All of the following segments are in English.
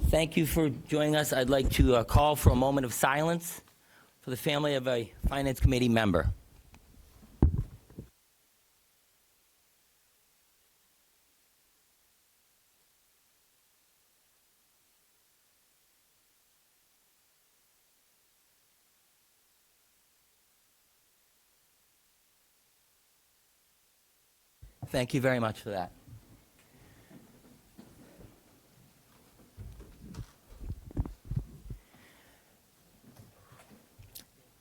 Thank you for joining us. I'd like to call for a moment of silence for the family of a Finance Committee member. Thank you very much for that.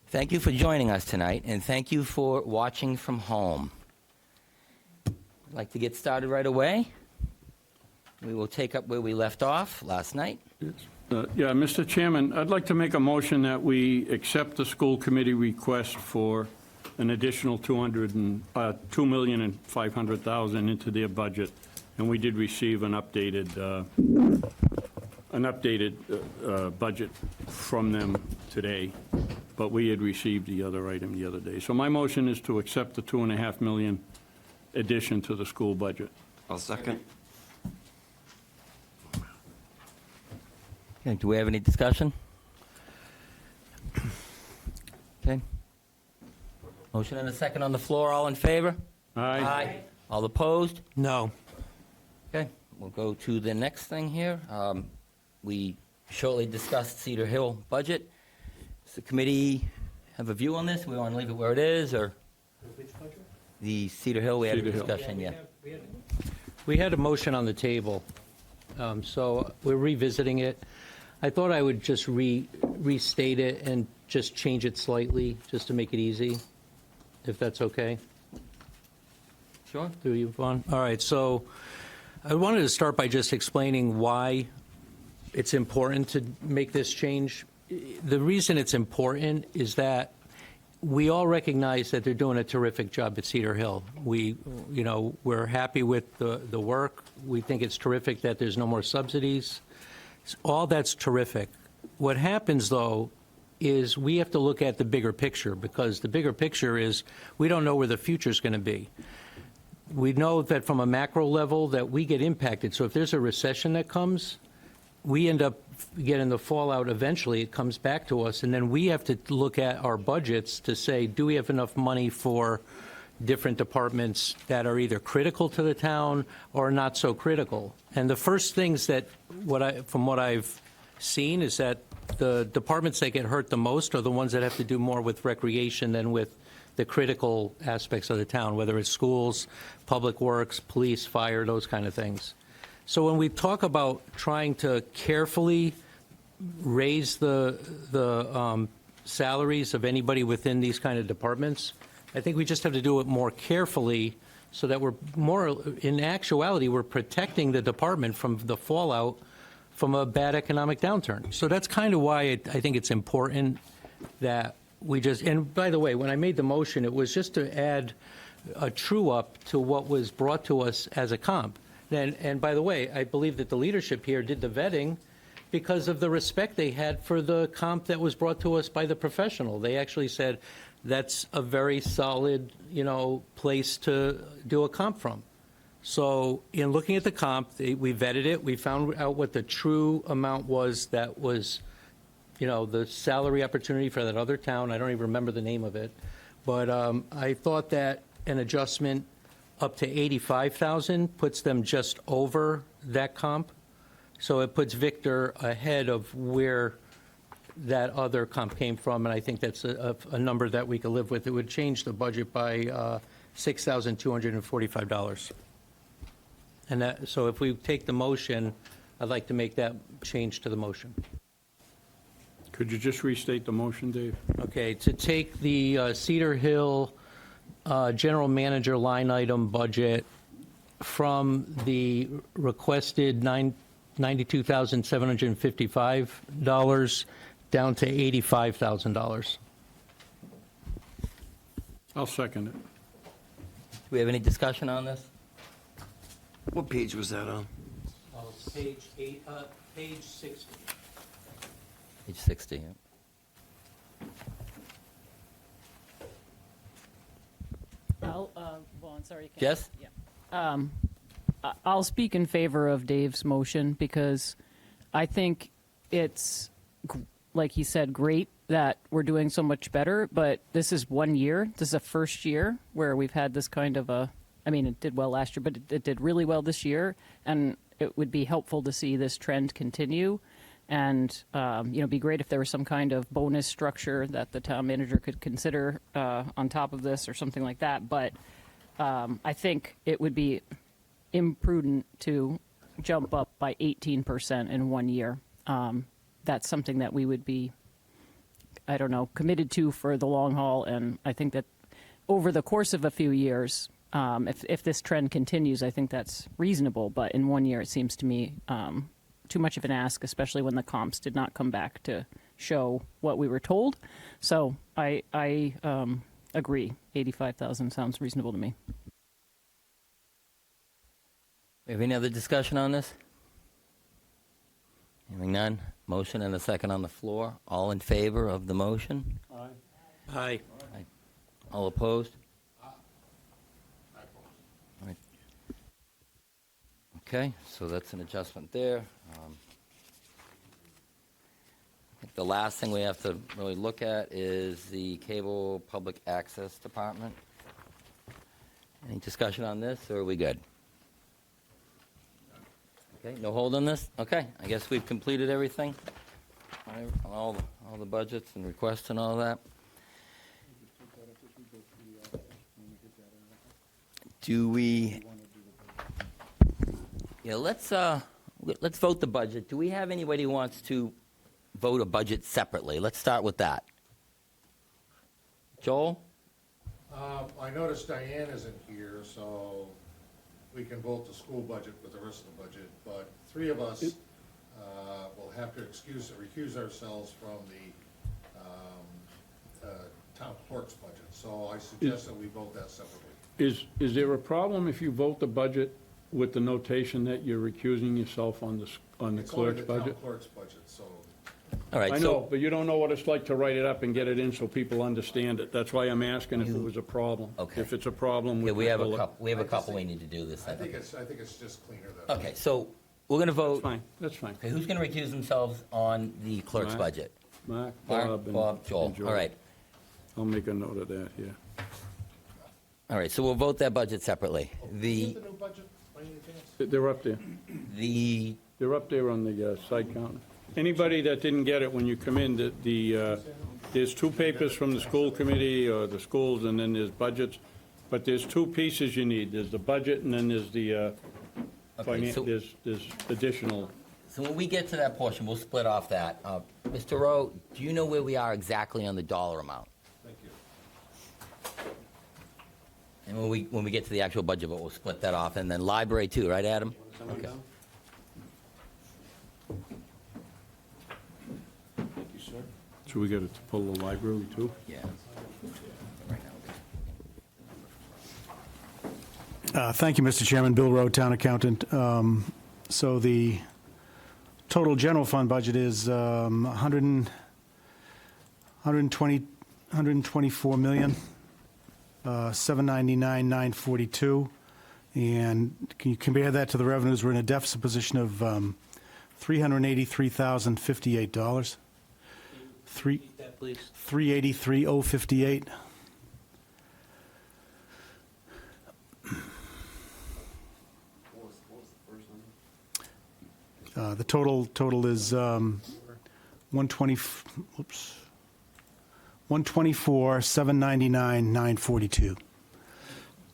Thank you for joining us tonight, and thank you for watching from home. I'd like to get started right away. We will take up where we left off last night. Yeah, Mr. Chairman, I'd like to make a motion that we accept the school committee request for an additional $2,500,000 into their budget, and we did receive an updated budget from them today, but we had received the other item the other day. So my motion is to accept the $2.5 million addition to the school budget. I'll second. Okay, do we have any discussion? Okay. Motion and a second on the floor. All in favor? Aye. All opposed? No. Okay, we'll go to the next thing here. We shortly discussed Cedar Hill budget. Does the committee have a view on this? We want to leave it where it is, or? Which budget? The Cedar Hill, we had a Cedar Hill. discussion, yeah. We had a motion on the table, so we're revisiting it. I thought I would just restate it and just change it slightly, just to make it easy, if that's okay. Sure. Through you, Vaughn. All right, so I wanted to start by just explaining why it's important to make this change. The reason it's important is that we all recognize that they're doing a terrific job at Cedar Hill. We're happy with the work. We think it's terrific that there's no more subsidies. All that's terrific. What happens, though, is we have to look at the bigger picture, because the bigger picture is we don't know where the future is going to be. We know that from a macro level that we get impacted. So if there's a recession that comes, we end up getting the fallout eventually. It comes back to us, and then we have to look at our budgets to say, do we have enough money for different departments that are either critical to the town or not so critical? And the first things that, from what I've seen, is that the departments that get hurt the most are the ones that have to do more with recreation than with the critical aspects of the town, whether it's schools, public works, police, fire, those kind of things. So when we talk about trying to carefully raise the salaries of anybody within these kind of departments, I think we just have to do it more carefully so that we're more, in actuality, we're protecting the department from the fallout from a bad economic downturn. So that's kind of why I think it's important that we just, and by the way, when I made the motion, it was just to add a true up to what was brought to us as a comp. And by the way, I believe that the leadership here did the vetting because of the respect they had for the comp that was brought to us by the professional. They actually said, that's a very solid, place to do a comp from. So in looking at the comp, we vetted it. We found out what the true amount was that was, the salary opportunity for that other town. I don't even remember the name of it. But I thought that an adjustment up to $85,000 puts them just over that comp. So it puts Victor ahead of where that other comp came from, and I think that's a number that we could live with. It would change the budget by $6,245. And so if we take the motion, I'd like to make that change to the motion. Could you just restate the motion, Dave? Okay, to take the Cedar Hill general manager line item budget from the requested $92,755 down to $85,000. I'll second it. Do we have any discussion on this? What page was that on? Page 60. Page 60, yeah. Well, I'm sorry. Jess? Yeah. I'll speak in favor of Dave's motion because I think it's, like he said, great that we're doing so much better, but this is 1 year. This is a first year where we've had this kind of I mean, it did well last year, but it did really well this year, and it would be helpful to see this trend continue. And, be great if there was some kind of bonus structure that the town manager could consider on top of this or something like that. But I think it would be imprudent to jump up by 18% in 1 year. That's something that we would be, I don't know, committed to for the long haul. And I think that over the course of a few years, if this trend continues, I think that's reasonable. But in 1 year, it seems to me too much of an ask, especially when the comps did not come back to show what we were told. So I agree. 85,000 sounds reasonable to me. We have any other discussion on this? Hearing none. Motion and a second on the floor. All in favor of the motion? Aye. All opposed? All right. Okay, so that's an adjustment there. I think the last thing we have to really look at is the Cable Public Access Department. Any discussion on this, or are we good? Okay, no hold on this? Okay, I guess we've completed everything. All the budgets and requests and all that. Do we... Yeah, let's vote the budget. Do we have anybody who wants to vote a budget separately? Let's start with that. Joel? I noticed Diane isn't here, so we can vote the school budget with the rest of the budget, but three of us will have to recuse ourselves from the town clerk's budget, so I suggest that we vote that separately. Is there a problem if you vote the budget with the notation that you're recusing yourself on the It's only clerk's the budget? town clerk's budget, so All right, I so... know, but you don't know what it's like to write it up and get it in so people understand it. That's why I'm asking if it was a problem. Okay. If it's a problem, Yeah, we have a pull it. couple, we need to do this. I think it's just cleaner that. Okay, so we're going to vote. Fine, that's fine. Okay, who's going to recuse themselves on the clerk's Mark. budget? Mark, Mark, Bob, Joel. All right. I'll make a note of that, yeah. All right, so we'll vote that budget separately. Is it the new budget, by any chance? They're up there. The, They're up there on the side counter. Anybody that didn't get it when you come in, there's two papers from the school committee or the schools, and then there's budgets. But there's two pieces you need. There's the budget, and then there's the, okay, so, there's additional. so when we get to that portion, we'll split off that. Mr. Rowe, do you know where we are exactly on the dollar amount? Thank you. And when we get to the actual budget, we'll split that off, and then library too, right, Adam? Okay. So we got to pull the library too? Yeah. Thank you, Mr. Chairman. Bill Rowe, Town Accountant. So the total general fund budget is 124 million, 799,942. And can you compare that to the revenues? We're in a deficit position of $383,058. Repeat that, please. 383,058. The total is 124, 799, 942.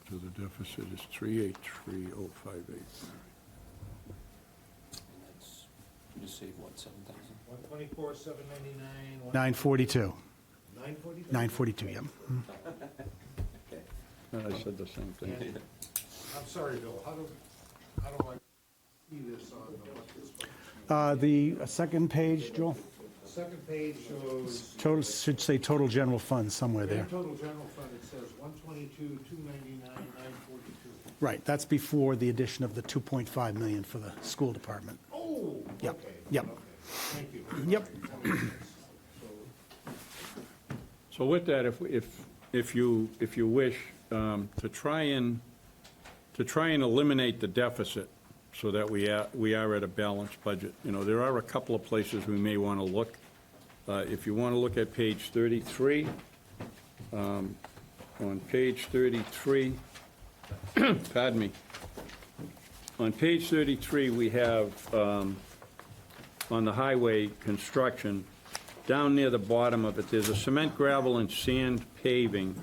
So the deficit is 383,058. You saved what, 7,000? 124, 799, 942. 942? 942, yeah. I said the same thing. I'm sorry, Bill, how do I see this on the budget? The second page, Joel? The second page shows, Total, should say total general fund somewhere in there. total general fund, it says 122, 299, 942. Right, that's before the addition of the 2.5 million for the school department. Oh, Yep, okay. yep. Okay. Thank you. Yep. So with that, if you wish, to to try and eliminate the deficit so that we are at a balanced budget. You know, there are a couple of places we may want to look. If you want to look at page 33, on page 33, pardon me, on page 33, we have, on the highway construction, down near the bottom of it, there's a cement, gravel, and sand paving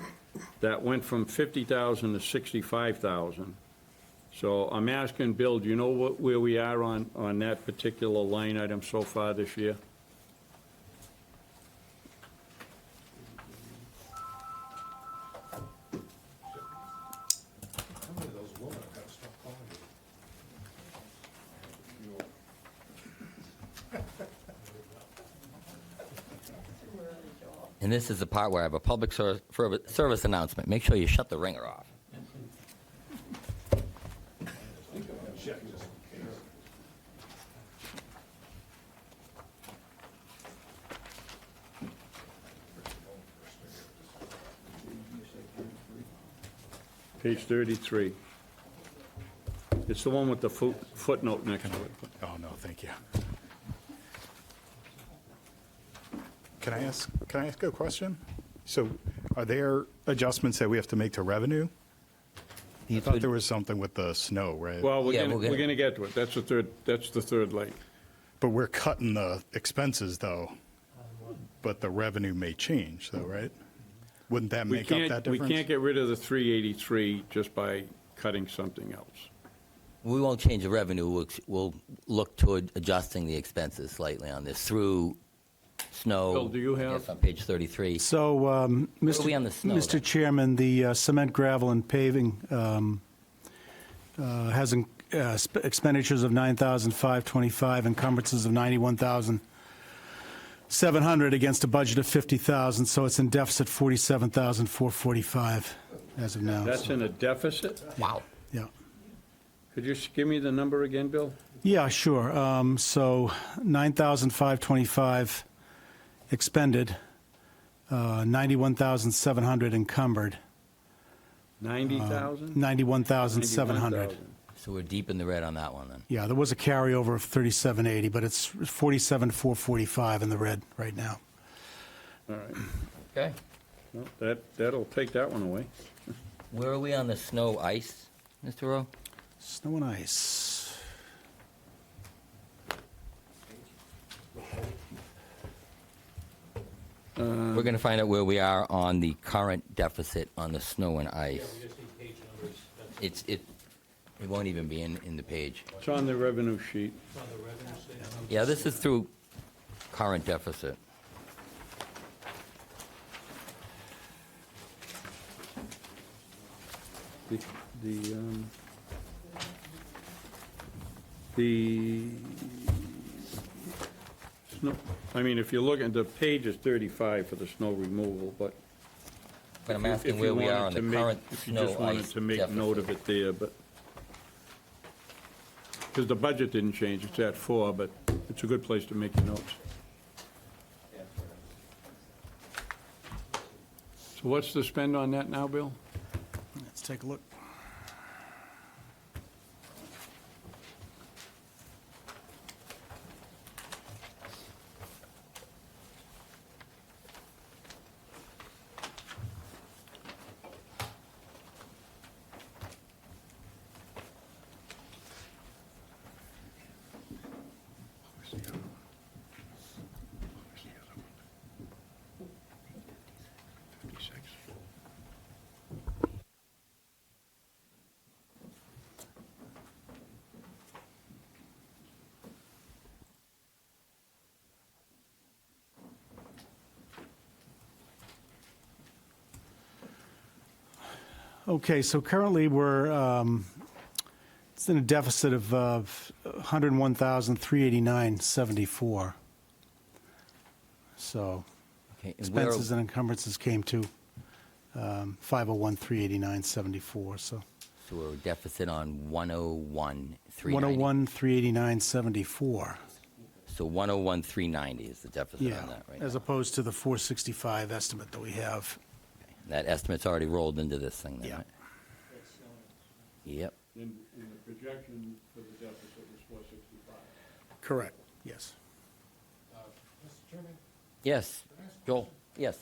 that went from 50,000 to 65,000. So I'm asking, Bill, do you know where we are on that particular line item so far this year? How many of those women have got to stop calling you? And this is the part where I have a public service announcement. Make sure you shut the ringer off. Page 33. It's the one with the footnote next to it. Oh, no, thank you. Can I ask a question? So are there adjustments that we have to make to revenue? I thought there was something with the snow, right? Well, we're Yeah, gonna, we'll get- we're gonna get to it. That's the third lane. But we're cutting the expenses, though. But the revenue may change, though, right? Wouldn't that We make up can't, that we difference? can't get rid of the 383 just by cutting something else. We won't change the revenue. We'll look toward adjusting the expenses slightly on this through snow. Bill, do you I have- guess on page 33. So, are we on the snow, Mr. then? Chairman, the cement, gravel, and paving has expenditures of $9,525, encumbrances of $91,700 against a budget of $50,000, so it's in deficit $47,445 as of now. That's so, in a deficit? Wow. yeah. Could you just give me the number again, Bill? Yeah, sure. So $9,525 expended, $91,700 encumbered, 90,000? $91,700. So we're deep in the red on that one, then. Yeah, there was a carryover of 3780, but it's 47,445 in the red right now. All right. Okay. Well, that'll take that one away. Where are we on the snow ice, Mr. Rowe? Snow and ice. We're going to find out where we are on the current deficit on the snow and ice. It won't even be in the page. It's on the revenue sheet. Yeah, this is through current deficit. The snow, I mean, if you look at the page is 35 for the snow removal, but. But I'm if you- asking if you where we are wanted on the to make- current If you snow just wanted ice to make note of deficit. it there, but. Because the budget didn't change, it's at 4, but it's a good place to make your notes. So what's the spend on that now, Bill? Let's take a look. Okay, so currently it's in a deficit of 101,389.74. So Okay, and where- expenses and encumbrances came to 501,389.74. So So we're a deficit on 101,390. 101,389.74. So 101,390 is the deficit Yeah, on that right as now. opposed to the 465 estimate that we have. That estimate's already rolled into this thing then, Yeah. right? Yep, And the projection for the deficit was 465. Correct, yes. Mr. Chairman, Yes, Joel, yes.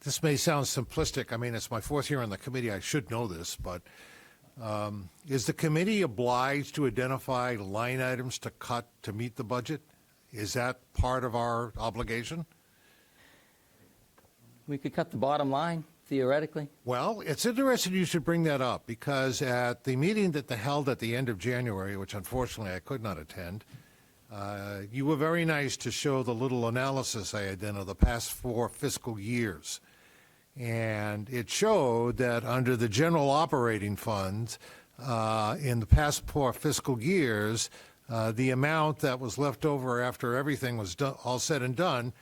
this may sound simplistic. I mean, it's my fourth year on the committee. I should know this, but is the committee obliged to identify line items to cut to meet the budget? Is that part of our obligation? We could cut the bottom line, theoretically. Well, it's interesting you should bring that up, because at the meeting that they held at the end of January, which unfortunately I could not attend, you were very nice to show the little analysis I had done of the past 4 fiscal years. And it showed that under the general operating fund, in the past 4 fiscal years, the amount that was left over after everything was done, all said and done,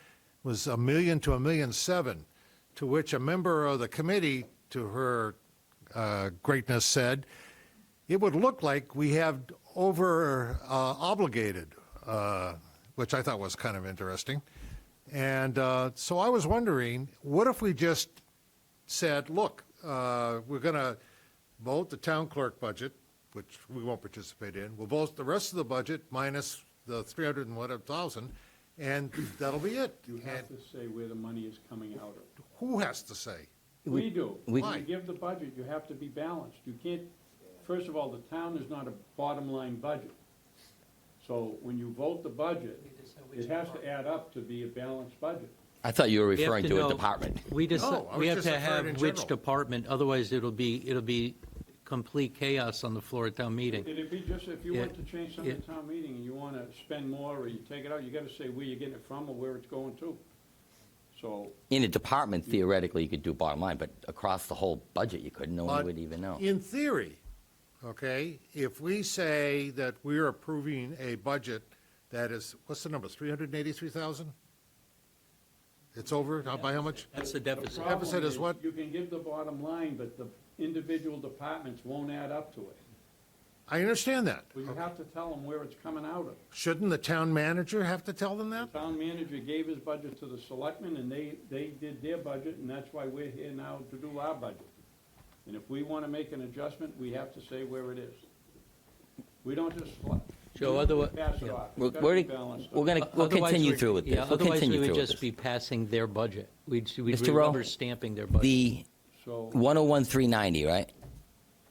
was $1 million to $1.7 million, to which a member of the committee, to her greatness, said, it would look like we have over obligated, which I thought was kind of interesting. And so I was wondering, what if we just said, look, we're going to vote the town clerk budget, which we won't participate in. We'll vote the rest of the budget minus the 300 and whatever thousand, and that'll be it. You have to say where the money is coming out of. Who has to say? We do. we- When you give the budget, you have to be balanced. You can't, first of all, the town is not a bottom line budget. So when you vote the budget, it has to add up to be a balanced budget. I thought you were We have referring to a know- department. We just, No, I we was have just to referring have in which general. department, otherwise it'll be complete chaos on the floor at town meeting. It'd be just, if you Yeah, want to change something at yeah. town meeting and you want to spend more or you take it out, you got to say where you're getting it from or where it's going to. So, In a department, theoretically, you could do bottom line, but across the whole budget, you couldn't. No one But would even know. in theory, okay, if we say that we're approving a budget that is, what's the number, 383,000? It's over, by how much? That's the the deficit. problem Deficit is what? You can give the bottom line, but the individual departments won't add up to it. I understand that. Well, you have to tell them where it's coming out of. Shouldn't the town manager have to tell them that? The town manager gave his budget to the selectmen, and they did their budget, and that's why we're here now to do our budget. And if we want to make an adjustment, we have to say where it is. We don't just Joe, we don't otherwise- pass it yeah. off. We're It's gotta be gonna, balanced. we'll Otherwise, continue we- through with this. yeah, We'll otherwise continue we through would with just this. be passing their budget. We'd Mr. be Rowe, rubber stamping their budget. The So, 101,390, right?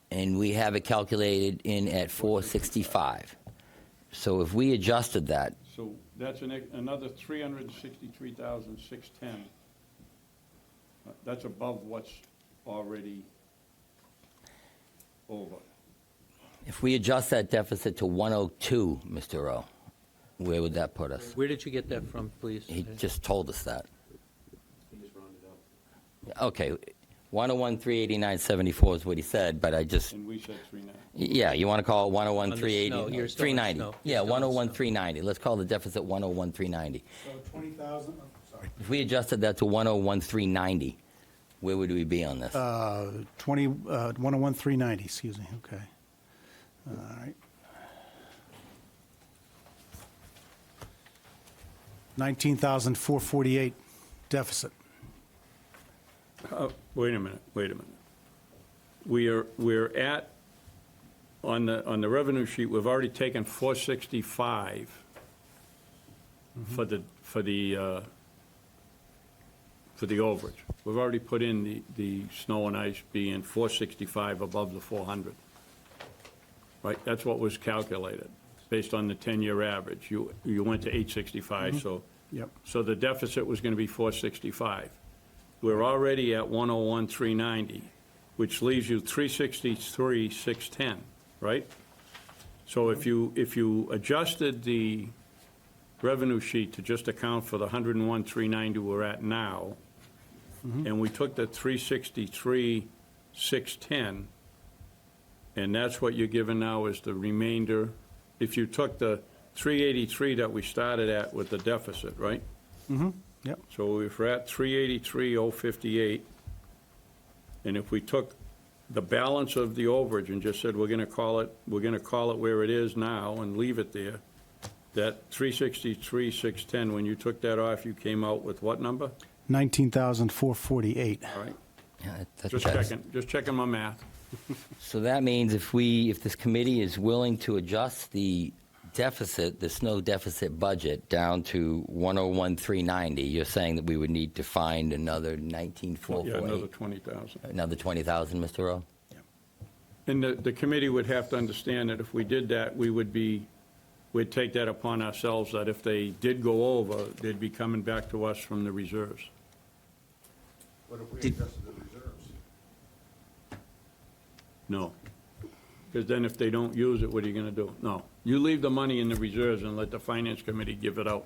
And we have it calculated in at 465. So if we adjusted that, so that's another 363,610. That's above what's already over. if we adjust that deficit to 102, Mr. Rowe, where would that put us? Where did you get that from, please? He just told us that. Okay, 101,389.74 is what he said, but I just, And we said 390. yeah, you want to call it No, 101,380, you're still on 390. snow. Yeah, You're still on 101,390. Let's call the deficit 101,390. So 20,000, sorry. If we adjusted that to 101,390, where would we be on this? 101,390, excuse me, okay. All right. 19,448 deficit. Wait a minute. We're at, on the revenue sheet, we've already taken 465 for the overage. We've already put in the snow and ice being 465 above the 400. Right, that's what was calculated, based on the 10-year average. You went to 865, so. Yep. So the deficit was going to be 465. We're already at 101,390, which leaves you 363,610, right? So if you adjusted the revenue sheet to just account for the 101,390 we're at now, and we took the 363,610, and that's what you're given now is the remainder. If you took the 383 that we started at with the deficit, right? Yep. So if we're at 383,058, and if we took the balance of the overage and just said we're going to call it where it is now and leave it there, that 363,610, when you took that off, you came out with what number? 19,448. All right. Yeah, Just checking my math. So that means if this committee is willing to adjust the deficit, the snow deficit budget down to 101,390, you're saying that we would need to find another Yeah, 19,448? another 20,000. Another 20,000, Mr. Rowe? And the committee would have to understand that if we did that, we'd take that upon ourselves, that if they did go over, they'd be coming back to us from the reserves. What if we adjusted the reserves? No. Because then if they don't use it, what are you going to do? No. You leave the money in the reserves and let the finance committee give it out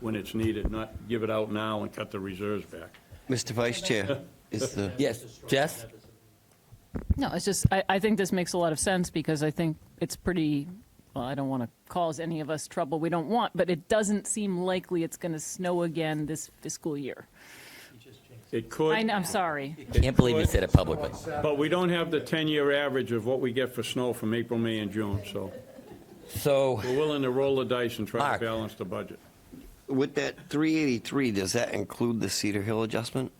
when it's needed, not give it out now and cut the reserves back. Mr. Vice Chair, is the, Yes, Jess? No, it's just, I think this makes a lot of sense because I think it's pretty, well, I don't want to cause any of us trouble we don't want, but it doesn't seem likely it's going to snow again this fiscal year. It could, I'm sorry. Can't believe you said it publicly. but we don't have the 10-year average of what we get for snow from April, May, and June, so So, we're willing to roll the dice and try Mark. to balance the budget. with that 383, does that include the Cedar Hill adjustment?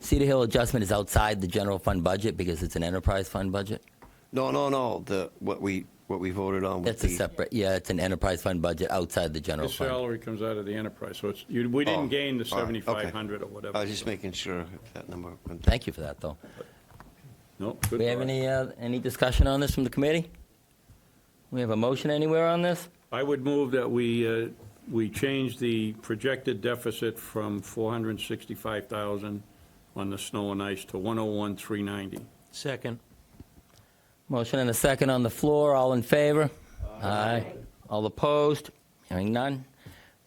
Cedar Hill adjustment is outside the general fund budget because it's an enterprise fund budget? No, what we voted on with That's a the, separate, yeah, it's an enterprise fund budget outside the general His fund. salary comes out of the enterprise, so we didn't Oh, gain the all right, okay. 7,500 or whatever. I was just making sure if that number went. Thank you for that, though. No, Do good we have thought. any discussion on this from the committee? We have a motion anywhere on this? I would move that we change the projected deficit from 465,000 on the snow and ice to 101,390. Second. Motion and a second on the floor. All in favor? Aye. All opposed? Hearing none?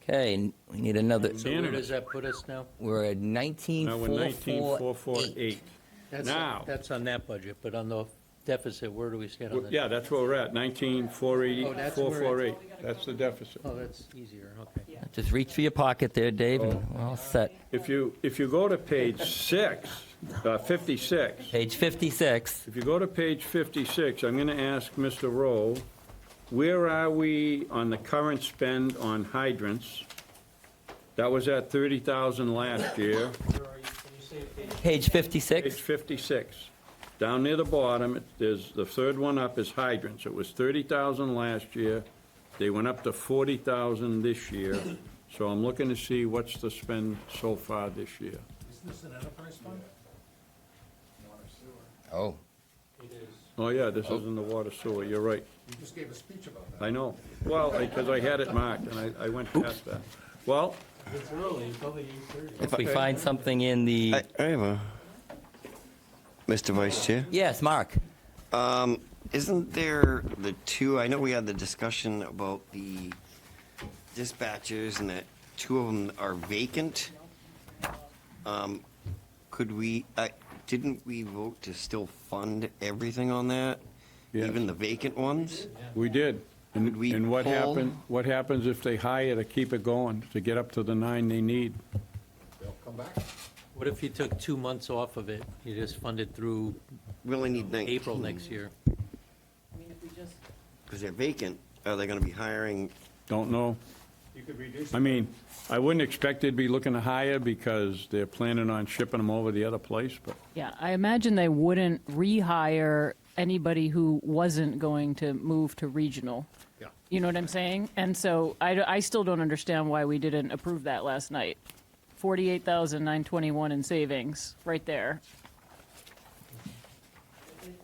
Okay, and we need another, So where does that put us now? we're at Now we're 19,448. 19,448. That's Now. That's on that budget, but on the deficit, where do we stand on that? Yeah, that's where we're at, 19,480, Oh, that's where it- 448. That's the deficit. Oh, that's easier, okay. Just reach for your pocket there, Dave, and we're all set. If you go to page 56, Page 56. if you go to page 56, I'm going to ask Mr. Rowe, where are we on the current spend on hydrants? That was at 30,000 last year. Page 56. Page 56. Down near the bottom, there's, the third one up is hydrants. It was 30,000 last year. They went up to 40,000 this year. So I'm looking to see what's the spend so far this year. Isn't this an enterprise fund? Oh. Oh, yeah, this is in the water sewer, you're right. You just gave a speech about that. I know. Well, because I had it marked, and I went past that. Well, If we find something in the, I have a, Mr. Vice Chair? yes, Mark. Isn't there the two, I know we had the discussion about the dispatchers and that two of them are vacant. Could we, didn't we vote to still fund everything on that? Yes. Even the vacant ones? we did. Could we And what pull- what happens if they hire to keep it going, to get up to the 9 they need? They'll come back. What if you took 2 months off of it? You just funded through We only need 19. April next year. Because they're vacant. Are they going to be hiring? Don't know. I mean, I wouldn't expect they'd be looking to hire because they're planning on shipping them over the other place, but Yeah, I imagine they wouldn't rehire anybody who wasn't going to move to regional. Yeah. You know what I'm saying? And so I still don't understand why we didn't approve that last night. 48,921 in savings, right there.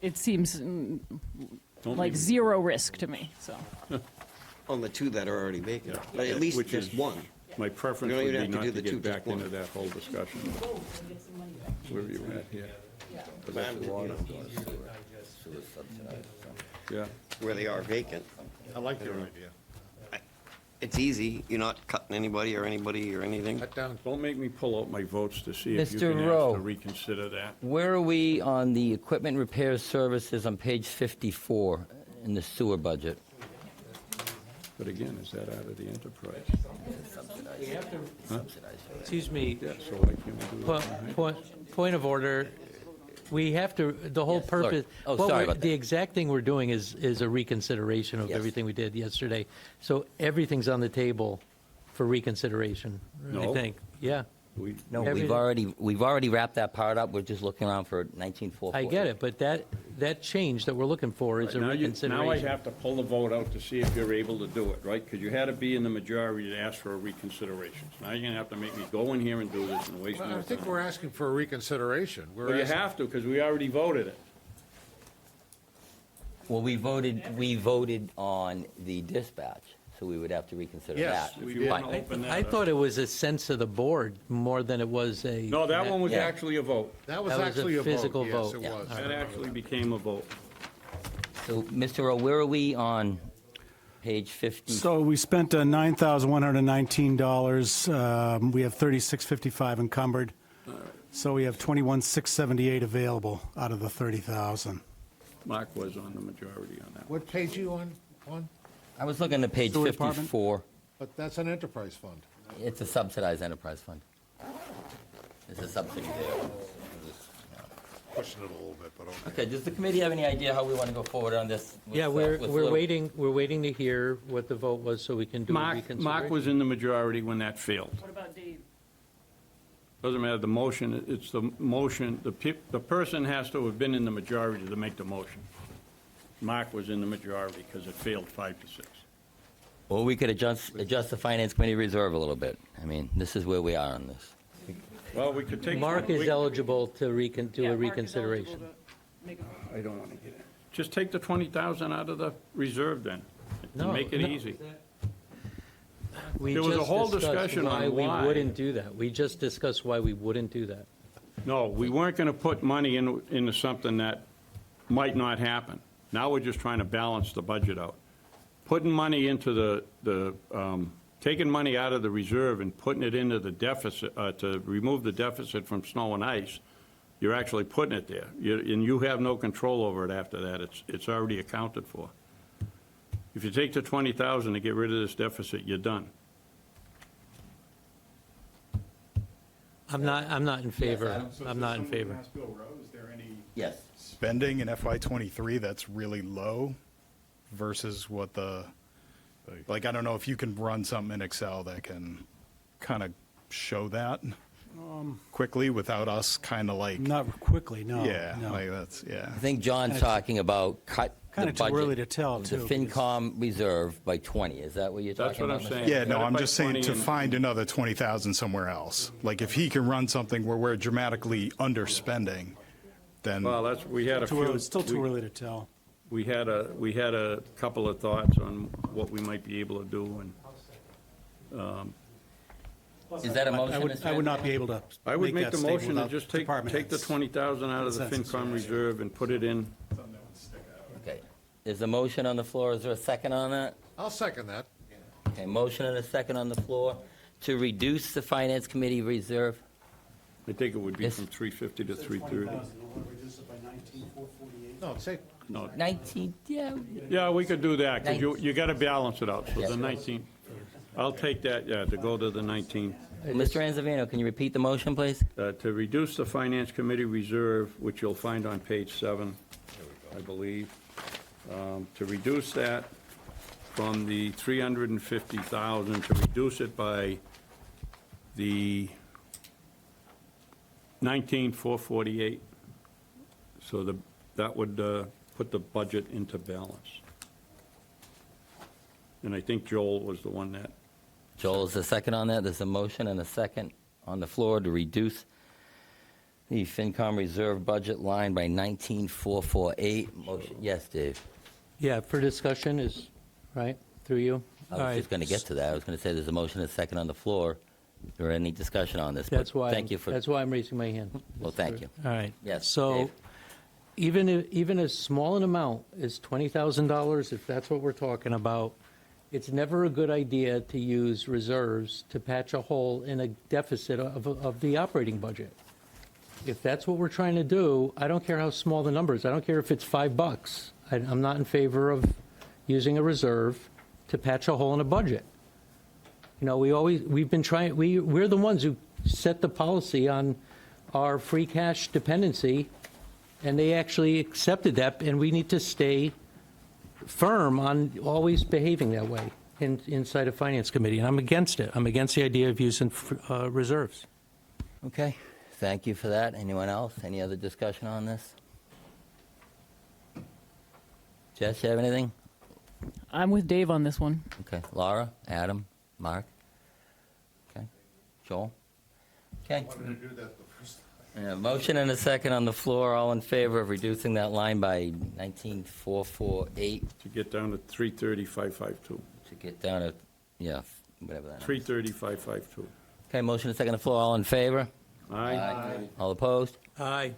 It seems don't like make- zero risk to me, so. On the two that are already vacant. But at least Which just is- one. my preference You don't would even be have to not do to the two, get just back into one. that whole discussion. Where are you at here? But that's water. Yeah, Where they are vacant. I like your idea. It's easy. You're not cutting anybody or anything. Cut down. don't make me pull out my votes to see if you Mr. can ask Rowe. to reconsider that. Where are we on the equipment repairs services on page 54 in the sewer budget? But again, is that out of the enterprise? Excuse me, Yeah, so why can't we do that? point of order. We have to, the whole Yes, sorry. purpose. Oh, what sorry we're- about that. The exact thing we're doing is a reconsideration of Yes. everything we did yesterday. So everything's on the table for reconsideration, I No. think. Yeah. No, Everything- we've already wrapped that part up. We're just looking around for 19.4. I get it, but that change that we're looking for is a Now I reconsideration. have to pull the vote out to see if you're able to do it, right? Because you had to be in the majority to ask for a reconsideration. So now you're going to have to make me go in here and do this and waste Well, more I think time. we're asking for a reconsideration. Well, you have to, because we already voted it. Well, we voted on the dispatch, so we would have to reconsider Yes, that. we If you did. want to open that I up. thought it was a sense of the board more than it was a. No, that one was Yeah. actually a vote. That was That was a actually a vote. physical Yes, vote. it Yeah. was. That actually became a vote. So, Mr. Rowe, where are we on page 50? So we spent $9,119. We have $36.55 encumbered. So we have $21,678 available out of the $30,000. Mark was on the majority on that. What page you on? I was looking at page Sewer department? 54. But that's an enterprise fund. It's a subsidized enterprise fund. There's a subsidy there. Pushing it a little bit, but okay. Okay, does the committee have any idea how we want to go forward on this? with, Yeah, with we're little- waiting to hear what the vote was so we can do a Mark reconsideration. was in the majority when that failed. What about Dave? Doesn't matter, the motion, it's the motion, the person has to have been in the majority to make the motion. Mark was in the majority because it failed 5-6. Or we could adjust the finance committee reserve a little bit. I mean, this is where we are on this. Well, we could take. Mark is we- eligible to do a reconsideration. I don't want to get it. Just take the 20,000 out of the reserve then, to No, make it no. easy. We There was a just whole discussed discussion on why. we wouldn't do that. We just discussed why we wouldn't do that. No, we weren't going to put money into something that might not happen. Now we're just trying to balance the budget out. Putting money into taking money out of the reserve and putting it into the deficit, to remove the deficit from snow and ice, you're actually putting it there. And you have no control over it after that. It's already accounted for. If you take the 20,000 to get rid of this deficit, you're done. I'm not in favor. Adam? I'm not in favor. Bill Rowe, is there any Yes. spending in FY '23 that's really low versus what like, I don't know if you can run something in Excel that can kind of show that quickly without us kind of like, Not quickly, no. yeah, no. like that's, yeah. I think John's talking about cut the Kinda budget. too early to tell, of the too, FinCom reserve by 20. Is that what you're That's talking what about? I'm Mr. saying. Yeah, no, Cut it I'm by just saying 20 to and- find another 20,000 somewhere else. Like if he can run something where we're dramatically underspending, then, Well, we had a few. It's still too early to tell. We had a couple of thoughts on what we might be able to do, and Is that a motion, I would, Mr. I would not be able to I would make that the statement motion to without just take department the heads. 20,000 out of the Consensus. FinCom reserve and put it in. Okay. Is the motion on the floor? Is there a second on that? I'll second that. Okay, motion and a second on the floor to reduce the finance committee reserve. I think it would be Yes. from 350 to 330. No, say, No, 19, yeah. yeah, we could do that, because you got to balance it out, so the 19, I'll take that, yeah, to go to the 19. Mr. Anzavino, can you repeat the motion, please? To reduce the finance committee reserve, which you'll find on page 7, I believe, to reduce that from the 350,000, to reduce it by the 19,448. So that would put the budget into balance. And I think Joel was the one that, Joel is the second on that. There's a motion and a second on the floor to reduce the FinCom reserve budget line by 19,448. Motion, yes, Dave. Yeah, for discussion is, right, through you? I All was right. just going to get to that. I was going to say there's a motion and a second on the floor. Is there any discussion on this? But That's why, Thank you for, that's why I'm raising my hand. well, thank you. All right. Yes, So Dave. even as small an amount as $20,000, if that's what we're talking about, it's never a good idea to use reserves to patch a hole in a deficit of the operating budget. If that's what we're trying to do, I don't care how small the number is. I don't care if it's $5. I'm not in favor of using a reserve to patch a hole in a budget. You know, we've been trying, we're the ones who set the policy on our free cash dependency, and they actually accepted that, and we need to stay firm on always behaving that way inside a finance committee, and I'm against it. I'm against the idea of using reserves. Okay, thank you for that. Anyone else? Any other discussion on this? Jess, you have anything? I'm with Dave on this one. Okay, Laura, Adam, Mark? Okay, Joel? Okay. Wanted to do that the first time. Yeah, motion and a second on the floor. All in favor of reducing that line by 19,448 To get down to 330,552. to get down to, yeah, whatever that is. 330,552. Okay, motion and a second on the floor. All in favor? Aye. All opposed? Aye.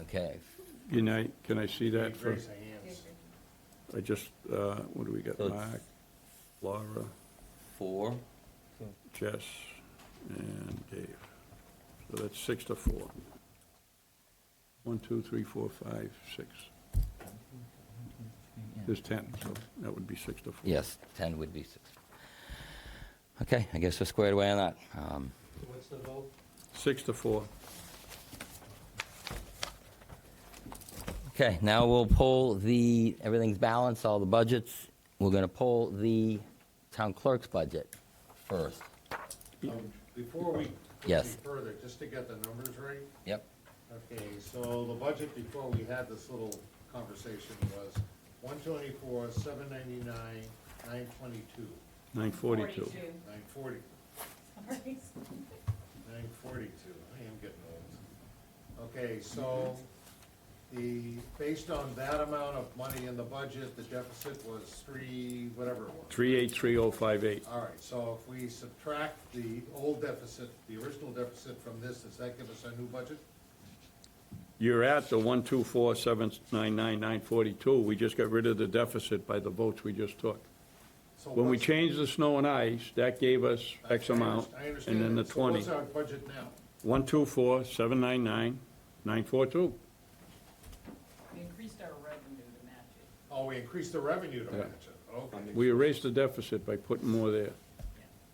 Okay, Can I see that for, Raise the hands. I just, what do we got? So it's- Mark, Laura, 4. Jess, and Dave. So that's 6-4. 1, 2, 3, 4, 5, 6. There's 10, so that would be 6-4. Yes, 10 would be 6. Okay, I guess we're squared away on that. What's the vote? 6-4. Okay, now we'll pull everything's balanced, all the budgets. We're going to pull the town clerk's budget first. Before we Yes. proceed further, just to get the numbers right. Yep. Okay, so the budget before we had this little conversation was 124, 799, 922, 942. 940. 942, I am getting old. Okay, so based on that amount of money in the budget, the deficit was whatever it was. 383058. All right, so if we subtract the old deficit, the original deficit from this, does that give us our new budget? You're at the 124,799,942. We just got rid of the deficit by the votes we just took. So When we what's- changed the snow and ice, that gave us X amount, I understand and then the that. So 20. what's our budget now? 124,799,942. We increased our revenue to match it. Oh, we increased the revenue to Yeah. match it, okay. We erased the deficit by putting more there,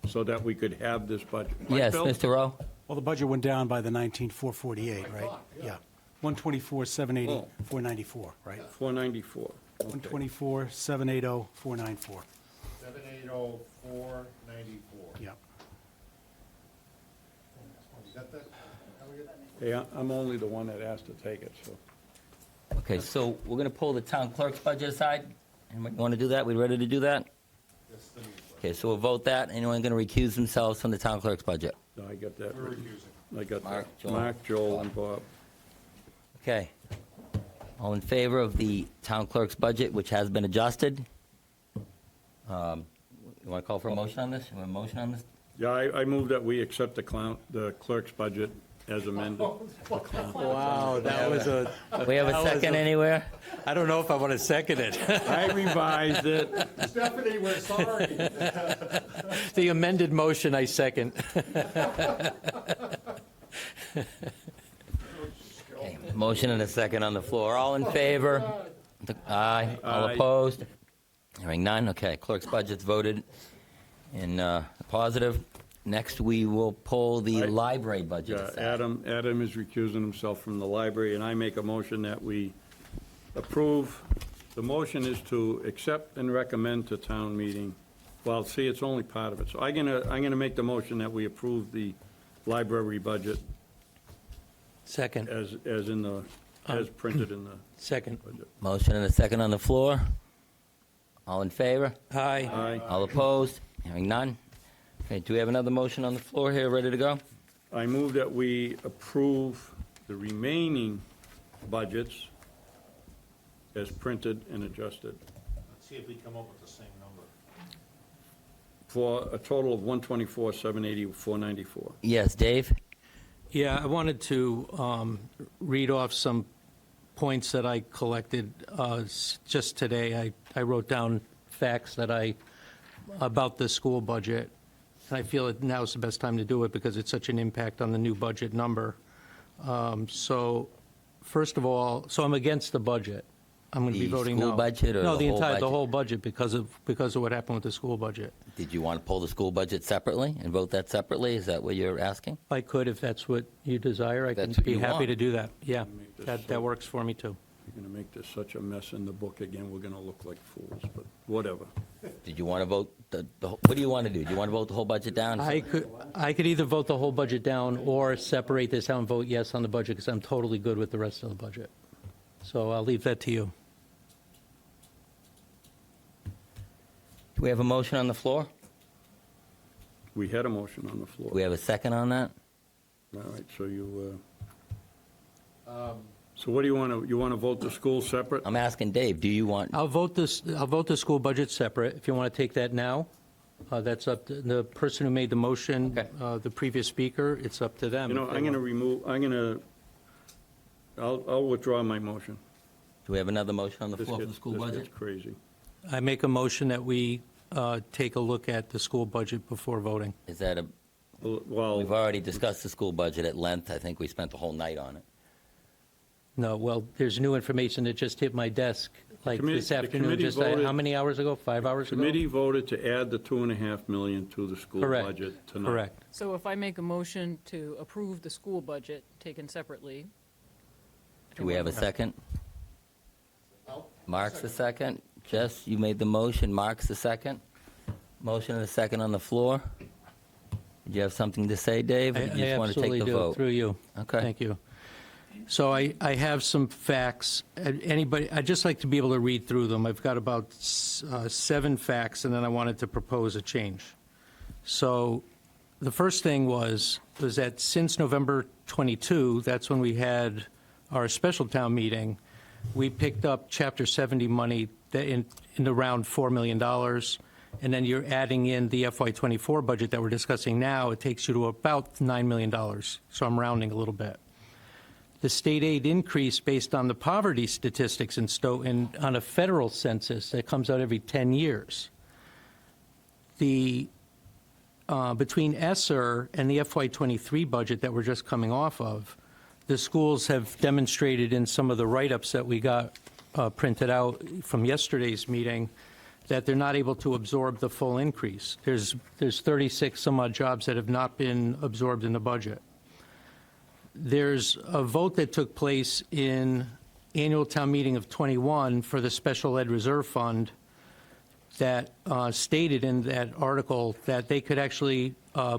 so that we could have this budget. Right, Yes, Bill? Mr. Rowe? Well, the budget went down by the 19,448, right? thought, yeah. 124,780, 494, right? 494. Okay. 124,780, 494. 780,494. Yep. You got that? Elliot? Hey, I'm only the one that asked to take it, so. Okay, so we're going to pull the town clerk's budget aside. Anyone want to do that? We ready to do that? That's the new budget. Okay, so we'll vote that. Anyone going to recuse themselves from the town clerk's budget? No, I got that. We're written. recusing. I got Mark, that. Joel. Mark, Joel, and Bob. Okay. All in favor of the town clerk's budget, which has been adjusted? You want to call for a motion on this? You want a motion on this? Yeah, I move that we accept the clerk's budget as amended. Wow, that was We have a That was second a- anywhere? I don't know if I want to second it. I revised it. Stephanie, we're sorry. The amended motion, I second. Okay, motion and a second on the floor. All in favor? Aye. All Aye. opposed? Hearing none. Okay, clerk's budget's voted in positive. Next, we will pull the Aye. library budget aside. Adam is recusing himself from the library, and I make a motion that we approve. The motion is to accept and recommend to town meeting. Well, see, it's only part of it. So I'm gonna make the motion that we approve the library budget Second, as printed in the second. budget. Motion and a second on the floor. All in favor? Aye. Aye. All opposed? Hearing none. Okay, do we have another motion on the floor here, ready to go? I move that we approve the remaining budgets as printed and adjusted Let's see if we come up with the same number. for a total of 124,780, 494. Yes, Dave? Yeah, I wanted to read off some points that I collected just today. I wrote down facts about the school budget, and I feel that now's the best time to do it because it's such an impact on the new budget number. So, first of all, I'm against the budget. I'm going to be The voting no. school budget or No, the whole the budget? whole budget because of what happened with the school budget. Did you want to pull the school budget separately and vote that separately? Is that what you're asking? I could, if that's what you desire, I can That's what be you happy want. to do that. Yeah, Make this that works for me too. You're going to make this such a mess in the book again, we're going to look like fools, but whatever. Did you want to vote, what do you want to do? Do you want to vote the whole budget down? I could either vote the whole budget down or separate this out and vote yes on the budget, because I'm totally good with the rest of the budget. So I'll leave that to you. Do we have a motion on the floor? We had a motion on the floor. Do we have a second on that? All right, so so what do you want to vote the school separate? I'm asking Dave, do you want, I'll vote the school budget separate. If you want to take that now, that's up to the person who made the motion, Okay. the previous speaker, it's up to them. You know, I'll withdraw my motion. do we have another motion on the This floor for the gets- school this budget? gets crazy. I make a motion that we take a look at the school budget before voting. Is that a, Well, we've already discussed the school budget at length. I think we spent the whole night on it. No, well, there's new information that just hit my desk, like Committee- this the afternoon, committee just voted- how many hours ago? 5 hours ago? committee voted to add the 2.5 million to the school Correct, budget tonight. correct. So if I make a motion to approve the school budget taken separately, Do we have a second? I'll- Mark's the second. Jess, you made the motion. Mark's the second. Motion and a second on the floor. Did you have something to say, Dave? Or I did you just want to absolutely take the do, vote? through you. Okay. Thank you. So I have some facts. Anybody, I'd just like to be able to read through them. I've got about 7 facts, and then I wanted to propose a change. So the first thing was that since November 22, that's when we had our special town meeting, we picked up Chapter 70 money that in around $4 million. And then you're adding in the FY24 budget that we're discussing now, it takes you to about $9 million. So I'm rounding a little bit. The state aid increase based on the poverty statistics in Stoughton on a federal census that comes out every 10 years. The between ESSER and the FY23 budget that we're just coming off of, the schools have demonstrated in some of the write-ups that we got printed out from yesterday's meeting that they're not able to absorb the full increase. There's 36 some odd jobs that have not been absorbed in the budget. There's a vote that took place in annual town meeting of 21 for the Special Ed Reserve Fund that stated in that article that they could actually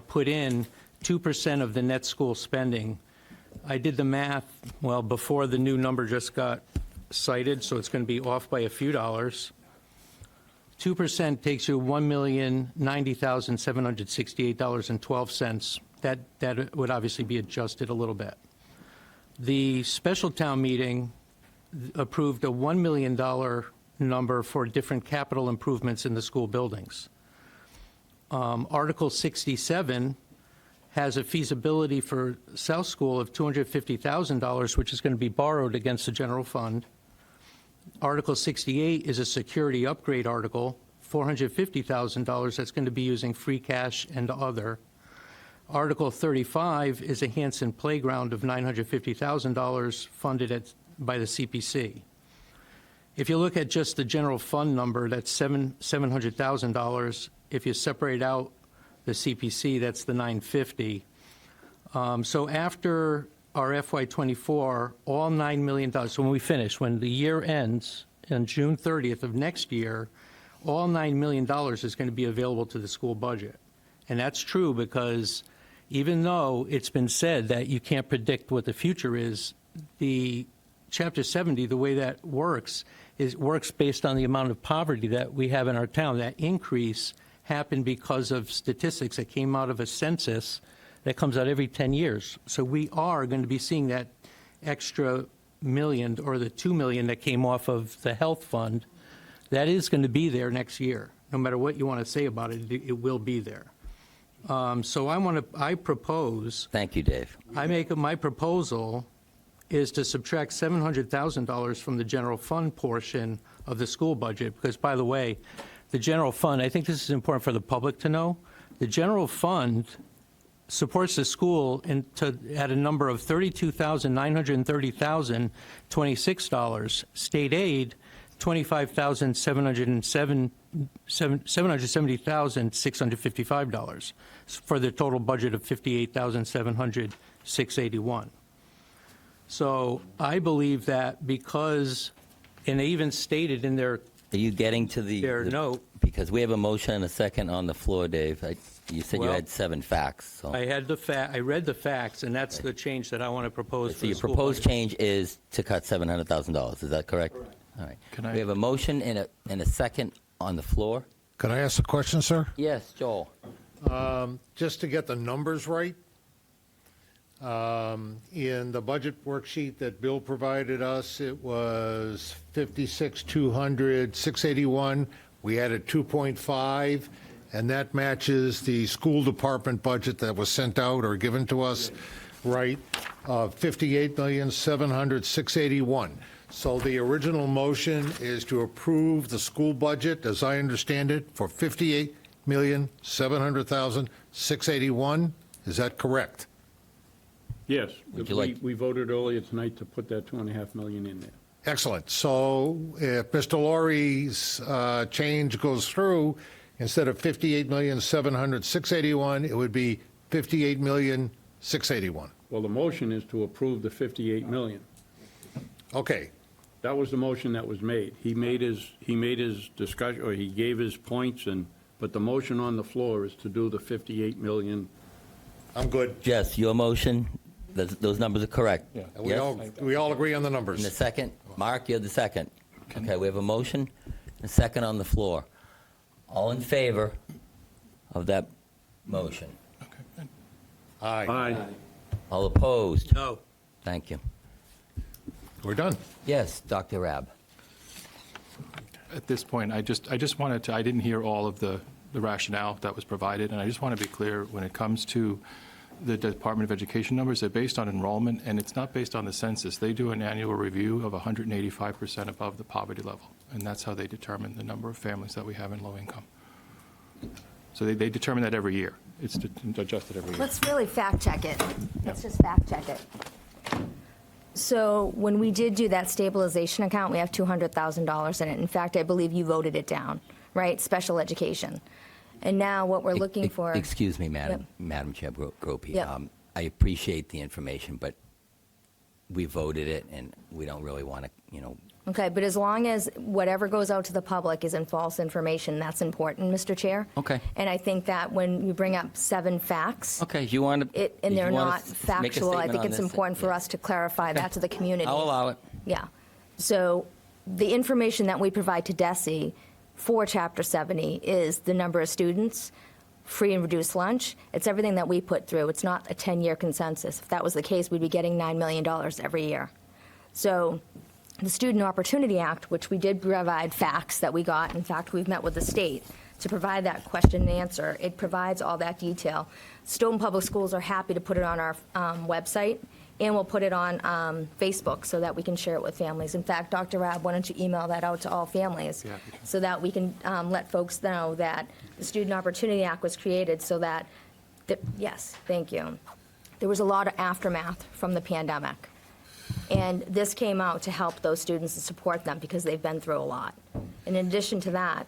put in 2% of the net school spending. I did the math, well, before the new number just got cited, so it's going to be off by a few dollars. 2% takes you $1,090,768.12. That would obviously be adjusted a little bit. The special town meeting approved a $1 million number for different capital improvements in the school buildings. Article 67 has a feasibility for South School of $250,000, which is going to be borrowed against the general fund. Article 68 is a security upgrade article, $450,000 that's going to be using free cash and other. Article 35 is a Hanson playground of $950,000 funded by the CPC. If you look at just the general fund number, that's $700,000. If you separate out the CPC, that's the $950,000. So after our FY24, all $9 million, so when we finish, when the year ends on June 30th of next year, all $9 million is going to be available to the school budget. And that's true because even though it's been said that you can't predict what the future is, the Chapter 70, the way that works, is works based on the amount of poverty that we have in our town. That increase happened because of statistics that came out of a census that comes out every 10 years. So we are going to be seeing that extra million, or the $2 million that came off of the health fund, that is going to be there next year. No matter what you want to say about it, it will be there. So I propose, Thank you, Dave. my proposal is to subtract $700,000 from the general fund portion of the school budget, because, by the way, the general fund, I think this is important for the public to know, the general fund supports the school at a number of $32,930,026. State aid, $770,655 for the total budget of $58,700,681. So I believe that because, and they even stated in their Are you getting to Their note. Because we have a motion and a second on the floor, Dave. You said you Well, had 7 facts, so. I had I read the facts, and that's the change that I want to propose for So the your school proposed budget. change is to cut $700,000, is that correct? All right. Can I- We have a motion and a second on the floor. Can I ask a question, sir? Yes, Joel. Just to get the numbers right, in the budget worksheet that Bill provided us, it was 56,200, 681. We added 2.5, and that matches the school department budget that was sent out or given to us, right? 58,700, 681. So the original motion is to approve the school budget, as I understand it, for 58,700,000, 681. Is that correct? Yes, Would you like- we voted earlier tonight to put that 2.5 million in there. Excellent. So if Mr. Laurie's change goes through, instead of 58,700,681, it would be 58,681. Well, the motion is to approve the 58 million. Okay. That was the motion that was made. He made his discussion, or he gave his points, but the motion on the floor is to do the 58 million. I'm good. Jess, your motion, those numbers are correct? Yeah. We Yes? all agree on the And the numbers. second? Mark, you're the second. Okay, we have a motion, a second on the floor. All in favor of that motion? Aye. Aye. All opposed? No. Thank you. We're done. Yes, Dr. Rabb. At this point, I just wanted to, I didn't hear all of the rationale that was provided, and I just want to be clear, when it comes to the Department of Education numbers, they're based on enrollment, and it's not based on the census. They do an annual review of 185% above the poverty level, and that's how they determine the number of families that we have in low income. So they determine that every year. It's adjusted every year. Let's really fact check it. Let's just fact check it. So when we did do that stabilization account, we have $200,000 in it. In fact, I believe you voted it down, right? Special education. And now what we're looking for. Excuse me, Yep. Madam Chair Gropey. Yep. I appreciate the information, but we voted it, and we don't really want to, Okay, but as long as whatever goes out to the public isn't false information, that's important, Mr. Chair. Okay. And I think that when you bring up 7 facts, Okay, you want to... and they're not factual, I think it's important for us to clarify that to the community. I'll allow it. Yeah. So the information that we provide to DESE for Chapter 70 is the number of students, free and reduced lunch. It's everything that we put through. It's not a 10-year consensus. If that was the case, we'd be getting $9 million every year. So the Student Opportunity Act, which we did provide facts that we got, in fact, we've met with the state to provide that question and answer. It provides all that detail. Stoughton Public Schools are happy to put it on our website, and we'll put it on Facebook so that we can share it with families. In fact, Dr. Rabb, why don't you email that out to all families so that we can let folks know that the Student Opportunity Act was created so that, yes, thank you. There was a lot of aftermath from the pandemic. And this came out to help those students and support them because they've been through a lot. And in addition to that,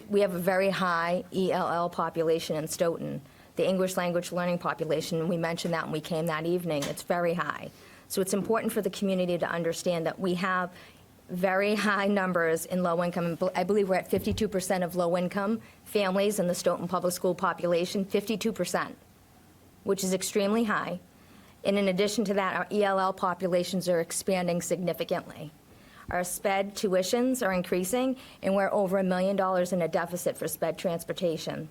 we have a very high ELL population in Stoughton. The English language learning population, we mentioned that when we came that evening, it's very high. So it's important for the community to understand that we have very high numbers in low income. I believe we're at 52% of low income families in the Stoughton public school population, 52%, which is extremely high. And in addition to that, our ELL populations are expanding significantly. Our SPED tuitions are increasing, and we're over $1 million in a deficit for SPED transportation.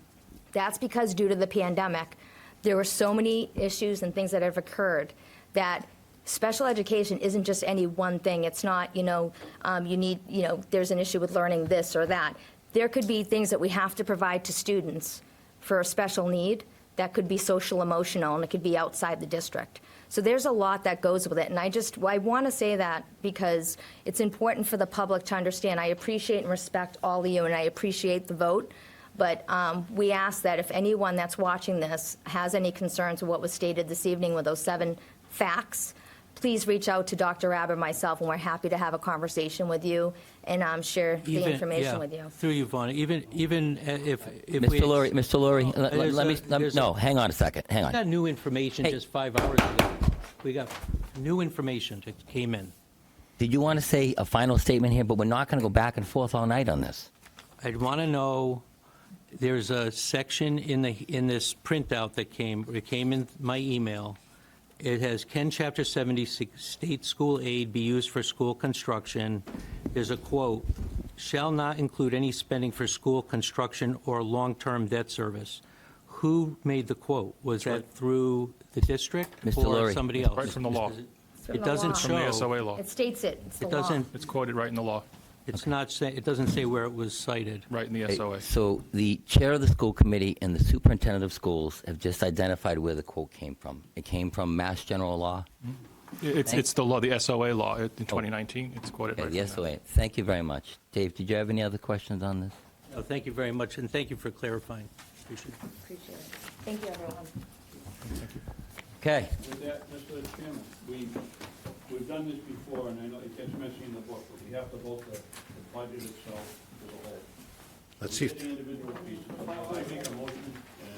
That's because due to the pandemic, there were so many issues and things that have occurred that special education isn't just any one thing. It's not, there's an issue with learning this or that. There could be things that we have to provide to students for a special need that could be social emotional, and it could be outside the district. So there's a lot that goes with it, and I want to say that because it's important for the public to understand. I appreciate and respect all of you, and I appreciate the vote. But we ask that if anyone that's watching this has any concerns with what was stated this evening with those 7 facts, please reach out to Dr. Rabb or myself, and we're happy to have a conversation with you and share the information with you. Through you, Vaughn, even if we... Mr. Laurie, There's let me, a- no, hang on a second, hang We on. got new information Hey. just 5 hours ago. We got new information that came in. Did you want to say a final statement here? But we're not going to go back and forth all night on this. I'd want to know, there's a section in this printout that came in my email. It has, can Chapter 70 state school aid be used for school construction? There's a quote, shall not include any spending for school construction or long-term debt service. Who made the quote? Was that through the district Mr. or Lurie. somebody else? Right from the law. from It the doesn't law. From the show, SOA law. It states it. It's the it law. doesn't, It's quoted right in the law, it's not, it doesn't say where it was cited. right in the Okay, SOA. So the chair of the school committee and the superintendent of schools have just identified where the quote came from. It came from Mass General Law. It's the law, the SOA law in 2019. It's quoted Okay, right the from that. SOA. Thank you very much. Dave, did you have any other questions on this? No, thank you very much, and thank you for clarifying. Appreciate it. Appreciate it. Thank you, everyone. Okay. With that, Mr. Chairman, we've done this before, and I know it gets messy in the book, but we have to vote the budget itself as a whole. Let's We see. get the individual pieces. I make a motion,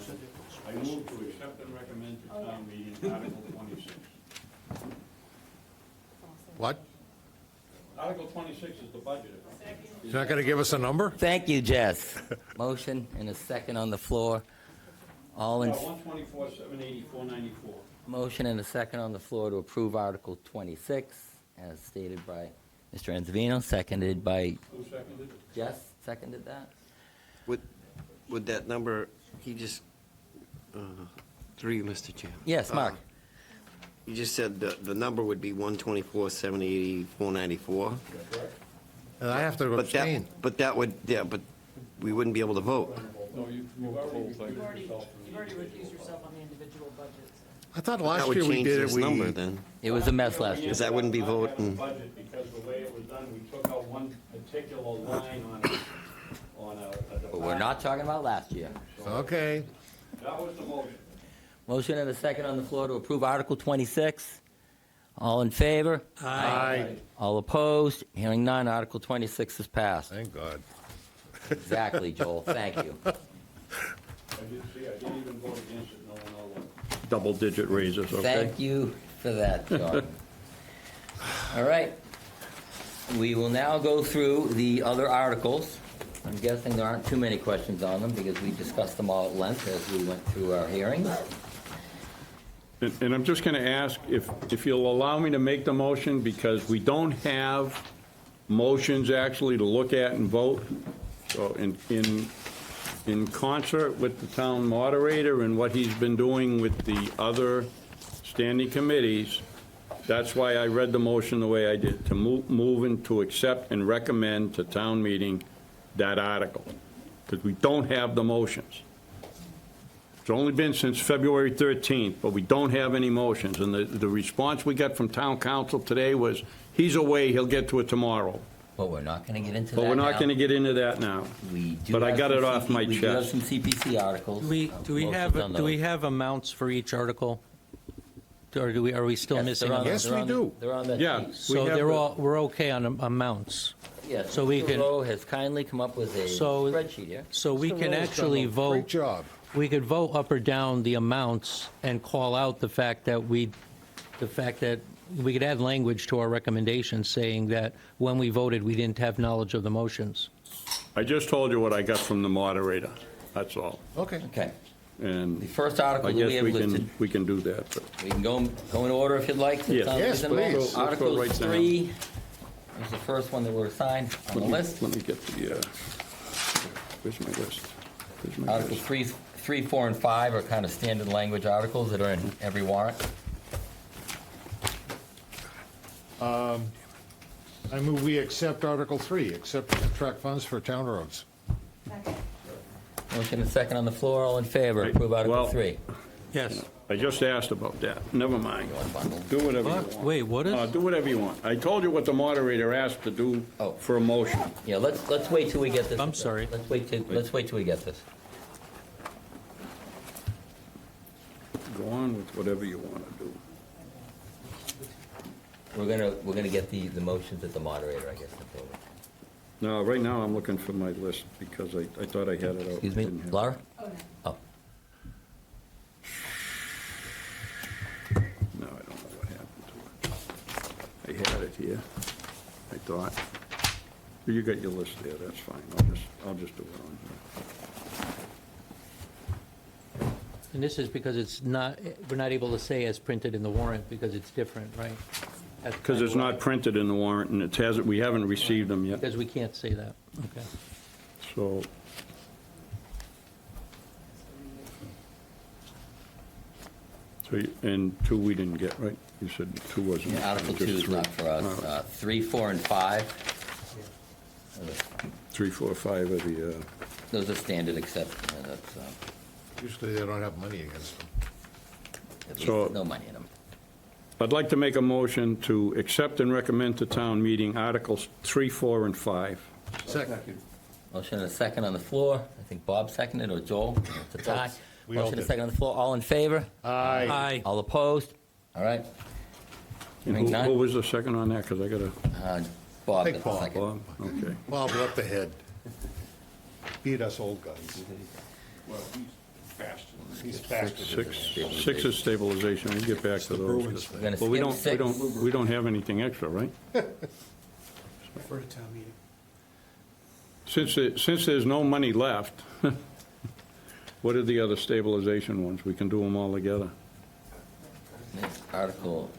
and I move to accept and recommend to town meeting Article 26. What? Article 26 is the budget. You're not going to give us a number? Thank you, Jess. Motion and a second on the floor. All in, 124, 780, 494. motion and a second on the floor to approve Article 26, as stated by Mr. Enzavino, seconded by Who seconded it? Jess, seconded that? Would that number, he just, through you, Mr. Chair. Yes, Mark. You just said the number would be 124, 780, 494. And I have to But abstain. but that would, yeah, but we wouldn't be able to vote. No, you've already recused yourself. You've already recused yourself on the individual budgets. I thought That last would year we change did it, this number we, then. It was a mess last year. Because that wouldn't be Not having voting. a budget, because the way it was done, we took out one particular line on a But we're not talking about last year. okay. That was the motion. Motion and a second on the floor to approve Article 26. All in favor? Aye. All opposed? Hearing none, Article 26 is passed. Thank God. Exactly, Joel, thank you. I didn't even vote against it, no one else. Double-digit raises, Thank you for that, John. All right. We will now go through the other articles. I'm guessing there aren't too many questions on them because we discussed them all at length as we went through our hearings. And I'm just going to ask if you'll allow me to make the motion, because we don't have motions actually to look at and vote. So in concert with the town moderator and what he's been doing with the other standing committees, that's why I read the motion the way I did, to move and to accept and recommend to town meeting that article, because we don't have the motions. It's only been since February 13th, but we don't have any motions. And the response we got from town council today was, he's away, he'll get to it tomorrow. But we're not going to get into that But we're not now. going to get into that now. We do But I have got some it off my We do have chest. some CPC articles. Do we Motions on do we those. have amounts for each article? Or are we still Yes, missing they're on- amounts? Yes, they're we on- do. They're on that Yeah. sheet. We So have we're okay on amounts. Yes, So we Mr. can- Rowe has kindly come up with a So- spreadsheet here. So we Mr. can Rowe's done actually a vote. Great job. We could vote up or down the amounts and call out the fact that we could add language to our recommendation saying that when we voted, we didn't have knowledge of the motions. I just told you what I got from the moderator, that's all. Okay. Okay. The And first article I that we guess have listed, we can do that, but we can go in order if you'd like. Yes. Yes, please. Let's go Article right down. 3 is the first one that we're assigned on the list. let me get the, where's my list? Where's my Article list? 3, 4, and 5 are kind of standard language articles that are in every warrant. I move we accept Article 3, accept contract funds for town roads. Motion and second on the floor, all in favor, Right. approve Article Well- 3. Yes. I just asked about that, never mind. Do whatever you want. Wait, what is? Do whatever you want. I told you what the moderator asked to do Oh. for a motion. Yeah, let's wait till we get this. I'm sorry. Let's wait till we get this. Go on with whatever you want to do. We're gonna get the motions at the moderator, I guess. that's all. No, right now, I'm looking for my list, because I thought I had it out. Excuse me, Didn't have it. Laura? Oh, No, I don't know what happened to it. it here, I thought. You got your list there, that's fine. I'll just do it on here. And this is because it's not, we're not able to say as printed in the warrant because it's different, right? That's Because kinda it's not why. printed in the warrant, and it hasn't, we haven't received them yet, Because we can't say that, okay. so. And 2 we didn't get, right? You said 2 wasn't. Yeah, Article just 2 is 3. not for All us. right. 3, 4, and 5, 3, 4, 5 of the, those are standard except, that's, Usually they don't have money against them. at least So- there's no money in them. I'd like to make a motion to accept and recommend to town meeting Articles 3, 4, and 5. Second. Motion and a second on the floor. I think Bob seconded, or Joel. It's a tie. We all Motion and a did. second on the floor. All in favor? Aye. Aye. All opposed? All right. And Hearing who none. was the second on that? Because I got a, Bob Hey, got the Bob. second. Bob, okay. Bob left ahead. Beat us old guys. He's faster. 6 is stabilization, we'll get back to those. We're gonna But we skip don't, 6. we don't have anything extra, right? Refer to town meeting. Since there's no money left, what are the other stabilization ones? We can do them all together. Article,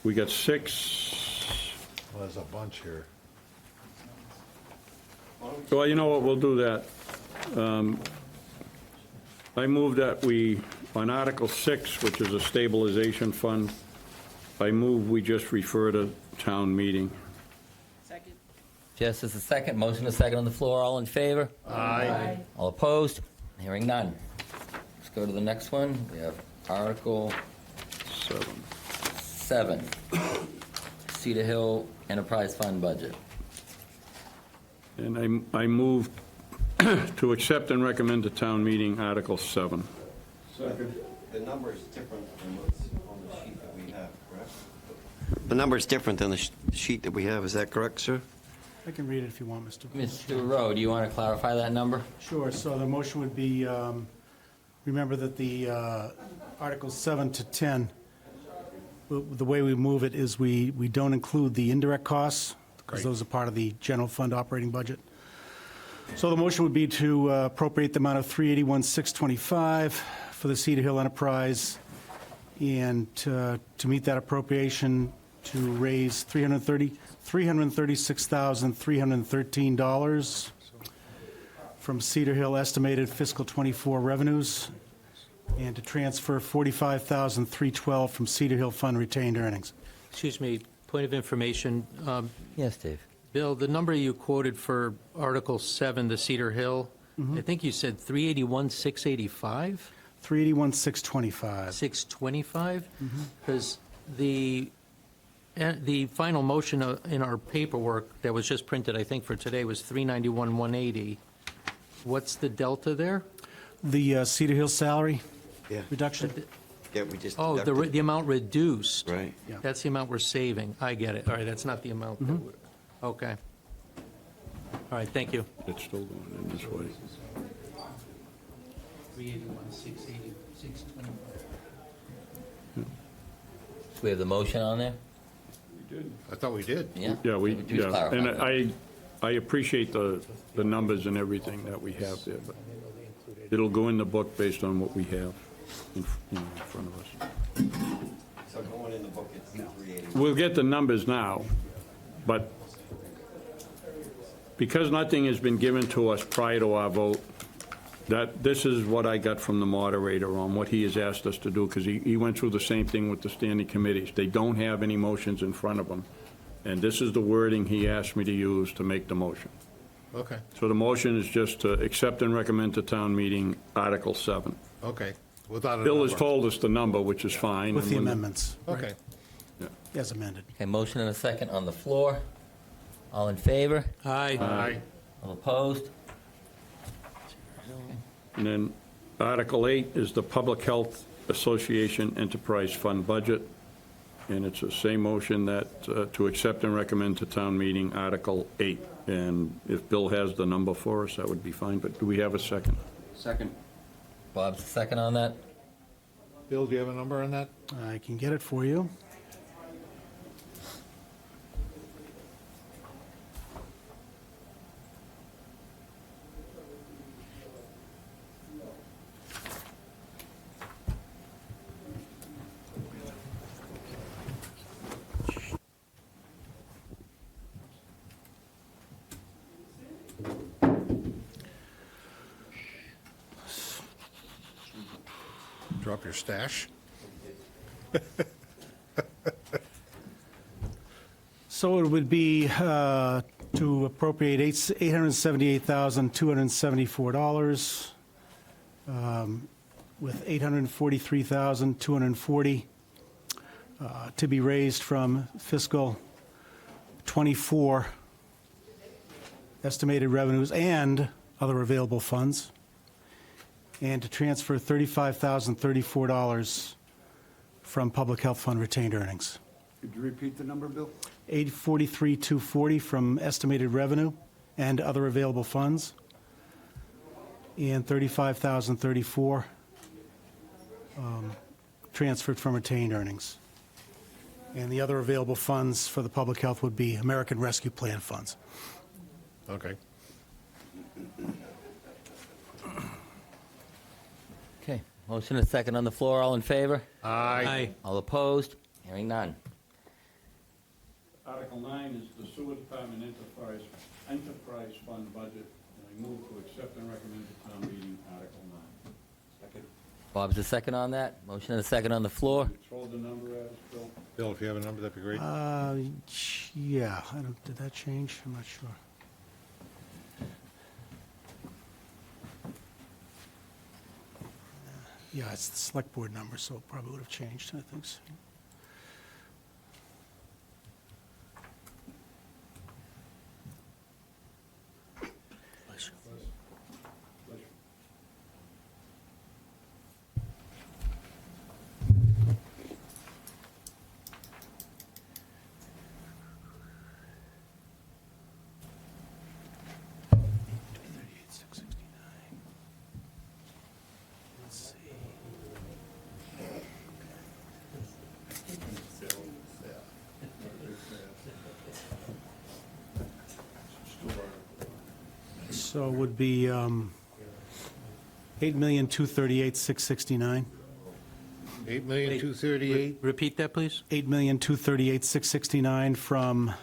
We got 6, Well, there's a bunch here. well, you know what, we'll do that. I move that we, on Article 6, which is a stabilization fund, I move we just refer to town meeting. Jess is the second. Motion is second on the floor. All in favor? Aye. All opposed? Hearing none. Let's go to the next one. We have Article 7, Cedar Hill Enterprise Fund Budget. And I move to accept and recommend to town meeting Article 7. The number is different than what's on the sheet that we have, correct? The number is different than the sheet that we have, is that correct, sir? I can read it if you want, Mr. Mr. Rowe, do you want to clarify that number? Sure, so the motion would be, remember that the Articles 7 to 10, the way we move it is we don't include the indirect costs, because those are part of the general fund operating budget. So the motion would be to appropriate the amount of $381,625 for the Cedar Hill Enterprise, and to meet that appropriation, to raise $336,313 from Cedar Hill estimated fiscal '24 revenues, and to transfer $45,312 from Cedar Hill Fund retained earnings. Excuse me, point of information. Yes, Dave. Bill, the number you quoted for Article 7, the Cedar Hill, I think you said 381,685? $381,625. 625? Because the final motion in our paperwork that was just printed, I think, for today was 391,180. What's the delta there? The Cedar Hill salary Yeah. reduction? Yeah, we just Oh, deducted. the amount reduced. Right. Yeah. That's the amount we're saving. I get it. All right, that's not the amount that would, okay. All right, thank you. It's still going in this way. 381,680, 625. Do we have the motion on there? I thought we did. Yeah? Yeah, Just clarify and that. I appreciate the numbers and everything that we have there, but it'll go in the book based on what we have in front of us. So going in the book, it's 380. We'll get the numbers now, but because nothing has been given to us prior to our vote, this is what I got from the moderator on what he has asked us to do, because he went through the same thing with the standing committees. They don't have any motions in front of them, and this is the wording he asked me to use to make the motion. Okay, So the motion is just to accept and recommend to town meeting Article 7. okay. Without a Bill has number. told us the number, which is fine. With and the when- amendments. right, Okay. As amended. Okay, motion and a second on the floor. All in favor? Aye. Aye. All opposed? And then Article 8 is the Public Health Association Enterprise Fund Budget, and it's the same motion that, to accept and recommend to town meeting Article 8. And if Bill has the number for us, that would be fine, but do we have a second? Second. Bob's the second on that? Bill, do you have a number on that? I can get it for you. Drop your stash? So it would be to appropriate $878,274, with $843,240 to be raised from fiscal '24 estimated revenues and other available funds, and to transfer $35,034 from public health fund retained earnings. Could you repeat the number, Bill? 843,240 from estimated revenue and other available funds, and 35,034 transferred from retained earnings. And the other available funds for the public health would be American Rescue Plan funds. Okay. Okay, motion and a second on the floor. All in favor? Aye. All opposed? Hearing none. Article 9 is the Sewer Department Enterprise Fund budget, and I move to accept and recommend to town meeting Article 9. Second. Bob's the second on that. Motion and a second on the floor. Throw the number at us, Bill. Bill, if you have a number, that'd be great. Yeah, I don't, did that change? I'm not sure. Yeah, it's the select board number, so it probably would have changed, I think so. So it would be $8,238,669. 8,238,000. Repeat that, please? $8,238,669 from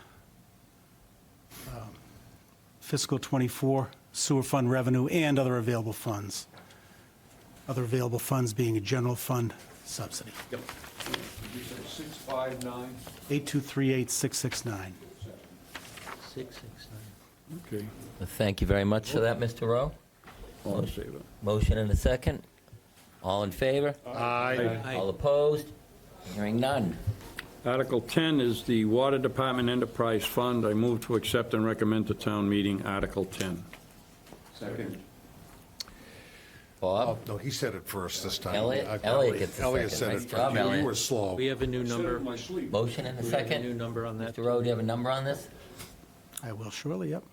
fiscal '24 sewer fund revenue and other available funds. Other available funds being a general fund subsidy. Yep. Did you say 659? 8,238,669. 669. Okay. Well, thank you very much for that, Mr. Rowe. All in favor? Motion and a second. All in favor? Aye. All opposed? Hearing none. Article 10 is the Water Department Enterprise Fund. I move to accept and recommend to town meeting Article 10. Second. Bob? No, he said it first this time. Elliot gets the Elliot second. said Nice it. job, You Elliot. were slow. We have a new Said it number. in my sleep. Motion and a We have a new second. number on that. Mr. Rowe, do you have a number on this? I will surely, yep.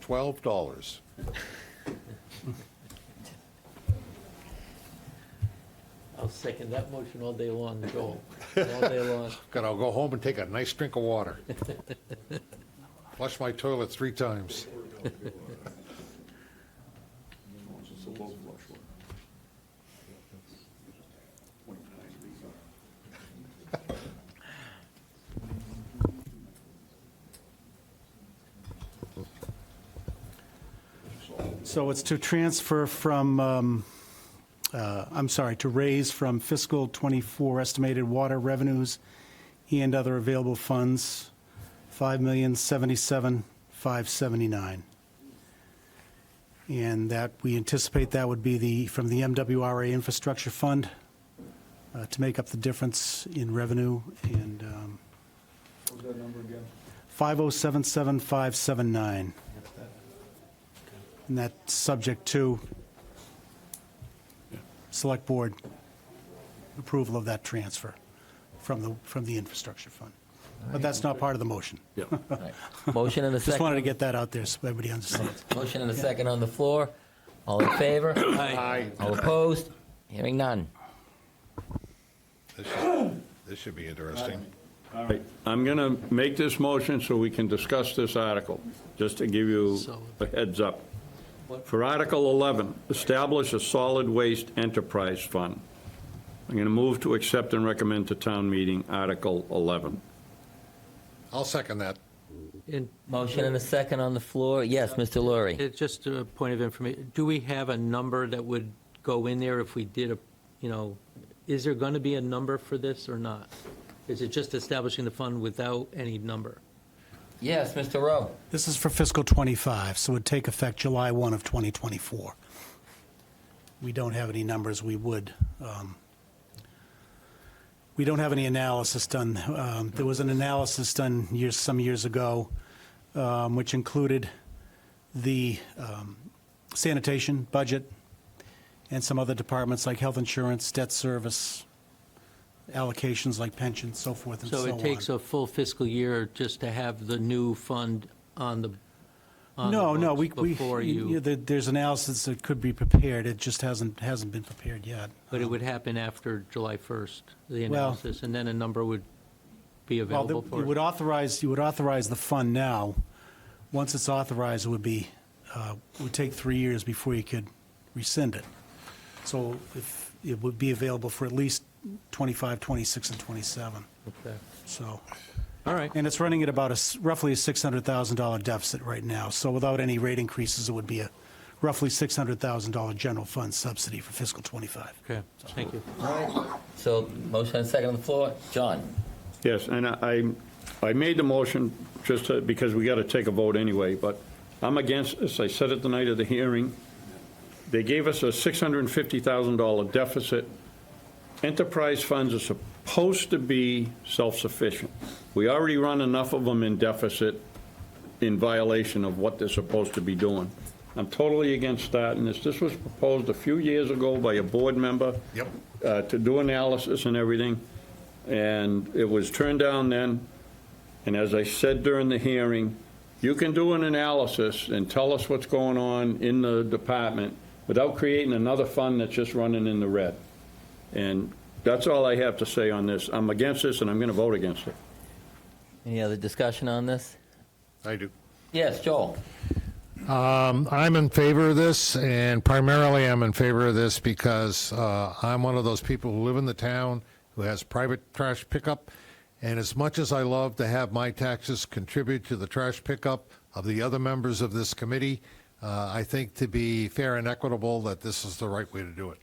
$12. I'll second that motion all day long, Joel. All day long. I'll go home and take a nice drink of water. Flush my toilet 3 times. It's a low flush one. So it's to transfer from, to raise from fiscal '24 estimated water revenues and other available funds, $5,077,579. And that, we anticipate that would be from the MWRA Infrastructure Fund to make up the difference in revenue, and What was that number again? 5077579. And that's subject to Select Board approval of that transfer from the infrastructure fund. But that's not part of the motion. Yeah. All right. Motion and a Just wanted to second. get that out there so everybody understands. Motion and a second on the floor. All in favor? Aye. All opposed? Hearing none. This should be interesting. All right, I'm going to make this motion so we can discuss this article, just to give you a heads up. For Article 11, establish a solid waste enterprise fund. I'm going to move to accept and recommend to town meeting Article 11. I'll second that. And Motion and a second on the floor. Yes, Mr. Lurie. it's just a point of information. Do we have a number that would go in there if we did is there going to be a number for this or not? Is it just establishing the fund without any number? Yes, Mr. Rowe. This is for fiscal '25, so it would take effect July 1 of 2024. We don't have any numbers. We don't have any analysis done. There was an analysis done some years ago, which included the sanitation budget and some other departments like health insurance, debt service, allocations like pensions, so forth and so on. So it takes a full fiscal year just to have the new fund on the No, books before you, there's analysis that could be prepared. It just hasn't been prepared yet. but it would happen after July 1st, the Well- analysis, and then a number would be Well, available for you it? would authorize the fund now. Once it's authorized, it would take 3 years before you could rescind it. So if it would be available for at least 25, 26, and 27. Okay. So, All right. and it's running at about roughly a $600,000 deficit right now. So without any rate increases, it would be a roughly $600,000 general fund subsidy for fiscal '25. Okay, thank you. So, motion and second on the floor. John? Yes, and I made the motion because we got to take a vote anyway, but I'm against this. I said it the night of the hearing. They gave us a $650,000 deficit. Enterprise funds are supposed to be self-sufficient. We already run enough of them in deficit in violation of what they're supposed to be doing. I'm totally against starting this. This was proposed a few years ago by a board member. Yep. To do analysis and everything, and it was turned down then. And as I said during the hearing, you can do an analysis and tell us what's going on in the department without creating another fund that's just running in the red. And that's all I have to say on this. I'm against this, and I'm going to vote against it. Any other discussion on this? I do. Yes, Joel? I'm in favor of this, and primarily I'm in favor of this because I'm one of those people who live in the town who has private trash pickup, and as much as I love to have my taxes contribute to the trash pickup of the other members of this committee, I think to be fair and equitable that this is the right way to do it.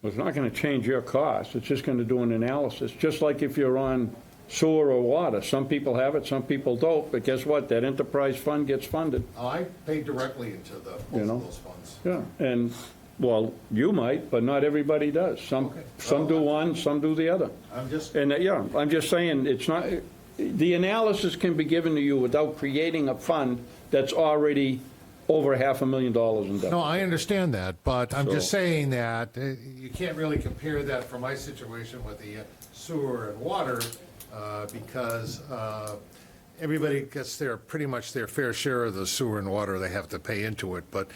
Well, it's not going to change your cost. It's just going to do an analysis, just like if you're on sewer or water. Some people have it, some people don't, but guess what? That enterprise fund gets funded. I pay directly into both You know? of those funds. Yeah, and, well, you might, but not everybody does. Some do one, some do the other. I'm just, And, yeah, I'm just saying, it's not, the analysis can be given to you without creating a fund that's already over $500,000 in debt. no, I understand that, but I'm just So- saying that you can't really compare that for my situation with the sewer and water because everybody gets pretty much their fair share of the sewer and water they have to pay into it, but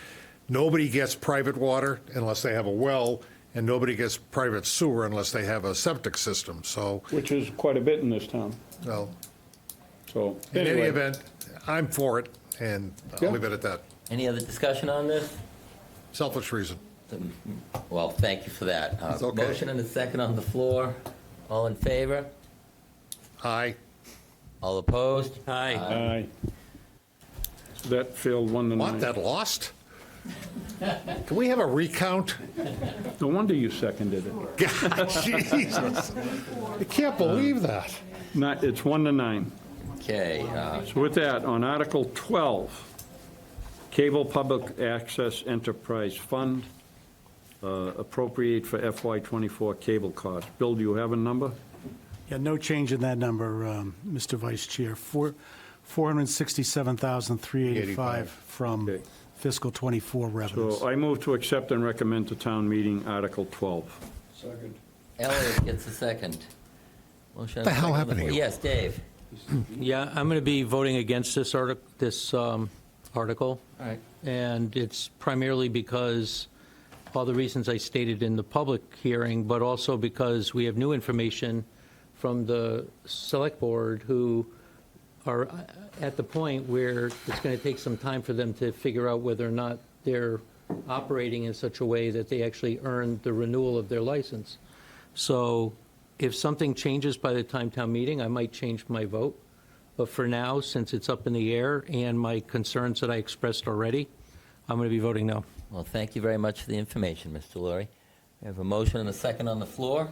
nobody gets private water unless they have a well, and nobody gets private sewer unless they have a septic system, so, Which is quite a bit in this town, well, so. in any anyway. event, I'm for it, and Yeah. I'll leave it at that. Any other discussion on this? Selfish reason. Well, thank you for that. It's okay. Motion and a second on the floor. All in favor? Aye. All opposed? Aye. Aye. That failed 1-9. What, that lost? Can we have a recount? No wonder you seconded it. God, Jesus. I can't believe that. Not, it's 1-9. Okay, So with that, on Article 12, Cable Public Access Enterprise Fund, appropriate for FY24 cable costs. Bill, do you have a number? Yeah, no change in that number, Mr. Vice Chair. $467,385 from Okay. fiscal '24 revenues. So I move to accept and recommend to town meeting Article 12. Second. Elliot gets a second. Motion and The a hell second on happened to floor. you? Yes, Dave? Yeah, I'm going to be voting against this article. All right. And it's primarily because all the reasons I stated in the public hearing, but also because we have new information from the select board who are at the point where it's going to take some time for them to figure out whether or not they're operating in such a way that they actually earned the renewal of their license. So if something changes by the time town meeting, I might change my vote. But for now, since it's up in the air and my concerns that I expressed already, I'm going to be voting no. Well, thank you very much for the information, Mr. Laurie. We have a motion and a second on the floor.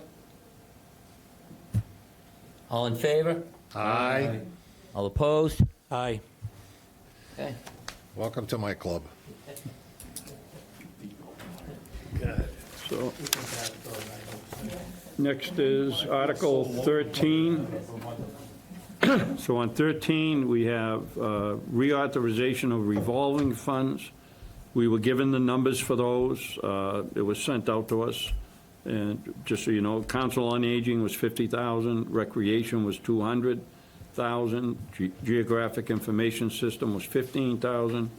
All in favor? Aye. All opposed? Aye. Okay. Welcome to my club. So, next is Article 13. So on 13, we have reauthorization of revolving funds. We were given the numbers for those. It was sent out to us. And just so you know, Council on Aging was 50,000, Recreation was 200,000, Geographic Information System was 15,000,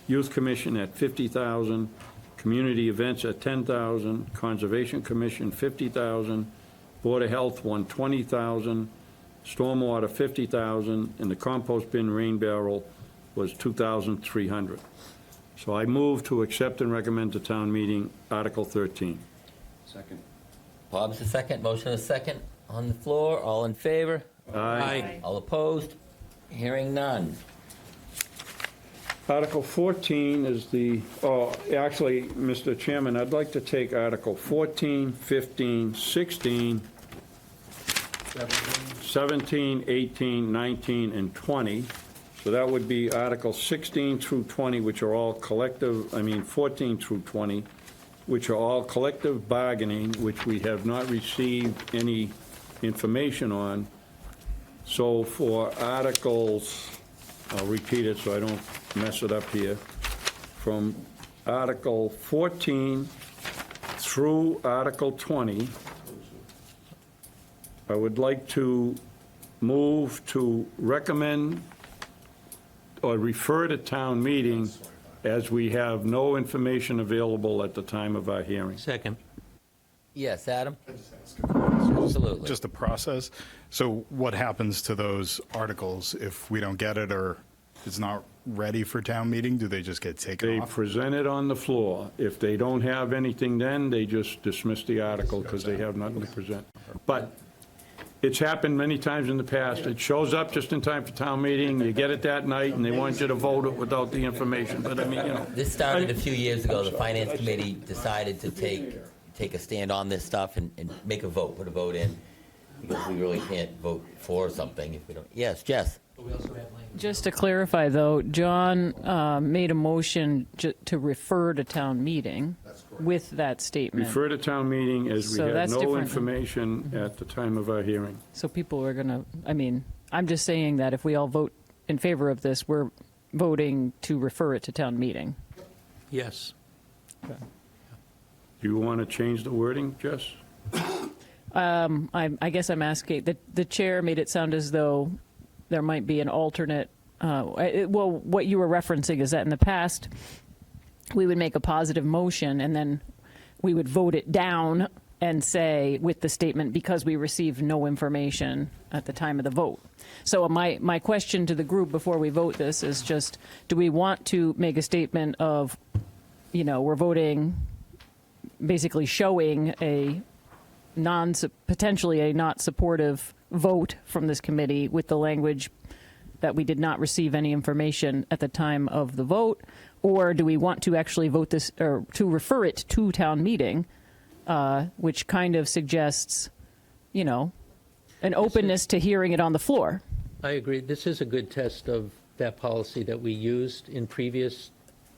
Youth Commission at 50,000, Community Events at 10,000, Conservation Commission 50,000, Board of Health 120,000, Stormwater 50,000, and the compost bin rain barrel was 2,300. So I move to accept and recommend to town meeting Article 13. Second. Bob's the second, motion and a second on the floor. All in favor? Aye. All opposed? Hearing none. Article 14 is actually, Mr. Chairman, I'd like to take Article 14, 15, 16, 17, 18, 19, and 20. So that would be Article 16 through 20, which are all collective, 14 through 20, which are all collective bargaining, which we have not received any information on. So for Articles, I'll repeat it so I don't mess it up here, from Article 14 through Article 20, I would like to move to recommend or refer to town meeting as we have no information available at the time of our hearing. Second. Yes, Adam? Absolutely. Just the process. So what happens to those articles if we don't get it or it's not ready for town meeting? Do they just get taken They off? present it on the floor. If they don't have anything then, they just dismiss the article because they have nothing to present. But it's happened many times in the past. It shows up just in time for town meeting, you get it that night, and they want you to vote it without the information. But This started a few years ago. The Finance Committee decided to take a stand on this stuff and make a vote, put a vote in, because we really can't vote for something if we don't. Yes, Jess? Just to clarify, though, John made a motion to refer to town meeting with that statement. refer to town meeting as we So had that's no different. information at the time of our hearing. So people are going to, I'm just saying that if we all vote in favor of this, we're voting to refer it to town meeting. Yes. Do you want to change the wording, Jess? I guess I'm asking, the chair made it sound as though there might be an alternate, what you were referencing is that in the past, we would make a positive motion and then we would vote it down and say with the statement, because we received no information at the time of the vote. So my question to the group before we vote this is just, do we want to make a statement of, we're voting, basically showing a potentially a not supportive vote from this committee with the language that we did not receive any information at the time of the vote? Or do we want to actually vote this, or to refer it to town meeting, which kind of suggests, an openness to hearing it on the floor? I agree. This is a good test of that policy that we used in previous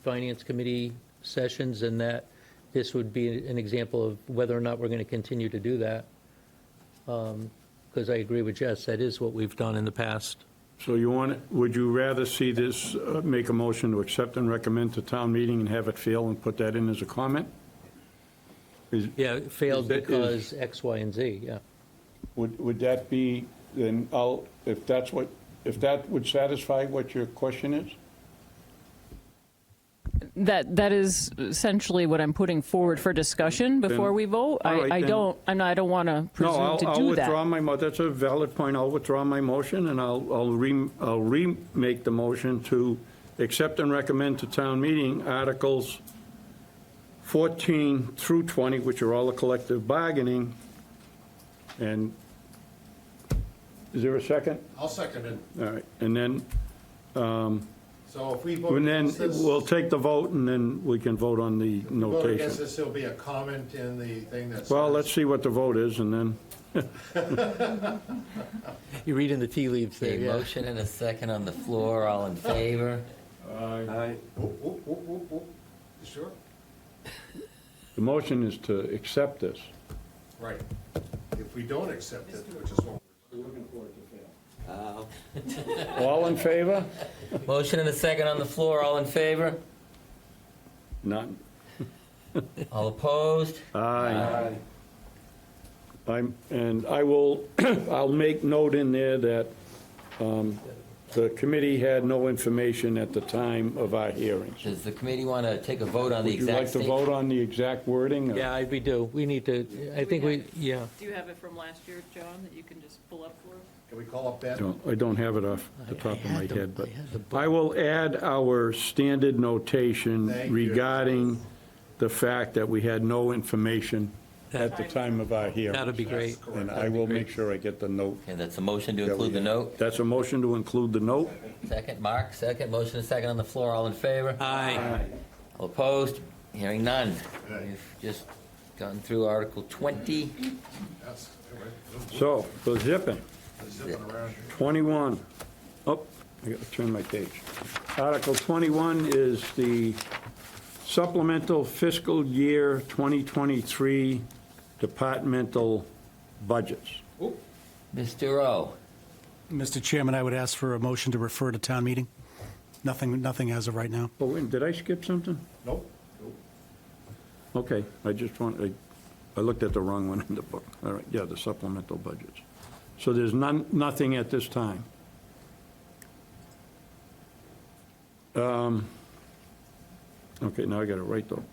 Finance Committee sessions, and that this would be an example of whether or not we're going to continue to do that. Because I agree with Jess, that is what we've done in the past. So would you rather see this, make a motion to accept and recommend to town meeting and have it fail and put that in as a comment? Yeah, it failed Is that- because X, Y, and Z, yeah. Would that be, then if that would satisfy what your question is? That is essentially what I'm putting forward for discussion before Then- we vote. all right, I then- don't want to No, presume to I'll do withdraw that. that's a valid point. I'll withdraw my motion, and I'll remake the motion to accept and recommend to town meeting Articles 14 through 20, which are all the collective bargaining. And is there a second? I'll second it. All right, and then So if we vote And then against this, we'll take the vote, and then we can vote on the vote against notation. this, there'll be a comment in the thing that says. Well, let's see what the vote is, and then, You're reading the tea leaves there, Okay, yeah. motion and a second on the floor, all in favor? Aye. Whoop, whoop, whoop, whoop, whoop. You sure? the motion is to accept this. Right. If we don't accept it, which is what We're looking for it to fail. All in favor? Motion and a second on the floor, all in favor? None. All opposed? Aye. And I will, I'll make note in there that the committee had no information at the time of our hearings. Does the committee want to take a vote on the Would you like exact to statement? vote on the exact wording? or- Yeah, we do. We need to, I think we, yeah. Do you have it from last year, John, that you can just pull up for us? Can we call up Ben? I don't have it off the top of my had the- head, but I had the book. I will add our standard notation Thank you. regarding the fact that we had no information at the time of our hearings. That'd be great. That's correct. And I will make sure I get the note. Okay, that's a motion to that we include the have. note. That's a motion to include the note. Second, Mark, second. Motion and a second on the floor, all in favor? Aye. All opposed? Hearing none. Good. We've just gone through Article 20. Yes. All right. So, for zipping, Zipping around here. 21. Oh, I got to turn my page. Article 21 is the supplemental fiscal year 2023 departmental budgets. Mr. O, Mr. Chairman, I would ask for a motion to refer to town meeting. Nothing as of right now. Oh, wait, did I skip something? Nope. Nope. Okay, I looked at the wrong one in the book. All right, yeah, the supplemental budgets. So there's nothing at this time. Okay, now I got it right, though.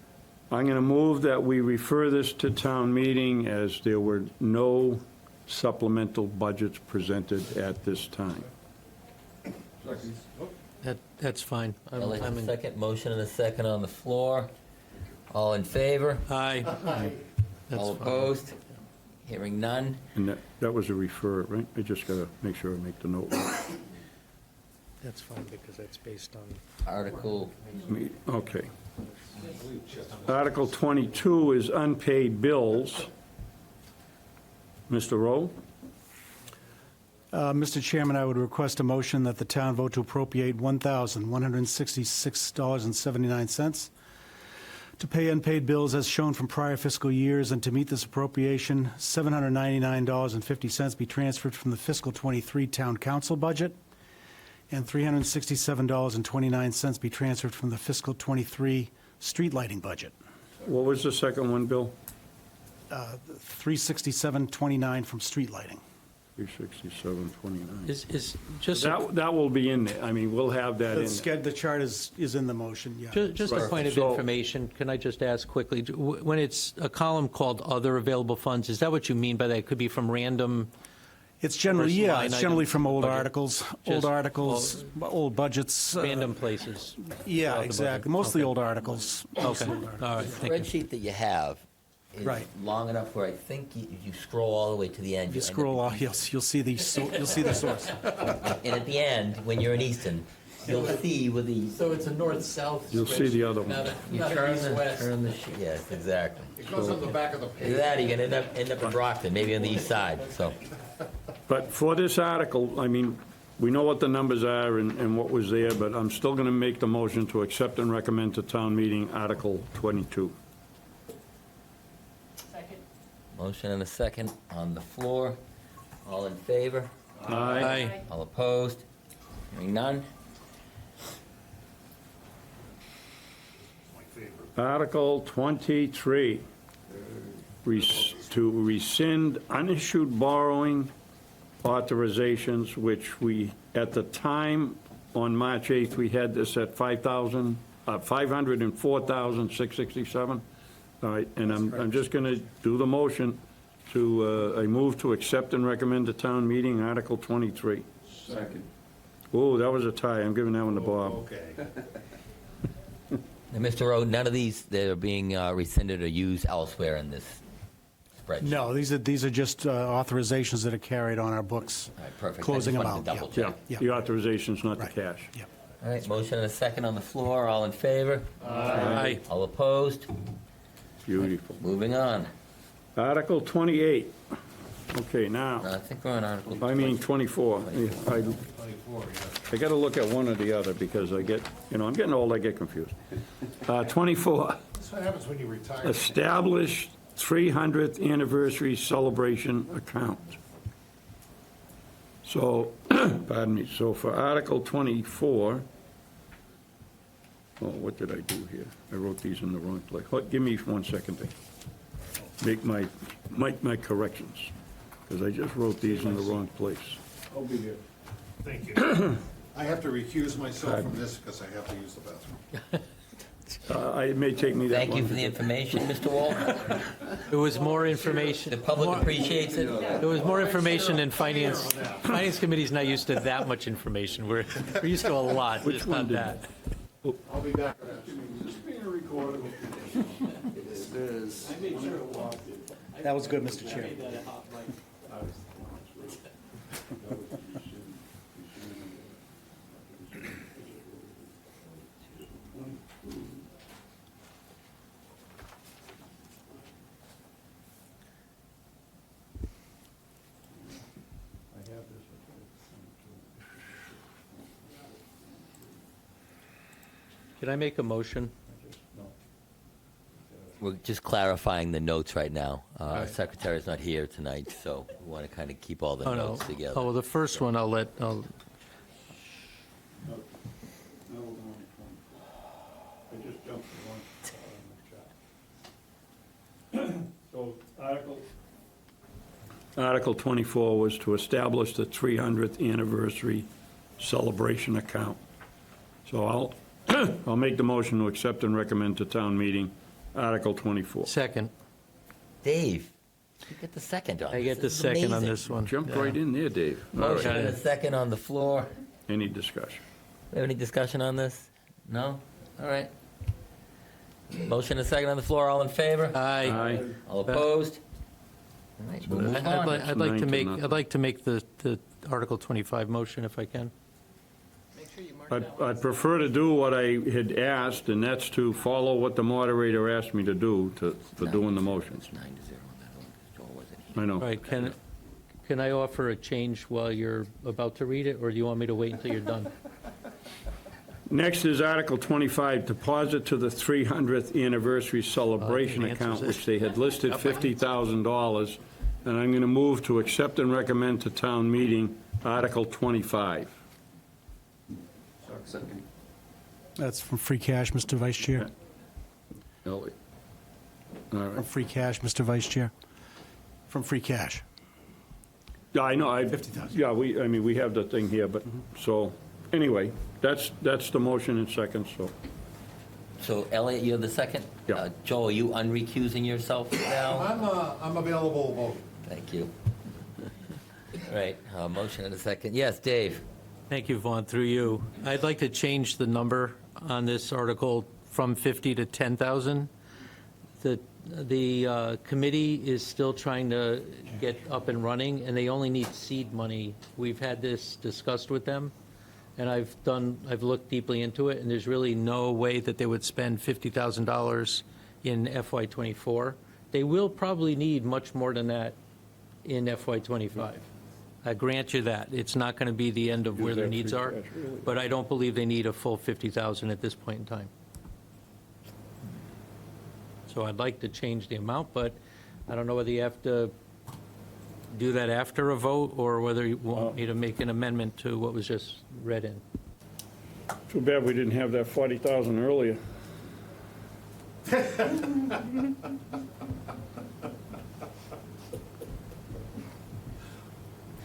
I'm going to move that we refer this to town meeting as there were no supplemental budgets presented at this time. Second. That's fine. I'm I'd like a in- second. Motion and a second on the floor. All in favor? Aye. That's All fine. opposed? Hearing none. And that was a refer, right? I just got to make sure I make the note. That's fine, because that's based on, Article, Okay. Article 22 is unpaid bills. Mr. Rowe? Mr. Chairman, I would request a motion that the town vote to appropriate $1,166.79 to pay unpaid bills as shown from prior fiscal years, and to meet this appropriation, $799.50 be transferred from the fiscal '23 town council budget, and $367.29 be transferred from the fiscal '23 street lighting budget. What was the second one, Bill? $367.29 from street lighting. 36729. is just, That will be in there. I mean, we'll have that in. The chart is in the motion, yeah. just a Right. point of So- information, can I just ask quickly, when it's a column called other available funds, is that what you mean by that? It could be from random, It's generally, First yeah, line it's item generally from old budget. articles, Just old budgets. random places? Yeah, of the exactly, budget. mostly Okay. old articles. Okay, all right, thank you. spreadsheet that you have is Right. long enough where I think you scroll all the way to the end. If you end up- scroll off, you'll see the source. And at the end, when you're in Easton, you'll see with the, So it's a north-south. You'll see the other one. Not a, you not turn an east-west. the sheet, yes, exactly. It goes on the back of the page. Either that, or you're gonna end up in Brockton, maybe on the east side, so. But for this article, I mean, we know what the numbers are and what was there, but I'm still going to make the motion to accept and recommend to town meeting Article 22. Motion and a second on the floor. All in favor? Aye. All opposed? Hearing none? Article 23, to rescind unissued borrowing authorizations, which we, at the time, on March 8th, we had this at 504,667. All right, and I'm just going to do the motion to, I move to accept and recommend to town meeting Article 23. Second. Oh, that was a tie. I'm giving that one to Bob. Okay. Now, Mr. Rowe, none of these that are being rescinded or used elsewhere in this spreadsheet? No, these are just authorizations that are carried on our books. All right, perfect. Closing I them just wanted out, to double Yeah, check. Yeah. the authorization's not the Right. cash. Yeah. All right, motion and a second on the floor. All in favor? Aye. All opposed? Beautiful. Moving on. Article 28. Okay, now, I think we're on Article I mean 24. I 24, yeah. I got to look at one or the other because I get, I'm getting old, I get confused. 24, That's what happens when you retire. establish 300th anniversary celebration account. So, pardon me, so for Article 24, what did I do here? I wrote these in the wrong place. Give me 1 second to make my corrections, because I just wrote these in the wrong place. I'll be here. Thank you. I have to recuse myself from this because I have to use the bathroom. It may take me that long. Thank you for the information, Mr. Walker. It was more information. The public appreciates it. It was more information than finance. Finance committee's not used to that much information. We're used to a lot, Which just one not did- that. I'll be back. That was good, Mr. Chair. Can I make a motion? We're just clarifying the notes right now. Our secretary's not here tonight, so we want to kind of keep all the Oh, no. notes together. Oh, well, the first one I'll I just jumped to one. So Article 24 was to establish the 300th anniversary celebration account. So I'll make the motion to accept and recommend to town meeting Article 24. second. Dave, you get the second on I this. get the This is second on amazing. this one. Jumped right in there, Dave. All Motion right. and a second on the floor. Any discussion? We have any discussion on this? No? All right. Motion and a second on the floor. All in favor? Aye. Aye. All opposed? All right, moving I'd on. like- I'd like to 9 to make, nothing. I'd like to make the Article 25 motion if I can. I'd prefer to do what I had asked, and that's to follow what the moderator asked me to do for doing the motions. 9-0 on that one, 'cause Joel wasn't here. I know. All right, can I offer a change while you're about to read it, or do you want me to wait until you're done? Next is Article 25, deposit to the 300th anniversary celebration the answer is account, this. which they had listed $50,000, and I'm going to move to accept and recommend to town meeting Article 25. That's from free cash, Mr. Vice Chair. Ellie. All From right. free cash, Mr. Vice Chair. From free cash. Yeah, I know, 50,000. yeah, we have the thing here, but, so, anyway, that's the motion in second, so. So Elliot, you're the second? Yeah. Joel, are you unrecusing yourself now? I'm available to vote. Thank you. All right, motion and a second. Yes, Dave? Thank you, Vaughn, through you. I'd like to change the number on this article from 50 to 10,000. The committee is still trying to get up and running, and they only need seed money. We've had this discussed with them, and I've looked deeply into it, and there's really no way that they would spend $50,000 in FY '24. They will probably need much more than that in FY '25. I grant you that. It's not going to be the end of where their that needs free are, cash, really. but I don't believe they need a full 50,000 at this point in time. So I'd like to change the amount, but I don't know whether you have to do that after a vote, or whether you want me to make an amendment to what was just read in. Too bad we didn't have that 40,000 earlier.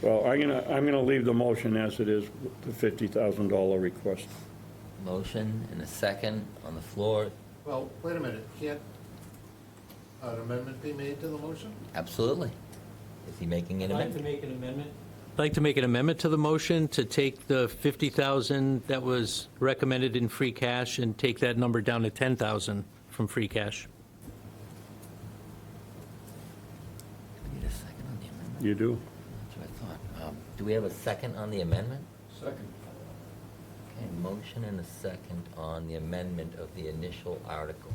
Well, I'm gonna leave the motion as it is, with the $50,000 request. Motion and a second on the floor. Well, wait a minute, can't an amendment be made to the motion? Absolutely. Is he making an amendment? make an amendment. I'd like to make an amendment to the motion to take the 50,000 that was recommended in free cash and take that number down to 10,000 from free cash. We need a second on the amendment. You do? That's what I thought. Do we have a second on the amendment? Second. Okay, motion and a second on the amendment of the initial article.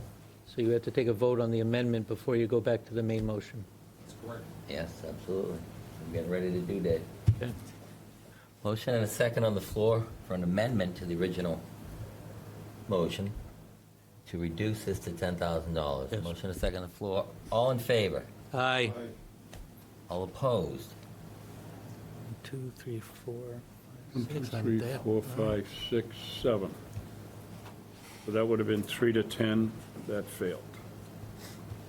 So you have to take a vote on the amendment before you go back to the main motion. That's correct. Yes, absolutely. I'm getting ready to do that. Okay. Motion and a second on the floor for an amendment to the original motion to reduce this to $10,000. Yes. Motion and a second on the floor. All in favor? Aye. All opposed? 2, 3, 4, 1, 5, 6. 2, I'm 3, there. 4, 5, 6, 7. So that would have been 3 to 10, that failed.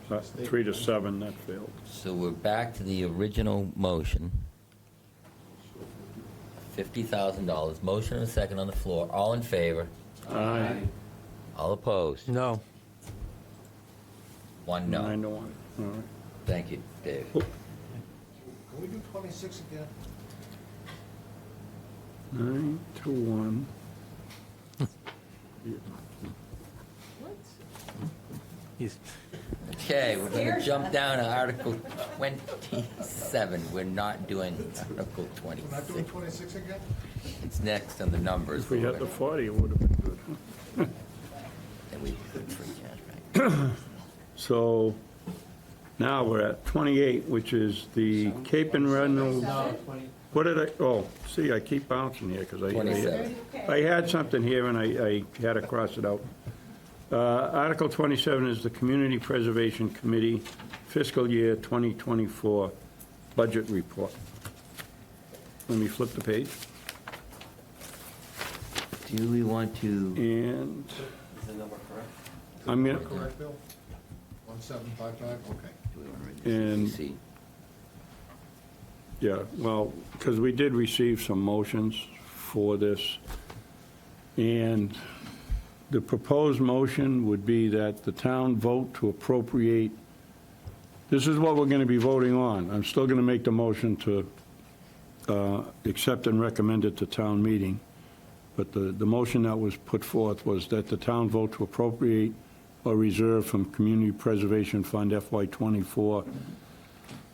3 to 7, that failed. So we're back to the original motion. $50,000. Motion and a second on the floor. All in favor? Aye. All opposed? No. 1 no. 9 to 1, all right. Thank you, Dave. Can we do 26 again? 9 to 1. He's, Okay, we're going to jump down to Article 27. We're not doing Article We're not doing 26. 26 again? It's next on the numbers. If we had the 40, it would have been good. Huh? And we put free cash back. So now we're at 28, which is the Cape and Reynolds. What did I, oh, see, I keep bouncing here because 27. I had something here and I had to cross it out. Article 27 is the Community Preservation Committee fiscal year 2024 budget report. Let me flip the page. Do we want to, And Is the number correct? I'm going Correct, Bill? 1755, okay. do we want to read And- the CPC? Yeah, well, because we did receive some motions for this, and the proposed motion would be that the town vote to appropriate, this is what we're going to be voting on. I'm still going to make the motion to accept and recommend it to town meeting, but the motion that was put forth was that the town vote to appropriate or reserve from Community Preservation Fund FY '24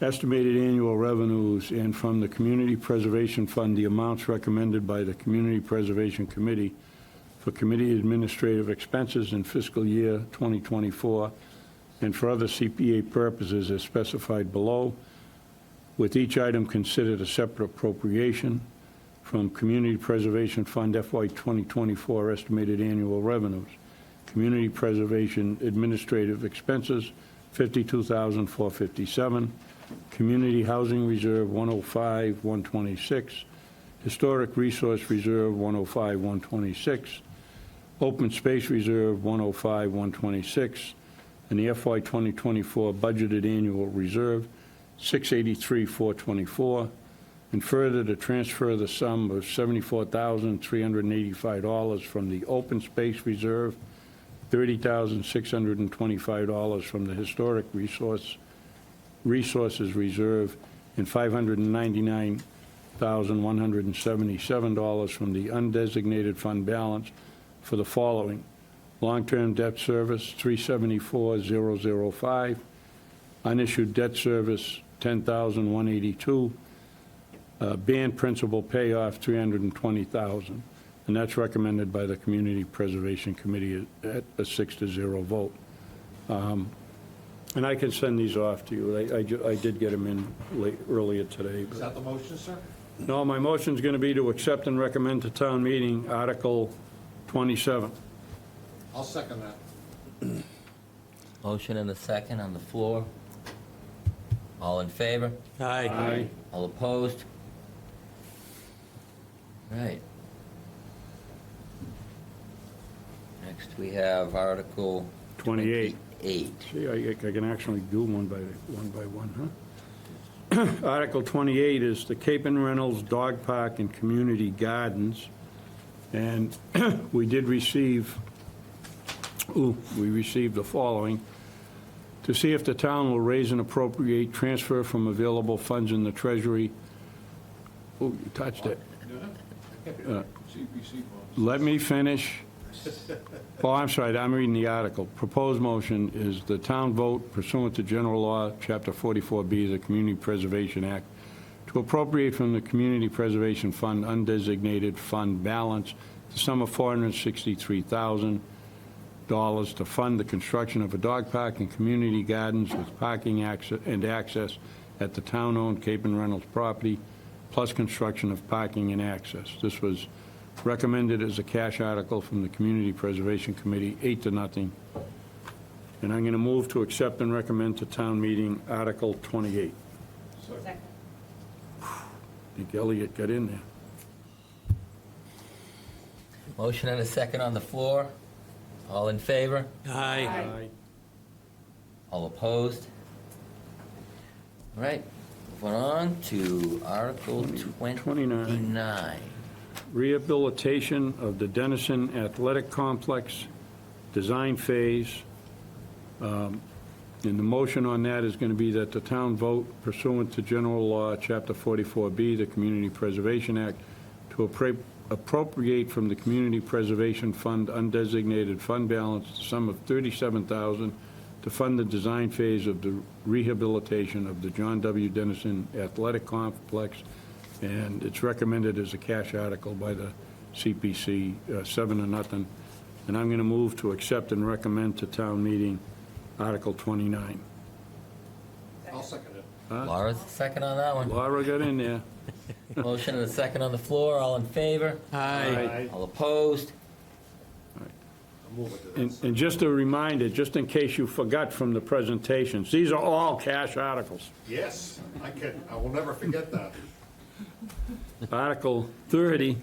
estimated annual revenues, and from the Community Preservation Fund, the amounts recommended by the Community Preservation Committee for committee administrative expenses in fiscal year 2024, and for other CPA purposes as specified below, with each item considered a separate appropriation from Community Preservation Fund FY 2024 estimated annual revenues. Community Preservation administrative expenses, $52,457. Community Housing Reserve, 105, 126. Historic Resource Reserve, 105, 126. Open Space Reserve, 105, 126. And the FY 2024 budgeted annual reserve, 683, 424. And further, to transfer the sum of $74,385 from the Open Space Reserve, $30,625 from the Historic Resources Reserve, and $599,177 from the undesignated fund balance for the following: long-term debt service, $374,005, unissued debt service, $10,182, band principal payoff, $320,000, and that's recommended by the Community Preservation Committee at a 6-0 vote. And I can send these off to you. I did get them in earlier today. Is that the motion, sir? No, my motion's going to be to accept and recommend to town meeting Article 27. I'll second that. Motion and a second on the floor. All in favor? aye. All opposed? Right. Next, we have Article 28. 28. See, I can actually do one by one, huh? Article 28 is the Cape and Reynolds Dog Park and Community Gardens. And we did receive, we received the following: to see if the town will raise and appropriate, transfer from available funds in the treasury. Oh, you touched it. Let me finish. Oh, I'm sorry, I'm reading the article. Proposed motion is the town vote pursuant to General Law, Chapter 44B of the Community Preservation Act, to appropriate from the Community Preservation Fund undesignated fund balance the sum of $463,000 to fund the construction of a dog park and community gardens with parking access at the town-owned Cape and Reynolds property, plus construction of parking and access. This was recommended as a cash article from the Community Preservation Committee, 8-0. And I'm going to move to accept and recommend to town meeting Article 28. Second. I think Elliot got in there. Motion and a second on the floor. All in favor? Aye. All opposed? All right, moving on to Article 29. Rehabilitation of the Dennison Athletic Complex, design phase. And the motion on that is going to be that the town vote pursuant to General Law, Chapter 44B, the Community Preservation Act, to appropriate from the Community Preservation Fund undesignated fund balance the sum of $37,000 to fund the design phase of the rehabilitation of the John W. Dennison Athletic Complex, and it's recommended as a cash article by the CPC, 7-0. And I'm going to move to accept and recommend to town meeting Article 29. I'll second it. Laura's the second on that one. Laura got in there. Motion and a second on the floor. All in favor? Aye. All opposed? I'm moving to this. And just a reminder, just in case you forgot from the presentations, these are all cash articles. Yes, I will never forget that. Article 30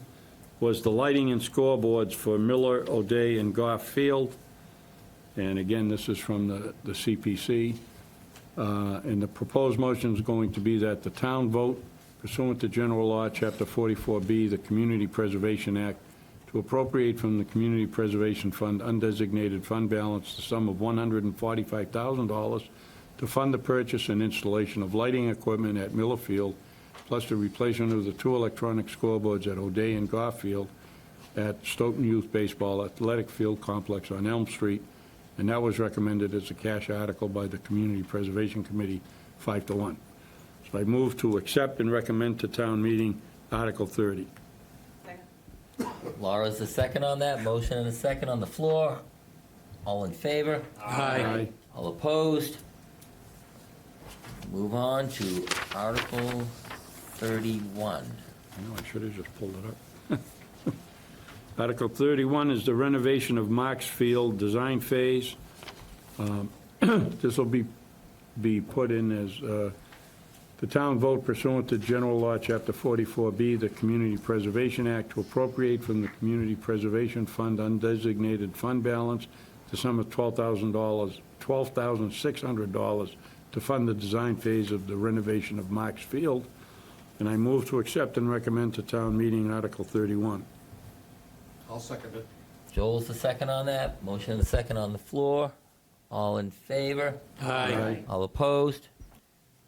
was the lighting and scoreboards for Miller, O'Day, and Goff Field. And again, this is from the CPC. And the proposed motion is going to be that the town vote pursuant to General Law, Chapter 44B, the Community Preservation Act, to appropriate from the Community Preservation Fund undesignated fund balance the sum of $145,000 to fund the purchase and installation of lighting equipment at Miller Field, plus the replacement of the 2 electronic scoreboards at O'Day and Goff Field at Stoughton Youth Baseball Athletic Field Complex on Elm Street, and that was recommended as a cash article by the Community Preservation Committee, 5-1. So I move to accept and recommend to town meeting Article 30. Laura's the second on that. Motion and a second on the floor. All in favor? Aye. All opposed? Move on to Article 31. I know, I should have just pulled it up. Article 31 is the renovation of Marks Field design phase. This will be put in as the town vote pursuant to General Law, Chapter 44B, the Community Preservation Act, to appropriate from the Community Preservation Fund undesignated fund balance the sum of $12,600 to fund the design phase of the renovation of Marks Field. And I move to accept and recommend to town meeting Article 31. I'll second it. Joel's the second on that. Motion and a second on the floor. All in favor? Aye. All opposed?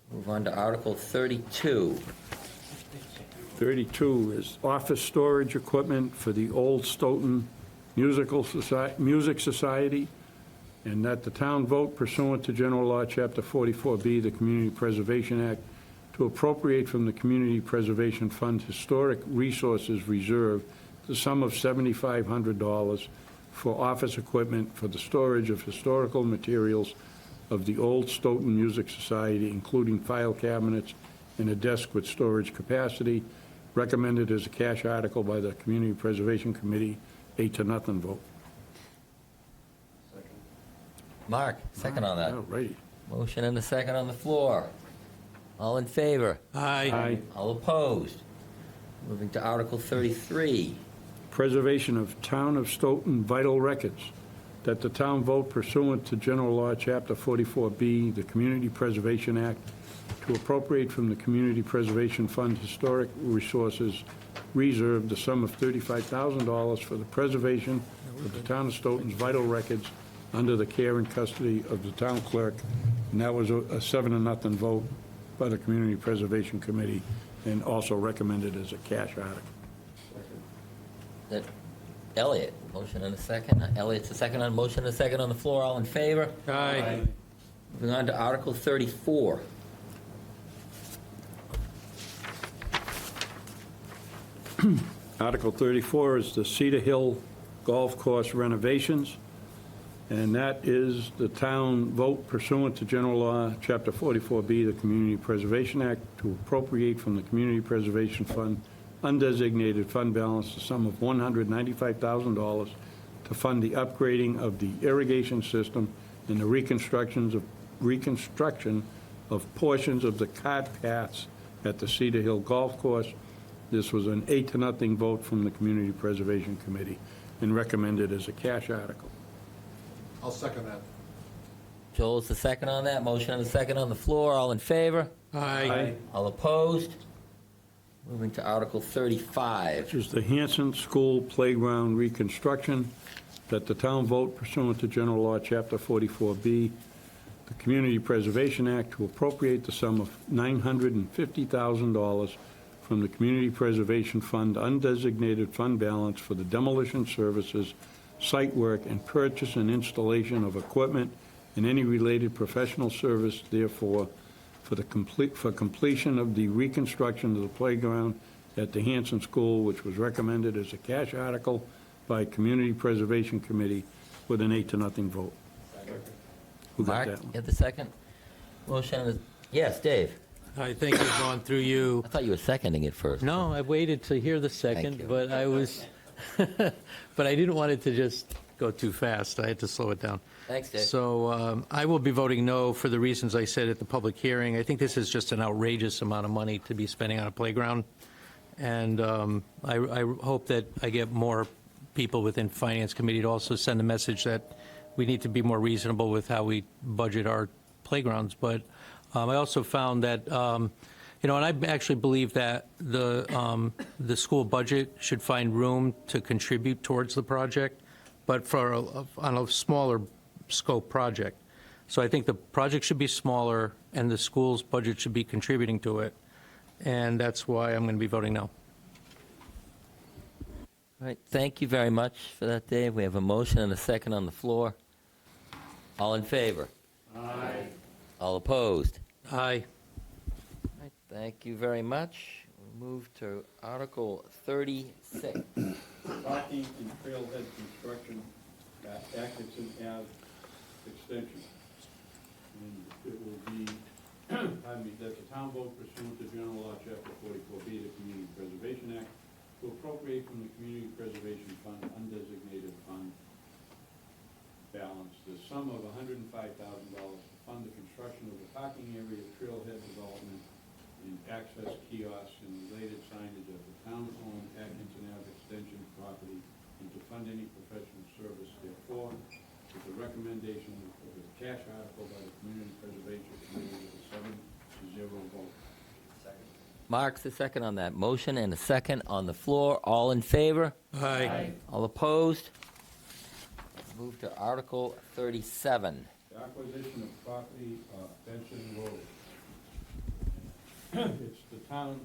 Move on to Article 32. 32 is office storage equipment for the Old Stoughton Music Society, and that the town vote pursuant to General Law, Chapter 44B, the Community Preservation Act, to appropriate from the Community Preservation Fund Historic Resources Reserve the sum of $7,500 for office equipment for the storage of historical materials of the Old Stoughton Music Society, including file cabinets and a desk with storage capacity, recommended as a cash article by the Community Preservation Committee, 8-0 vote. Mark, second on that. All righty. Motion and a second on the floor. All in favor? Aye. All opposed? Moving to Article 33. Preservation of Town of Stoughton vital records, that the town vote pursuant to General Law, Chapter 44B, the Community Preservation Act, to appropriate from the Community Preservation Fund Historic Resources Reserve the sum of $35,000 for the preservation of the town of Stoughton's vital records under the care and custody of the town clerk. And that was a 7-0 vote by the Community Preservation Committee, and also recommended as a cash article. That Elliot, motion and a second. Elliot's the second on motion and a second on the floor. All in favor? Aye. Moving on to Article 34. Article 34 is the Cedar Hill Golf Course renovations, and that is the town vote pursuant to General Law, Chapter 44B, the Community Preservation Act, to appropriate from the Community Preservation Fund undesignated fund balance the sum of $195,000 to fund the upgrading of the irrigation system and the reconstruction of portions of the cart paths at the Cedar Hill Golf Course. This was an 8-0 vote from the Community Preservation Committee and recommended as a cash article. I'll second that. Joel's the second on that. Motion and a second on the floor. All in favor? Aye. All opposed? Moving to Article 35. Which is the Hanson School Playground reconstruction, that the town vote pursuant to General Law, Chapter 44B, the Community Preservation Act, to appropriate the sum of $950,000 from the Community Preservation Fund undesignated fund balance for the demolition services, site work, and purchase and installation of equipment and any related professional service, therefore, for completion of the reconstruction of the playground at the Hanson School, which was recommended as a cash article by Community Preservation Committee with an 8-0 vote. Who got Mark, that you one? have the second? Motion and a, yes, Dave. I think we've gone through you. I thought you were seconding it first. No, I waited to hear the Thank second, you. but I was, but I didn't want it to just go too fast. I had to slow it down. Thanks, Dave. So I will be voting no for the reasons I said at the public hearing. I think this is just an outrageous amount of money to be spending on a playground. And I hope that I get more people within Finance Committee to also send a message that we need to be more reasonable with how we budget our playgrounds. But I also found that, and I actually believe that the school budget should find room to contribute towards the project, but on a smaller scope project. So I think the project should be smaller, and the school's budget should be contributing to it, and that's why I'm going to be voting no. All right, thank you very much for that, Dave. We have a motion and a second on the floor. All in favor? Aye. All opposed? Aye. All right, thank you very much. We'll move to Article 36. Parking and trailhead construction at Atkinson Ave extension. And it will be, pardon me, that the town vote pursuant to General Law, Chapter 44B, the Community Preservation Act, to appropriate from the Community Preservation Fund undesignated fund balance the sum of $105,000 to fund the construction of the parking area, trailhead development, and access kiosks and related signage of the town-owned Atkinson Ave extension property, and to fund any professional service therefore, with the recommendation of a cash article by the Community Preservation Committee with a 7-0 vote. Mark's the second on that. Motion and a second on the floor. All in favor? Aye. All opposed? Move to Article 37. The acquisition of property, Benson Road. It's the town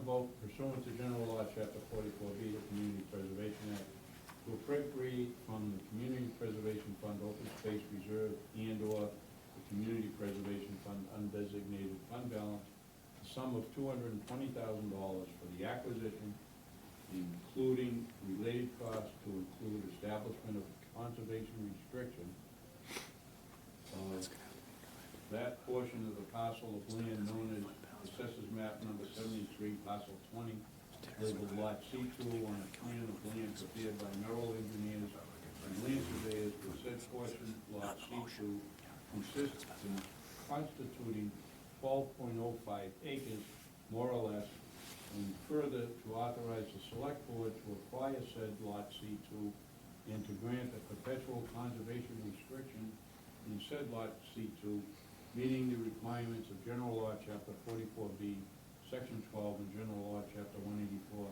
vote pursuant to General Law, Chapter 44B, the Community Preservation Act, to appropriate from the Community Preservation Fund Open Space Reserve and/or the Community Preservation Fund undesignated fund balance, the sum of $220,000 for the acquisition, including related costs to include establishment of conservation restriction of that portion of the parcel of land known as Assessors Map Number 73, Parcel 20, labeled Lot C2 on a plan of land prepared by Merrill Engineers and land surveyors for said portion, Lot C2, constituting 12.05 acres, more or less, and further to authorize the select board to acquire said Lot C2 and to grant a perpetual conservation restriction in said Lot C2, meeting the requirements of General Law, Chapter 44B, Section 12, and General Law, Chapter 184,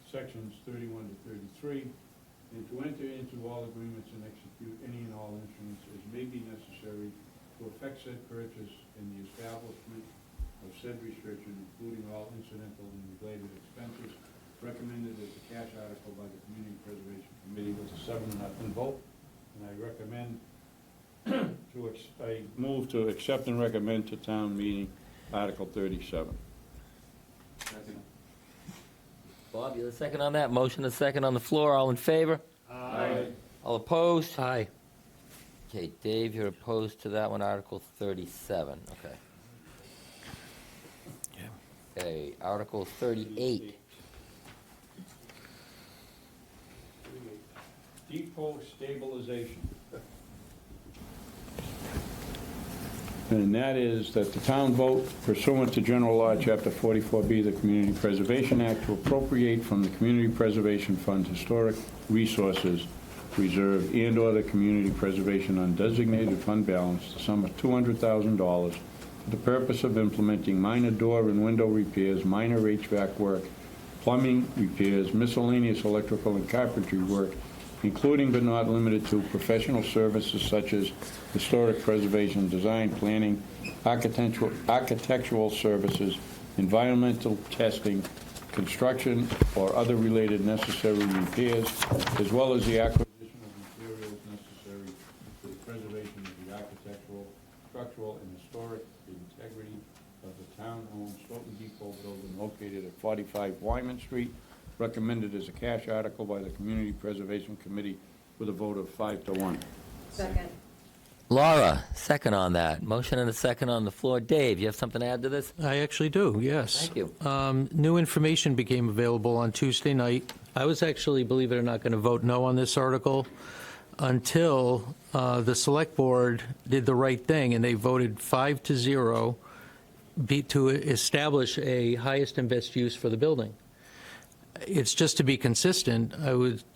Sections 31 to 33, and to enter into all agreements and execute any and all instruments as may be necessary to effect said purchase and the establishment of said restriction, including all incidental and related expenses, recommended as a cash article by the Community Preservation Committee with a 7-0 vote. And I recommend I move to accept and recommend to town meeting Article 37. Bob, you're the second on that. Motion and second on the floor. All in favor? Aye. All opposed? Aye. Okay, Dave, you're opposed to that one, Article 37. Okay. Okay, Article 38. Depot stabilization. And that is that the town vote pursuant to General Law, Chapter 44B, the Community Preservation Act, to appropriate from the Community Preservation Fund Historic Resources Reserve and/or the Community Preservation Undesignated Fund Balance the sum of $200,000 for the purpose of implementing minor door and window repairs, minor HVAC work, plumbing repairs, miscellaneous electrical and carpentry work, including but not limited to professional services such as historic preservation, design, planning, architectural services, environmental testing, construction, or other related necessary repairs, as well as the acquisition of materials necessary for the preservation of the architectural, structural, and historic integrity of the town-owned Stoughton Depot building located at 45 Wyman Street, recommended as a cash article by the Community Preservation Committee with a vote of 5-1. Second. Laura, second on that. Motion and a second on the floor. Dave, you have something to add to this? I actually do, yes. Thank you. New information became available on Tuesday night. I was actually, believe it or not, going to vote no on this article until the Select Board did the right thing, and they voted 5-0 to establish a highest and best use for the building. It's just to be consistent.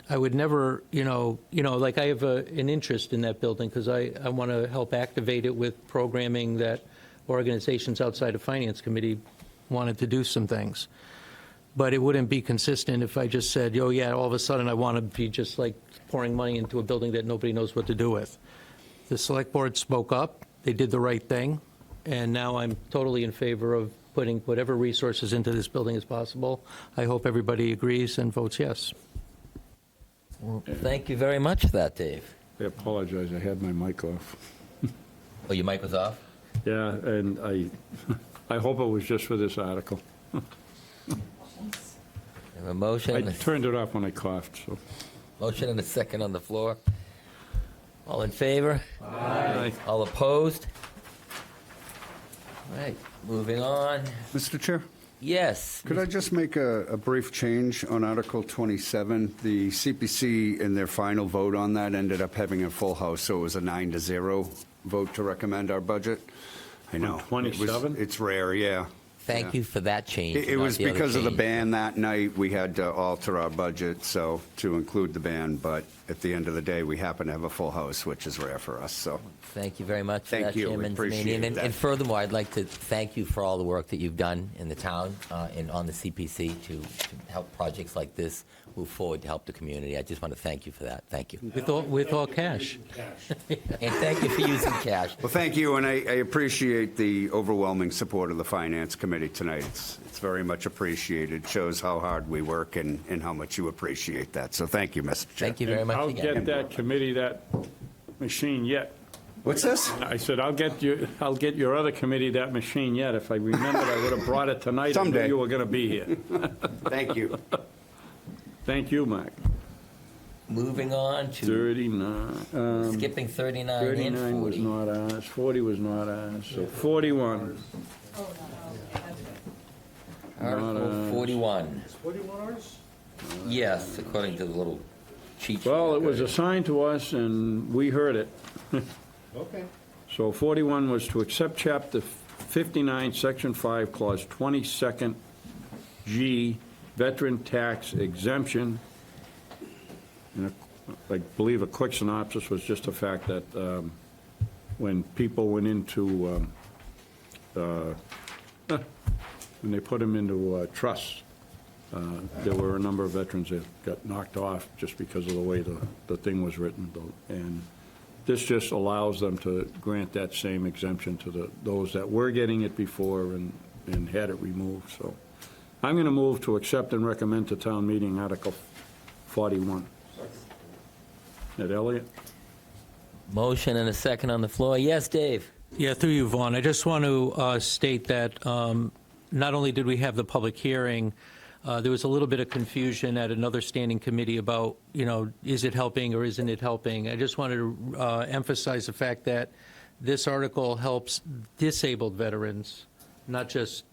I would never, like I have an interest in that building because I want to help activate it with programming that organizations outside of Finance Committee wanted to do some things. But it wouldn't be consistent if I just said, oh yeah, all of a sudden I want to be just like pouring money into a building that nobody knows what to do with. The Select Board spoke up, they did the right thing, and now I'm totally in favor of putting whatever resources into this building as possible. I hope everybody agrees and votes yes. Well, thank you very much for that, Dave. I apologize, I had my mic off. Oh, your mic was off? Yeah, and I hope it was just for this article. We have a motion. I turned it off when I coughed, so. Motion and a second on the floor. All in favor? Aye. All opposed? All right, moving on. Mr. Chair, Yes. could I just make a brief change on Article 27? The CPC, in their final vote on that, ended up having a full house, so it was a 9-0 vote to recommend our budget. I know. 27? It's rare, yeah. Thank you for that change. It not was the other because of the change. ban that night, we had to alter our budget, so, to include the ban, but at the end of the day, we happen to have a full house, which is rare for us, so. Thank you very much for Thank that, you. Chairman Appreciate Zamanian. that. And furthermore, I'd like to thank you for all the work that you've done in the town and on the CPC to help projects like this move forward to help the community. I just want to thank you for that. Thank you. With all cash. And thank you for using cash. Well, thank you, and I appreciate the overwhelming support of the Finance Committee tonight. It's very much appreciated. It shows how hard we work and how much you appreciate that. So thank you, Mr. Chair. Thank you very much I'll again. get that committee that machine yet. What's this? I said, I'll get your other committee that machine yet. If I remembered, I would have brought it tonight. I knew Someday. you were going to be here. Thank you. Thank you, Mark. Moving on to 39. skipping 39 and 39 was 40. not ours, 40 was not ours, so 41. Article 41. Is 41 ours? Yes, according to the little cheat sheet. Well, it was assigned to us, and we heard it. Okay. So 41 was to accept Chapter 59, Section 5, Clause 22nd G, Veteran Tax Exemption. And I believe a quick synopsis was just the fact that when people went into, when they put them into trusts, there were a number of veterans that got knocked off just because of the way the thing was written. And this just allows them to grant that same exemption to those that were getting it before and had it removed. So I'm going to move to accept and recommend to town meeting Article 41. Ed Elliott? Motion and a second on the floor. Yes, Dave. Yeah, through you, Vaughn. I just want to state that not only did we have the public hearing There was a little bit of confusion at another standing committee about, is it helping or isn't it helping? I just wanted to emphasize the fact that this article helps disabled veterans, not just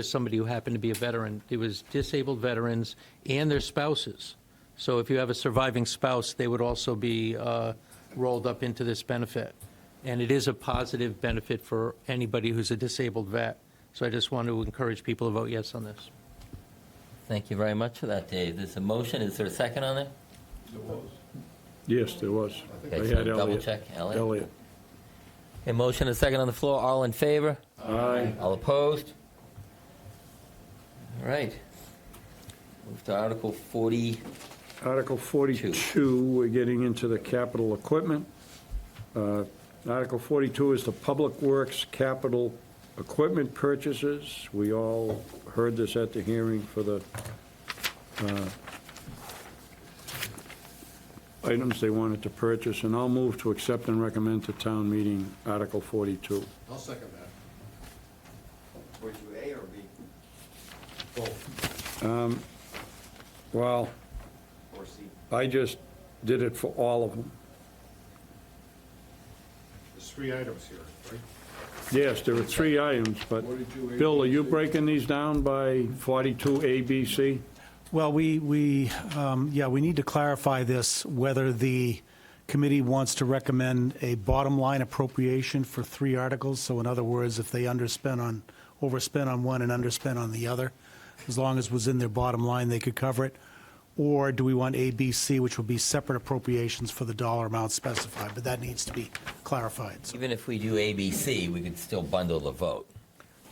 somebody who happened to be a veteran. It was disabled veterans and their spouses. So if you have a surviving spouse, they would also be rolled up into this benefit. And it is a positive benefit for anybody who's a disabled vet. So I just want to encourage people to vote yes on this. Thank you very much for that, Dave. There's a motion. Is there a second on it? Yes, there was. Okay, I so had double Elliot. check. Elliot. Elliot. A motion and a second on the floor. All in favor? Aye. All opposed? All right. Move to Article 40. Article 42, we're getting into the capital equipment. Article 42 is the Public Works capital equipment purchases. We all heard this at the hearing for the items they wanted to purchase, and I'll move to accept and recommend to town meeting Article 42. I'll second that. 42A or B? Both. Well, Or C? I just did it for all of them. There's 3 items here, right? Yes, there are 3 items, but, Bill, are you breaking these down by 42 A, B, C? Well, we need to clarify this, whether the committee wants to recommend a bottom line appropriation for 3 articles. So in other words, if they overspent on one and underspent on the other, as long as it was in their bottom line, they could cover it. Or do we want A, B, C, which would be separate appropriations for the dollar amount specified? But that needs to be clarified. So, Even if we do ABC, we could still bundle the vote.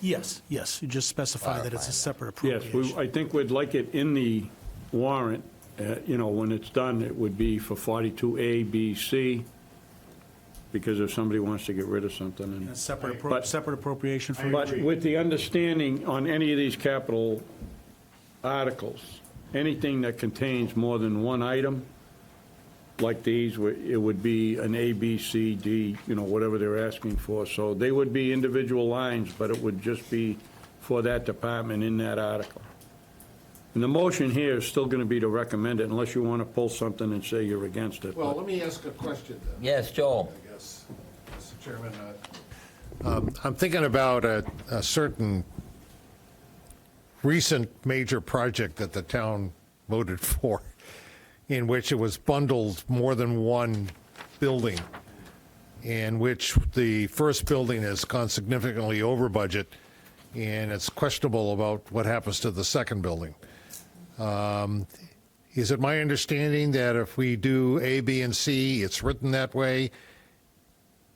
yes, you just specify that it's a separate Yes, appropriation. I think we'd like it in the warrant, when it's done, it would be for 42 A, B, C, because if somebody wants to get rid of something. A And separate But- separate appropriation for But each. with the understanding on any of these capital articles, anything that contains more than one item, like these, it would be an A, B, C, D, whatever they're asking for. So they would be individual lines, but it would just be for that department in that article. And the motion here is still going to be to recommend it, unless you want to pull something and say you're against it. Well, But- let me ask a question then. Yes, Joel. I guess, Mr. Chairman. I'm thinking about a certain recent major project that the town voted for, in which it was bundled more than one building, in which the first building has gone significantly over budget, and it's questionable about what happens to the second building. Is it my understanding that if we do A, B, and C, it's written that way?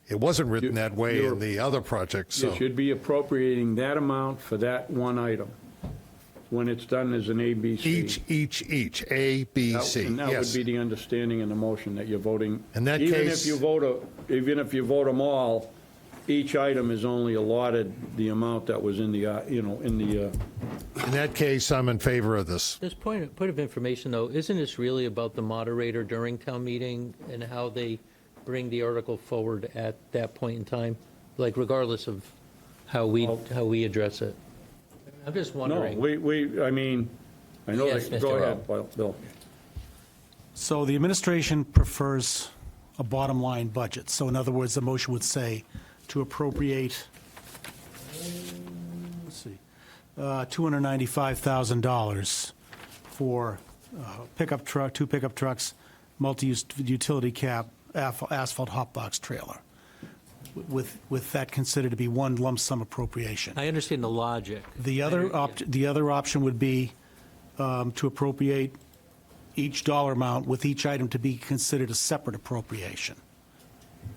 It wasn't written that way You're- in the other project, so. You should be appropriating that amount for that one item, when it's done as an A, B, C. Each, A, B, C, And that would yes. be the understanding in the motion, that you're voting. In that Even case- if you vote, even if you vote them all, each item is only allotted the amount that was in the, in the, In that case, I'm in favor of this. This point of information, though, isn't this really about the moderator during town meeting and how they bring the article forward at that point in time? Like, regardless of how we address it? I'm just no, wondering. I know Yes, that, Mr. go Rowe. ahead, Bill. So the administration prefers a bottom line budget. So in other words, the motion would say to appropriate, $295,000 for two pickup trucks, multi-use utility cab, asphalt hot box trailer, with that considered to be one lump sum appropriation. I understand the logic. The other option would be to appropriate each dollar amount with each item to be considered a separate appropriation.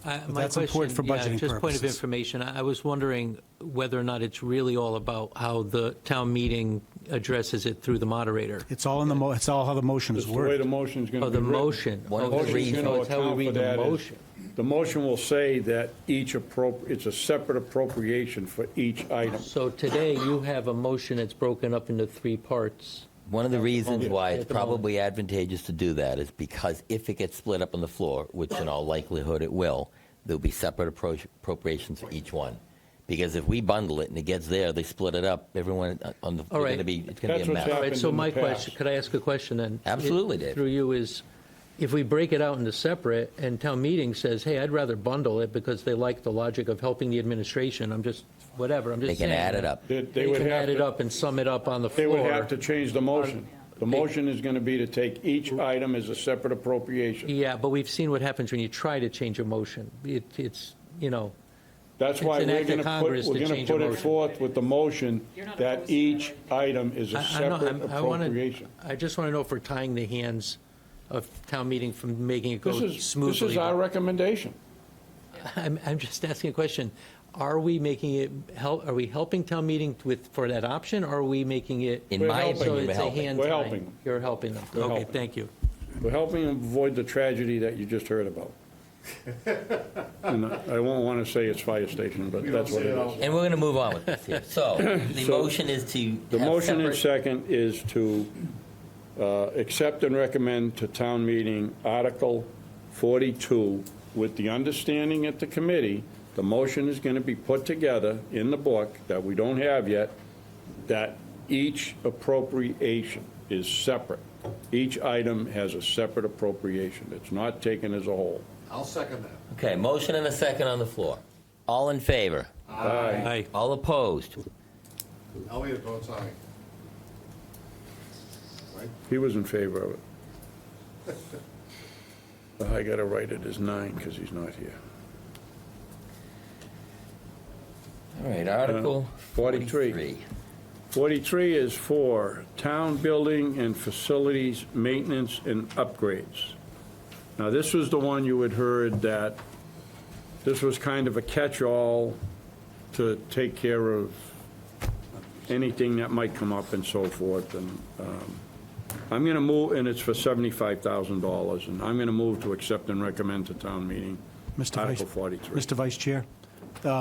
My that's important for question, budgeting just point of purposes. information. I was wondering whether or not it's really all about how the town meeting addresses it through the moderator. It's all in the, it's all how the motion is That's the way worded. the motion's going to Oh, be the written. motion. One of Oh, the Motion's reasons- gonna that's how we account read for the that is- motion. The motion will say that it's a separate appropriation for each item. So today, you have a motion that's broken up into 3 parts. One of the reasons why it's At the moment. probably advantageous to do that is because if it gets split up on the floor, which in all likelihood it will, there'll be separate appropriations for each one. Because if we bundle it and it gets there, they split it up, everyone on the, All right. it's gonna be That's a what's mess. happened. All right, so in the my past. question, could I ask a question then? Absolutely, Dave. Through you is, if we break it out into separate and town meeting says, hey, I'd rather bundle it because they like the logic of helping the administration, I'm just They can add it up. They They would can have add it to- up and sum it up on the They floor. would have to change the motion. The motion is going to be to take each item as a separate appropriation. Yeah, but we've seen what happens when you try to change a motion. It's, you know, That's why It's an we're act of going to Congress put, we're to going change to a put it motion. forth with the motion that each item is a I know, separate I wanna- appropriation. I just want to know if we're tying the hands of town meeting from making it go This smoothly. is our recommendation. I'm just asking a question. Are we making it, are we helping town meeting for that option, or are we making it? In We're my helping. opinion, So we're it's a helping. hand We're tying. helping them. You're helping them. We're Okay, helping. thank you. We're helping them avoid the tragedy that you just heard about. And I won't want to say it's fire station, but that's what it is. And we're gonna move on with this here. So, the So, motion is to The have motion and separate- second is to accept and recommend to town meeting Article 42 with the understanding at the committee, the motion is going to be put together in the book that we don't have yet, that each appropriation is separate. Each item has a separate appropriation. It's not taken as a whole. I'll second that. Okay, motion and a second on the floor. All in favor? Aye. All opposed? Elliot votes aye. Right? He was in favor of it. I got to write it as 9 because he's not here. All right, Article 43. 43. 43 is for town building and facilities maintenance and upgrades. Now, this was the one you had heard that this was kind of a catch-all to take care of anything that might come up and so forth. And I'm going to move, and it's for $75,000, and I'm going to move to accept and recommend to town meeting Mr. Article Vice, 43. Mr. Vice Chair,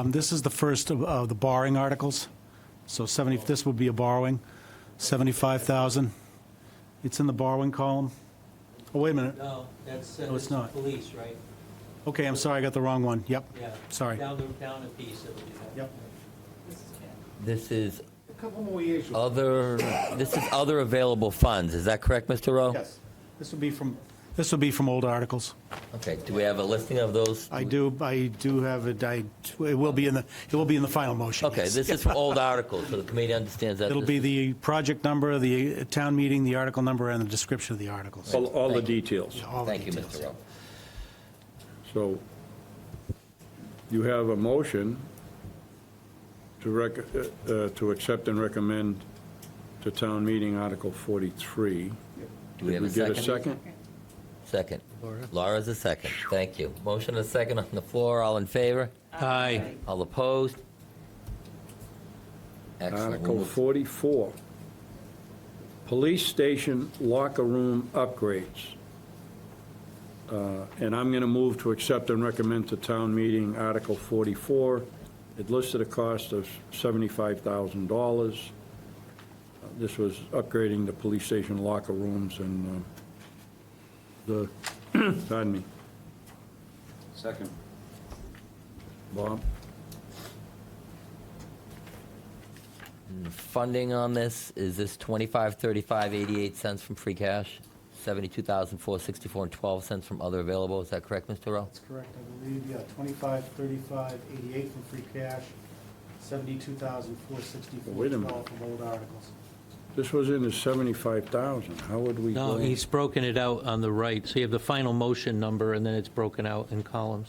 this is the first of the borrowing articles. So this would be a borrowing, 75,000. It's in the borrowing column. Oh, wait a minute. No, that's, No, it's not. police, right? Okay, I'm sorry, I got the wrong one. Yep, sorry. Down a piece, it would be that. Yep. This is A couple more years. this is other available funds. Is that correct, Mr. Rowe? Yes. This would be from old articles. Okay, do we have a listing of those? I do have it, it will be in the final motion. Okay, yes. this is from old articles, so the committee understands that. It'll this be is- the project number, the town meeting, the article number, and the description of the articles. All the Thank you. details. All the Thank you, details. Mr. Rowe. So you have a motion to accept and recommend to town meeting Article 43. Do we have a Did we get second? a second? Second. Laura's a second. Thank you. Motion and a second on the floor. All in favor? Aye. All opposed? Excellent. We'll Article move- 44, police station locker room upgrades. And I'm going to move to accept and recommend to town meeting Article 44. It listed a cost of $75,000. This was upgrading the police station locker rooms and the, pardon me. Second. Bob? Funding on this, is this 25, 35, 88 cents from free cash? 72,464 and 12 cents from other available. Is that correct, Mr. Rowe? That's correct, I believe, yeah, 25, 35, 88 from free cash, 72,464, Wait a minute. 12 from old articles. This was in the 75,000. How would we No, go? he's broken it out on the right. So you have the final motion number, and then it's broken out in columns.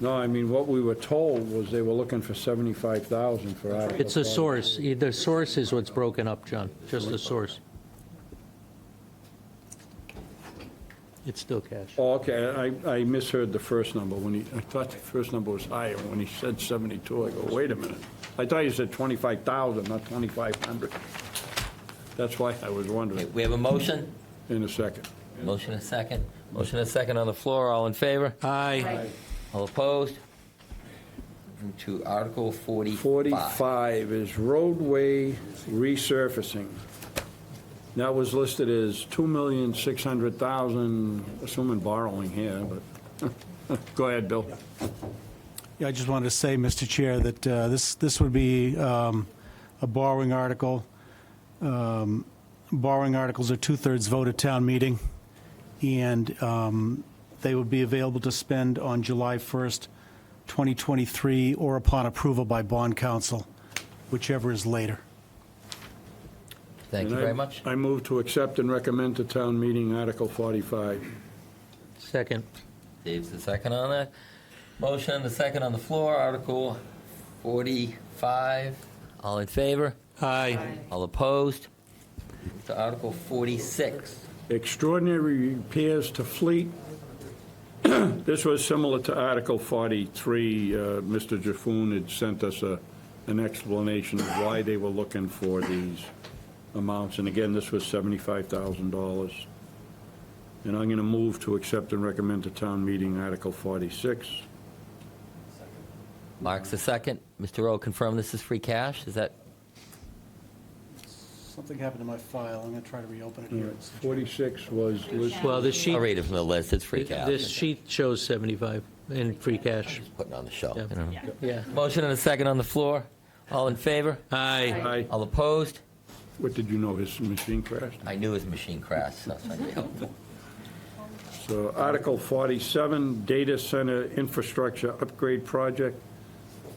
No, I mean, what we were told was they were looking for 75,000 for Article. It's the source. The source is what's broken up, John, just the source. It's still cash. Oh, okay, I misheard the first number when I thought the first number was higher. When he said 72, I go, wait a minute. I thought you said 25,000, not 2,500. That's why I was Okay, wondering. we have a motion? In a second. Motion and a second. Motion and a second on the floor. All in favor? Aye. All opposed? Moving to Article 45. 45 is roadway resurfacing. That was listed as $2,600,000, assuming borrowing here, but, go ahead, Bill. Yeah, I just wanted to say, Mr. Chair, that this would be a borrowing article. Borrowing articles are two-thirds vote at town meeting, and they would be available to spend on July 1st, 2023, or upon approval by bond council, whichever is later. Thank you very much. I move to accept and recommend to town meeting Article 45. Second. Dave's the second on that. Motion and the second on the floor, Article 45. All in favor? Aye. All opposed? To Article 46. Extraordinary repairs to fleet. This was similar to Article 43. Mr. Jaffoon had sent us an explanation of why they were looking for these amounts. And again, this was $75,000. And I'm going to move to accept and recommend to town meeting Article 46. Mark's the second. Mr. Rowe, confirm this is free cash? Is that? Something happened to my file. I'm going to try to reopen it here. 46 was listed. Well, the sheet, I'll read it from the list. It's free cash. this sheet shows 75 in free cash. Putting on the shelf. Yeah. You know. Yeah. Motion and a second on the floor. All in favor? Aye. Aye. All opposed? What did you know, his machine crashed? I knew his machine crashed, so that's not very helpful. So Article 47, Data Center Infrastructure Upgrade Project,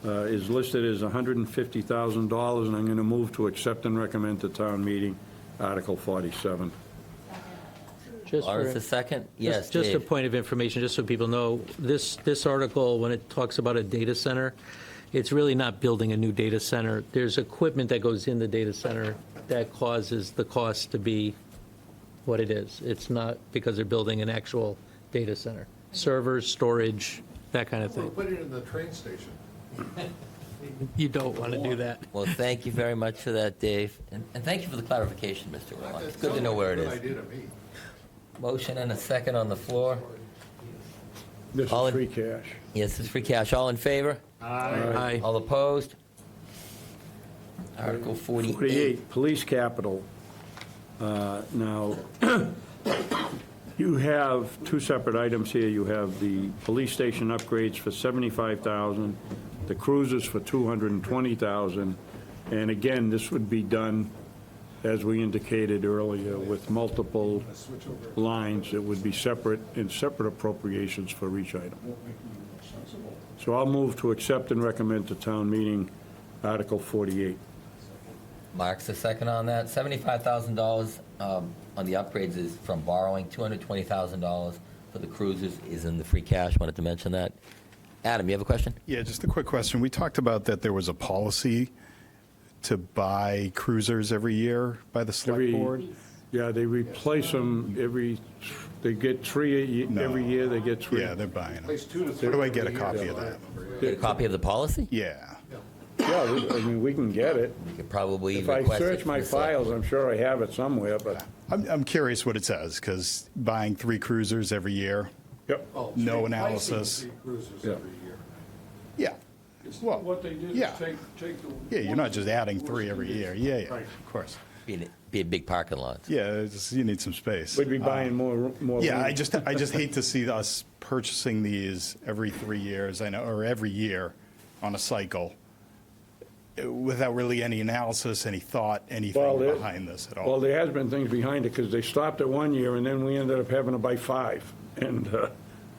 is listed as $150,000, and I'm going to move to accept and recommend to town meeting Article 47. Just Lawrence, for- the second? Yes, Just a Dave. point of information, just so people know, this article, when it talks about a data center, it's really not building a new data center. There's equipment that goes in the data center that causes the cost to be what it is. It's not because they're building an actual data center. Servers, storage, that kind of We'll thing. put it in the train station. You don't want to do that. Well, thank you very much for that, Dave. And thank you for the clarification, Mr. Rowe. It's good to know where it Good is. idea to me. Motion and a second on the floor. This All is in- free cash. Yes, it's free cash. All in favor? Aye. All opposed? Article 48. 48, Police Capital. Now, you have two separate items here. You have the police station upgrades for $75,000, the cruisers for $220,000, and again, this would be done, as we indicated earlier, with multiple lines. It would be separate, in separate appropriations for each item. So I'll move to accept and recommend to town meeting Article 48. Mark's the second on that. $75,000 on the upgrades is from borrowing. $220,000 for the cruisers is in the free cash. Wanted to mention that. Adam, you have a question? Yeah, just a quick question. We talked about that there was a policy to buy cruisers every year by the select board. Yeah, they replace them they get three every year, they get three. Yeah, they're buying them. Place 2 to 3. Where do I get a copy of that? Get a copy of the policy? Yeah. Yeah, I mean, we can get it. You could probably If I request it search from my the select files, board. I'm sure I have it somewhere, but, I'm curious what it says, because buying 3 cruisers every year, yep. Oh, No replacing analysis. 3 cruisers Yeah. every year. yeah. Well, What they did is yeah. take the. Yeah, you're not just adding 3 every year. Yeah, yeah, Right. of course. Be a big parking lot. Yeah, you need some space. We'd be buying more. Yeah, room. I just hate to see us purchasing these every 3 years, I know, or every year on a cycle, without really any analysis, any thought, anything behind this at all. Well, there has been things behind it, because they stopped it one year, and then we ended up having to buy 5. And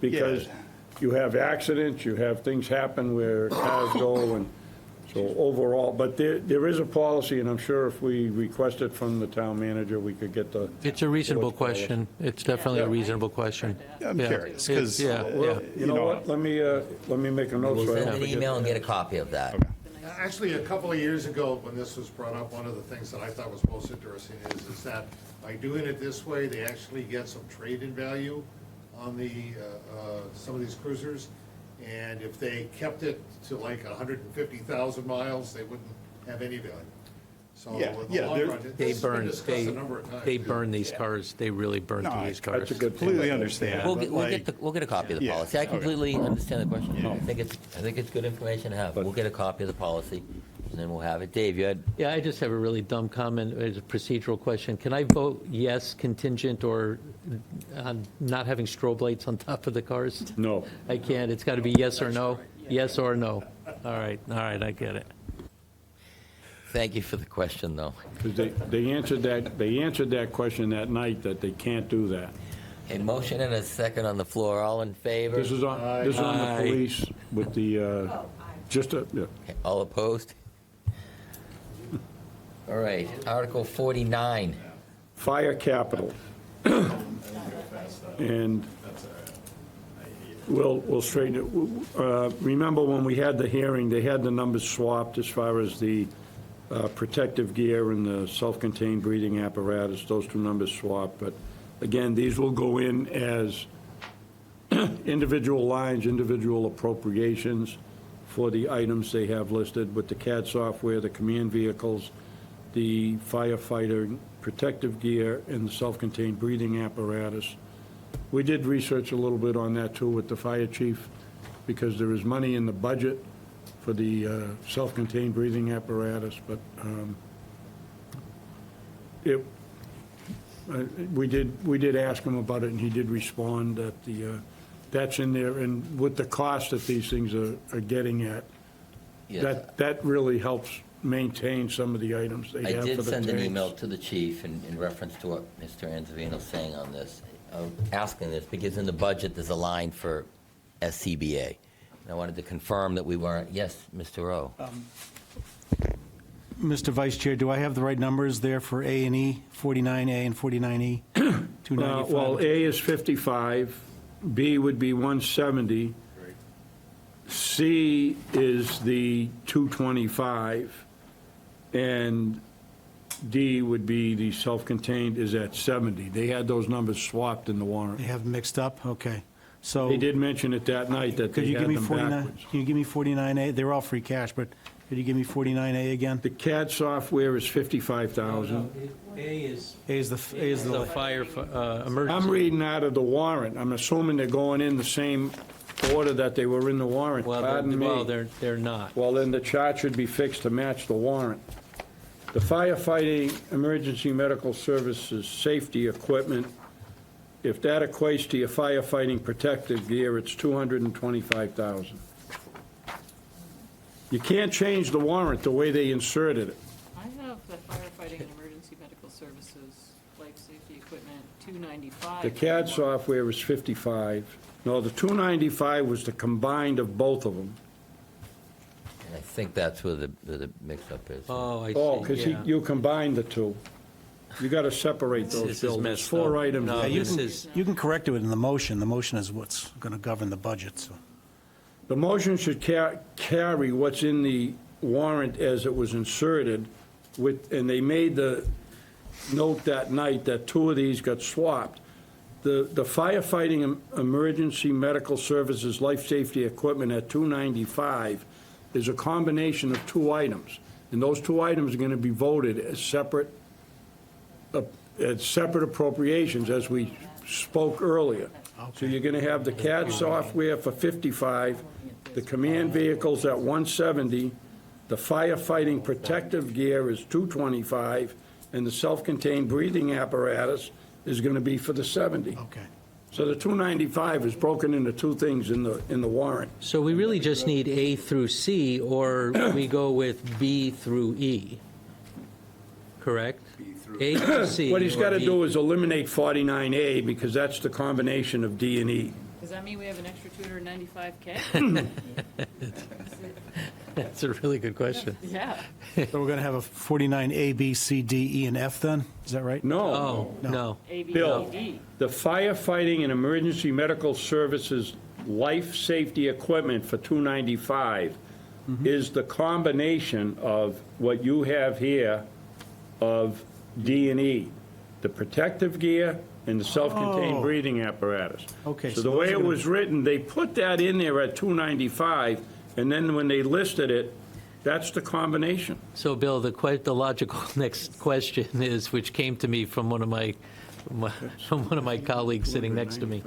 because Yeah. you have accidents, you have things happen where cars go, and so overall, but there is a policy, and I'm sure if we request it from the town manager, we could get the. It's a reasonable board's policy. question. It's definitely a Yeah. reasonable question. I'm Yeah. curious, It's- 'cause, Yeah, Well, yeah. you know what, let me make a note. We'll so I send don't an forget email and that. get a copy of that. Actually, a couple of years ago, when this was brought up, one of the things that I thought was most interesting is that by doing it this way, they actually get some trade-in value on some of these cruisers. And if they kept it to like 150,000 miles, they wouldn't have any value. So Yeah, in the yeah, long they're- run, They this has been burn, discussed a number of times. they burn these cars. They really burn No, through these cars. That's a good point. Completely understand. We'll but get, we'll get a copy of the Yeah, policy. I okay. completely understand the question. I think it's good information to have. We'll get a copy of the policy, and then we'll have it. Dave, you had, Yeah, I just have a really dumb comment. It's a procedural question. Can I vote yes contingent or on not having strobe lights on top of the cars? No. I can't. It's got to be yes or no? Yes or no? All right, I get it. Thank you for the question, though. Because they answered that question that night, that they can't do that. A motion and a second on the floor. All in favor? This is on the police with the, yeah. Okay, all opposed? All right, Article 49. Fire capital. And we'll straighten it. Remember when we had the hearing, they had the numbers swapped as far as the protective gear and the self-contained breathing apparatus, those two numbers swapped. But again, these will go in as individual lines, individual appropriations for the items they have listed with the CAD software, the command vehicles, the firefighter protective gear, and the self-contained breathing apparatus. We did research a little bit on that too with the fire chief, because there is money in the budget for the self-contained breathing apparatus, but we did ask him about it, and he did respond that that's in there, and with the cost that these things are getting at, Yes. that really helps maintain some of the items they I have for did the send an tanks. email to the chief in reference to what Mr. Anzavino's saying on this, asking this, because in the budget, there's a line for SCBA. And I wanted to confirm that we weren't, yes, Mr. Rowe? Mr. Vice Chair, do I have the right numbers there for A and E, 49A and 49E? 295. Well, A is 55, B would be 170, C is the 225, and D would be the self-contained is at 70. They had those numbers swapped in the They warrant. have them mixed up? Okay. So. They did mention it that night that Could they you give had me them 49, backwards. can you give me 49A? They're all free cash, but could you give me 49A again? The CAD software is 55,000. A is A is the the, fire, I'm emergency. reading out of the warrant. I'm assuming they're going in the same order that they were in the warrant. Pardon me. Well, they're not. Well, then the chart should be fixed to match the warrant. The firefighting, emergency medical services, safety equipment, if that equates to your firefighting protective gear, it's $225,000. You can't change the warrant the way they inserted it. I have the firefighting and emergency medical services, life safety equipment, 295. The CAD software is 55. No, the 295 was the combined of both of them. And I think that's where the mix-up is. Oh, I see, Oh, because yeah. you combined the two. You got to separate This those is bills. There's messed 4 up. items. No, there. you can correct it in the motion. The motion is what's going to govern the budget, so. The motion should carry what's in the warrant as it was inserted with, and they made the note that night that 2 of these got swapped. The firefighting emergency medical services life safety equipment at 295 is a combination of 2 items. And those 2 items are going to be voted as separate appropriations, as we spoke earlier. So you're going to have the CAD software for 55, the command vehicles at 170, the firefighting protective gear is 225, and the self-contained breathing apparatus is going to be for the 70. Okay. So the 295 is broken into 2 things in the warrant. So we really just need A through C, or we go with B through E, correct? A through C. What he's or got to B. do is eliminate 49A, because that's the combination of D and E. Does that mean we have an extra $295K? That's a really good question. Yeah. So we're going to have a 49A, B, C, D, E, and F then? Is that right? No. Oh, no. A, B, Bill, C, D. the firefighting and emergency medical services life safety equipment for 295 is the combination of what you have here of D and E, the protective gear and the self-contained Oh. breathing apparatus. Okay, So so the way those are it gonna- was written, they put that in there at 295, and then when they listed it, that's the combination. So, Bill, the logical next question is, which came to me from one of my colleagues sitting next to me,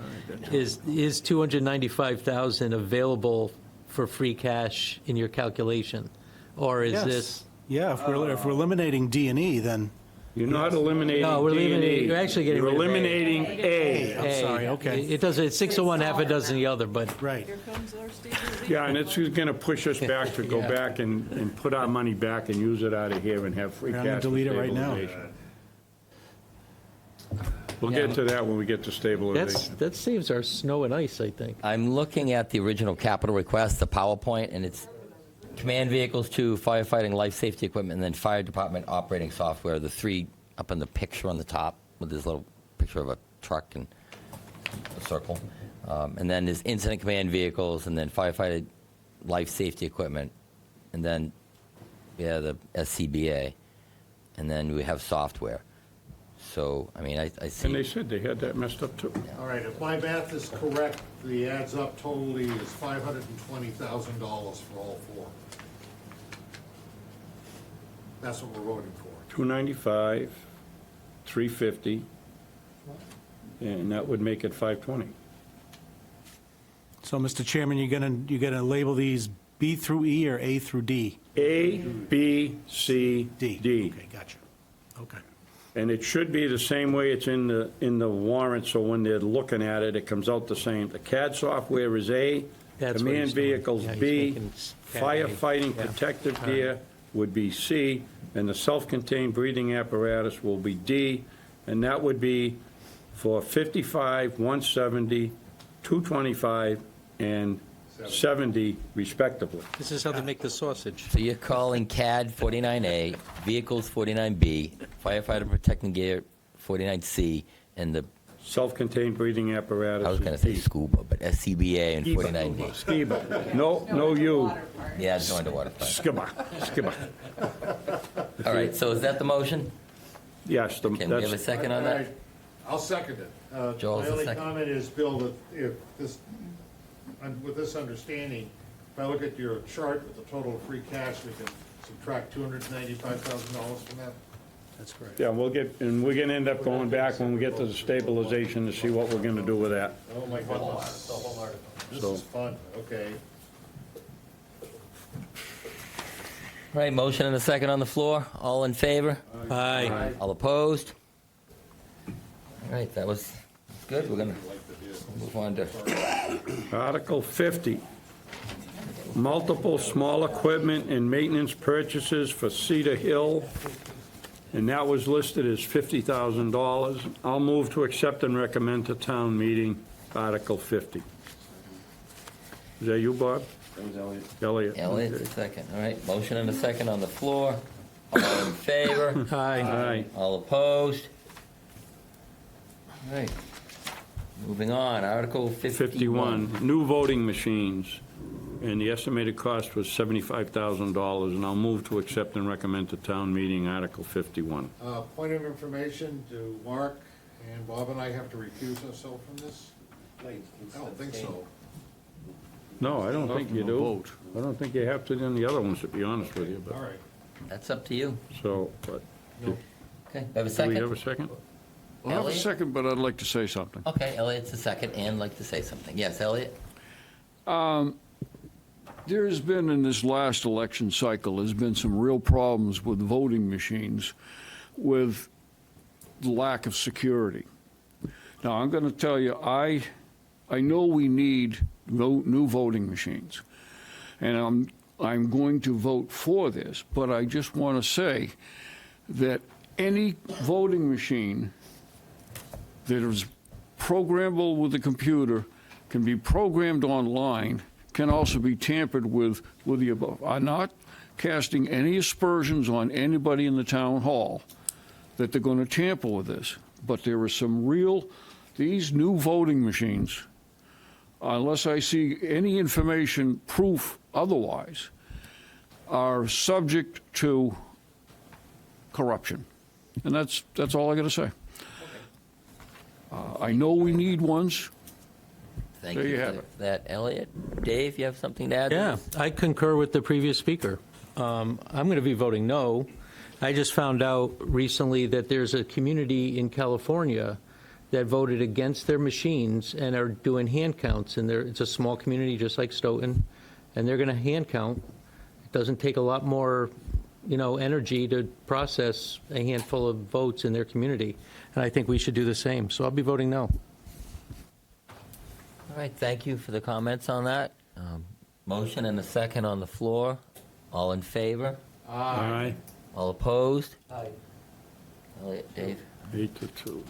is 295,000 available for free cash in your calculation? Or is Yes. this, Yeah, if we're eliminating D and E, then You're not eliminating No, we're D and E. eliminating- you're actually getting You're rid of A. eliminating A. I'm sorry, okay. It does, it's 6 of one, half a dozen the other, but Right. Yeah, and it's going to push us back to go Yeah. back and put our money back and use it out of here and have free I'm gonna cash for delete it right now. stabilization. We'll get to that when we get to stabilization. that saves our snow and ice, I think. I'm looking at the original capital request, the PowerPoint, and it's command vehicles 2, firefighting, life safety equipment, and then fire department operating software, the 3 up in the picture on the top with this little picture of a truck and a circle. And then there's incident command vehicles, and then firefighting, life safety equipment, and then, yeah, the SCBA, and then we have software. So, I mean, I see. And they said they had that messed up too. All right, if my math is correct, the adds up totally is $520,000 for all 4. That's what we're voting for. 295, 350, and that would make it 520. So, Mr. Chairman, you're gonna label these B through E or A through D? A, B, C, D. D. Okay, gotcha. Okay. And it should be the same way it's in the warrant, so when they're looking at it, it comes out the same. The CAD software is A, That's what command he's doing. vehicles Yeah, he's B, making CAD A. firefighting Yeah. protective gear would be C, and the self-contained breathing apparatus will be D, and that would be for 55, 170, 225, and 70 respectively. This is how they make the sausage. So you're calling CAD 49A, vehicles 49B, firefighter protecting gear 49C, and the, Self-contained breathing apparatus. I was going to say scuba, but SCBA and 49B. Skiba. No, you. Yeah, it's going to water fire. Skiba. All right, so is that the motion? Yes, Can we have a that's, second on that? I'll second it. Joel's My the only second. comment is, Bill, that if this, with this understanding, if I look at your chart with the total of free cash, we can subtract $295,000 from that? That's correct. yeah, we're going to end up going back when we get to the stabilization to see what we're going to do with that. Oh, my goodness. This So- is fun, okay. All right, motion and a second on the floor. All in favor? Aye. All opposed? All right, that was good. We're going to move on to, Article 50, multiple small equipment and maintenance purchases for Cedar Hill, and that was listed as $50,000. I'll move to accept and recommend to town meeting Article 50. Is that you, Bob? Elliot. Elliot, Okay. second. All right, motion and a second on the floor. All in favor? Aye. Aye. All opposed? All right, moving on, Article 51. 51, new voting machines, and the estimated cost was $75,000, and I'll move to accept and recommend to town meeting Article 51. Point of information, do Mark and Bob and I have to recuse ourselves from this? I don't think so. No, I don't think you do. I don't think you have to in the other ones, to be honest with you, but, All right. That's up to you. so, but, Okay, have a do we have second? a second? I have a Elliot? second, but I'd like to say something. Okay, Elliot's a second and like to say something. Yes, Elliot? There's been, in this last election cycle, there's been some real problems with voting machines with the lack of security. Now, I'm going to tell you, I know we need new voting machines, and I'm going to vote for this, but I just want to say that any voting machine that is programmable with a computer, can be programmed online, can also be tampered with the above. I'm not casting any aspersions on anybody in the town hall that they're going to tamper with this, but there are some these new voting machines, unless I see any information, proof otherwise, are subject to corruption. And that's all I got to say. I know we need ones. Thank There you you have for it. that, Elliot. Dave, you have something to add? to Yeah, this? I concur with the previous speaker. I'm going to be voting no. I just found out recently that there's a community in California that voted against their machines and are doing hand counts, and it's a small community just like Stoughton, and they're going to hand count. It doesn't take a lot more energy to process a handful of votes in their community. And I think we should do the same. So I'll be voting no. All right, thank you for the comments on that. Motion and a second on the floor. All in favor? Aye. All opposed? Aye. Elliot, Dave? 8-2.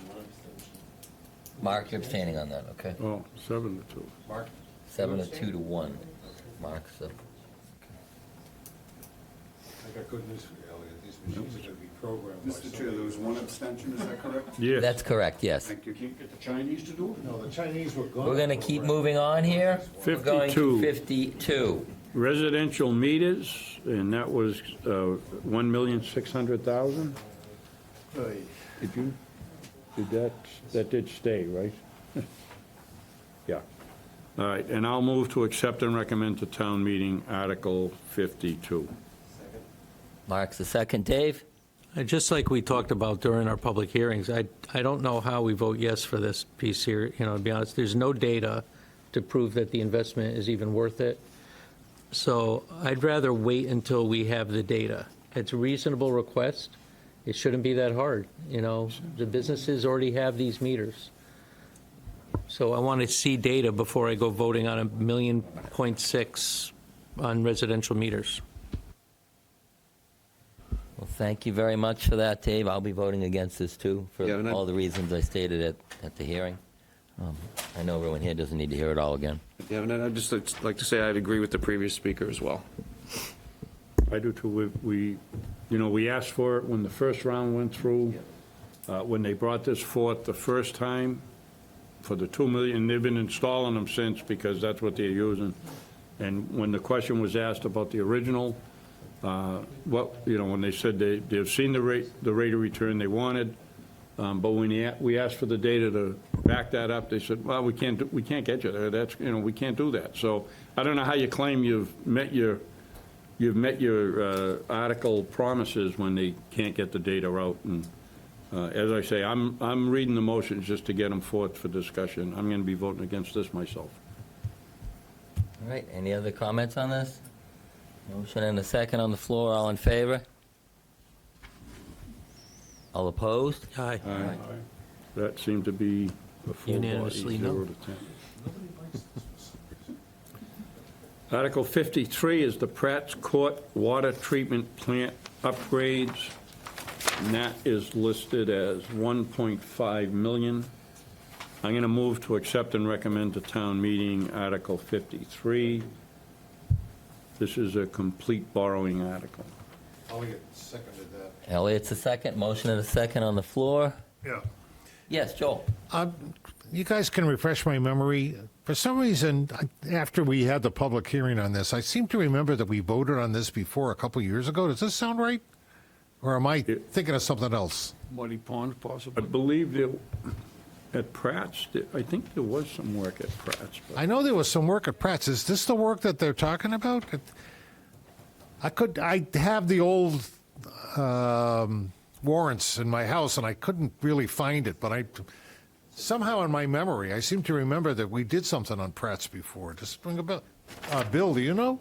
Mark, you're abstaining on that, okay? Oh, 7-2. 7 to 2 to 1. Mark, so. I got good news for you, Elliot. These machines are going to be programmed by Mr. Chair, there was one abstention, is that correct? Yes. That's correct, yes. Thank you. Can't get the Chinese to do it? No, the Chinese were going. We're going to keep moving on here. We're going to 52. Residential meters, and that was 1,600,000? Did you, that did stay, right? Yeah. All right, and I'll move to accept and recommend to town meeting Article 52. Mark's the second. Dave? Just like we talked about during our public hearings, I don't know how we vote yes for this piece here. To be honest, there's no data to prove that the investment is even worth it. So I'd rather wait until we have the data. It's a reasonable request. It shouldn't be that hard. The businesses already have these meters. So I want to see data before I go voting on $1.6 million on residential meters. Well, thank you very much for that, Dave. I'll be voting against this, too, for Yeah, and all the reasons I stated at the hearing. I know everyone here doesn't need to hear it all again. Yeah, and I'd just like to say I'd agree with the previous speaker as well. I do too. We asked for it when the first round went through. When they brought this forth the first time for the 2 million, they've been installing them since because that's what they're using. And when the question was asked about the original, when they said they've seen the rate of return they wanted, but when we asked for the data to back that up, they said, well, we can't get you there. We can't do that. So I don't know how you claim you've met your article promises when they can't get the data out. And as I say, I'm reading the motions just to get them forth for discussion. I'm going to be voting against this myself. All right, any other comments on this? Motion and a second on the floor. All in favor? All opposed? Aye. Aye. That seemed to be a full Unanimously body, no. 0 to 10. Article 53 is the Pratt's Court Water Treatment Plant upgrades, and that is listed as 1.5 million. I'm going to move to accept and recommend to town meeting Article 53. This is a complete borrowing article. Elliot seconded that. Elliot's the second. Motion and a second on the floor. Yeah. Yes, Joel? You guys can refresh my memory. For some reason, after we had the public hearing on this, I seem to remember that we voted on this before a couple years ago. Does this sound right? Or am I thinking of something else? Muddy Pond, I possibly? believe that at Pratt's, I think there was some work at Pratt's. But I know there was some work at Pratt's. Is this the work that they're talking about? I have the old warrants in my house, and I couldn't really find it, but somehow in my memory, I seem to remember that we did something on Pratt's before. Just ring a bell. Bill, do you know?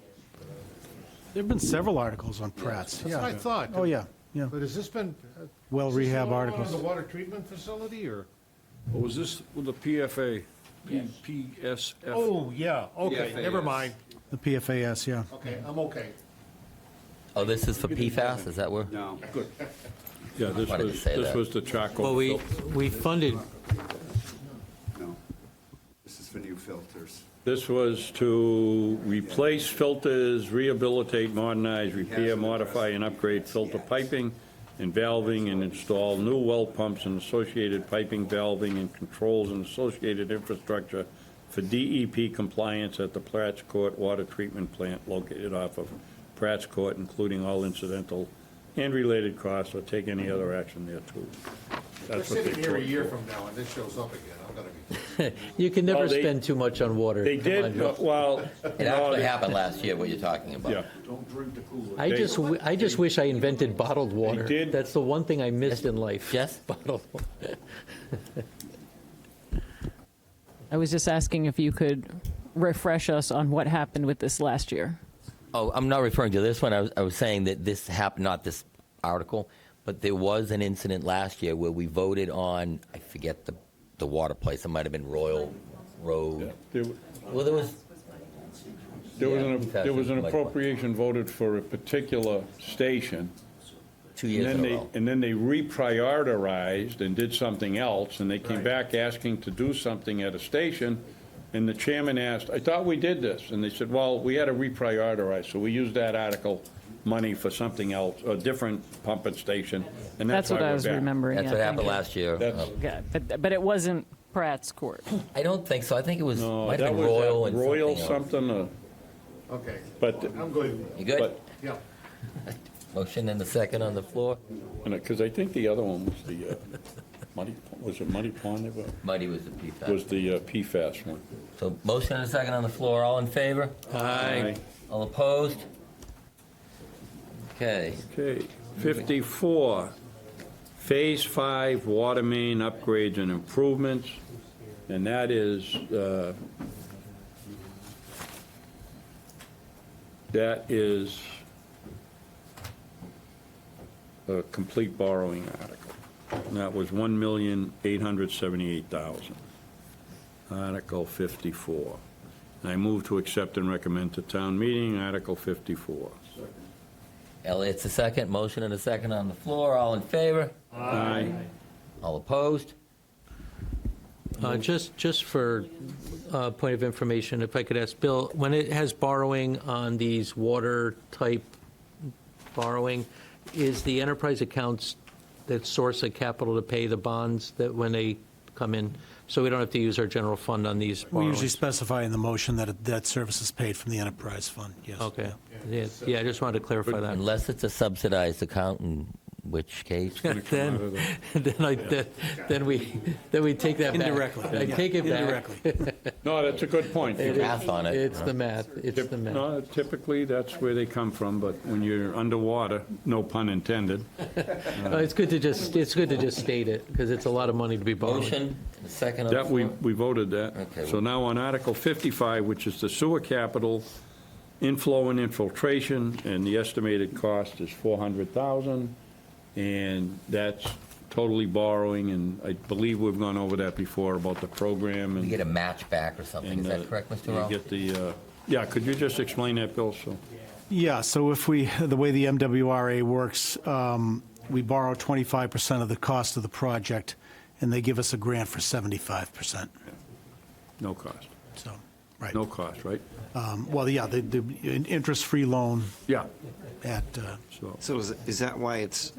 There have been several articles on Pratt's. That's what I thought. Oh, yeah, yeah. But has this been? Well, is this rehab all articles. on the water treatment facility, or? Or was this with the PFA? PSF? Oh, yeah, okay, PFAS. never mind. The PFAS, yeah. Okay, I'm okay. Oh, this is for PFAS, is that where? No. Good. Yeah, this Why did you say this that? was the charcoal. Well, filter. we funded, No. This is for new filters. This was to replace filters, rehabilitate, modernize, repair, modify, and upgrade filter piping and valving, and install new well pumps and associated piping, valving, and controls and associated infrastructure for DEP compliance at the Pratt's Court Water Treatment Plant located off of Pratt's Court, including all incidental and related costs, or take any other action there too. We're That's what they sitting here a voted year for. from now, and this shows up again. I'm going to be. you can never Oh, they- spend too much on water. They Come on, did, Joe. well. It no, actually they- happened last year, what you're talking about. Yeah. Don't drink the Kool-Aid. I just wish I invented bottled water. did. That's the one thing I missed in life. Jess? Bottled water. I was just asking if you could refresh us on what happened with this last year. Oh, I'm not referring to this one. I was saying that this happened, not this article, but there was an incident last year where we voted on, I forget the water place. It might have been Royal Road. Well, there was There was an appropriation voted for a particular station. 2 years in a row. And then they reprioritized and did something else, and they came back asking to do something at a station, and the chairman asked, I thought we did this. And they said, well, we had to reprioritize, so we used that article money for something else, a different pumping station, and that's That's why what I we're was back. remembering. That's yeah, what thank happened you. last year. That's- Yeah, but it wasn't Pratt's Court. I don't think so. I think it was, No, might that have been was Royal at and Royal something else. something, Okay, but, I'm good. You good? but, Yeah. Motion and a second on the floor. because I think the other one was the, was it Muddy Pond? Muddy was the PFAS. Was the PFAS one. So motion and a second on the floor. All in favor? Aye. All opposed? Okay. Okay, 54, Phase 5 water main upgrades and improvements, and that is, a complete borrowing article. And that was $1,878,000. Article 54. I move to accept and recommend to town meeting, Article 54. Elliott's the second. Motion and a second on the floor. All in favor? Aye. All opposed? Just for point of information, if I could ask Bill, when it has borrowing on these water-type borrowing, is the enterprise accounts that source of capital to pay the bonds that when they come in? So we don't have to use our general fund on these We borrowings? usually specify in the motion that debt service is paid from the enterprise fund, yes. Okay. Yeah, I just wanted to clarify that. Unless it's a subsidized account, in which case? Then we take that back. Indirectly. I take it back. Indirectly. No, that's a good point. Math on it. It's the math, it's the math. No, typically, that's where they come from, but when you're underwater, no pun intended. It's good to just state it, because it's a lot of money to be borrowing. Motion and a second on the That, floor. we voted that. Okay. So now on Article 55, which is the sewer capital, inflow and infiltration, and the estimated cost is $400,000, and that's totally borrowing, and I believe we've gone over that before about the program. You and get a match back or something. Is and, that correct, Mr. you Rowe? get the, yeah, could you just explain that, Bill? So, Yeah, so if the way the MWRA works, we borrow 25% of the cost of the project, and they give us a grant for 75%. no cost. So, right. No cost, right? Well, yeah, the interest-free loan Yeah. at, So is that why it's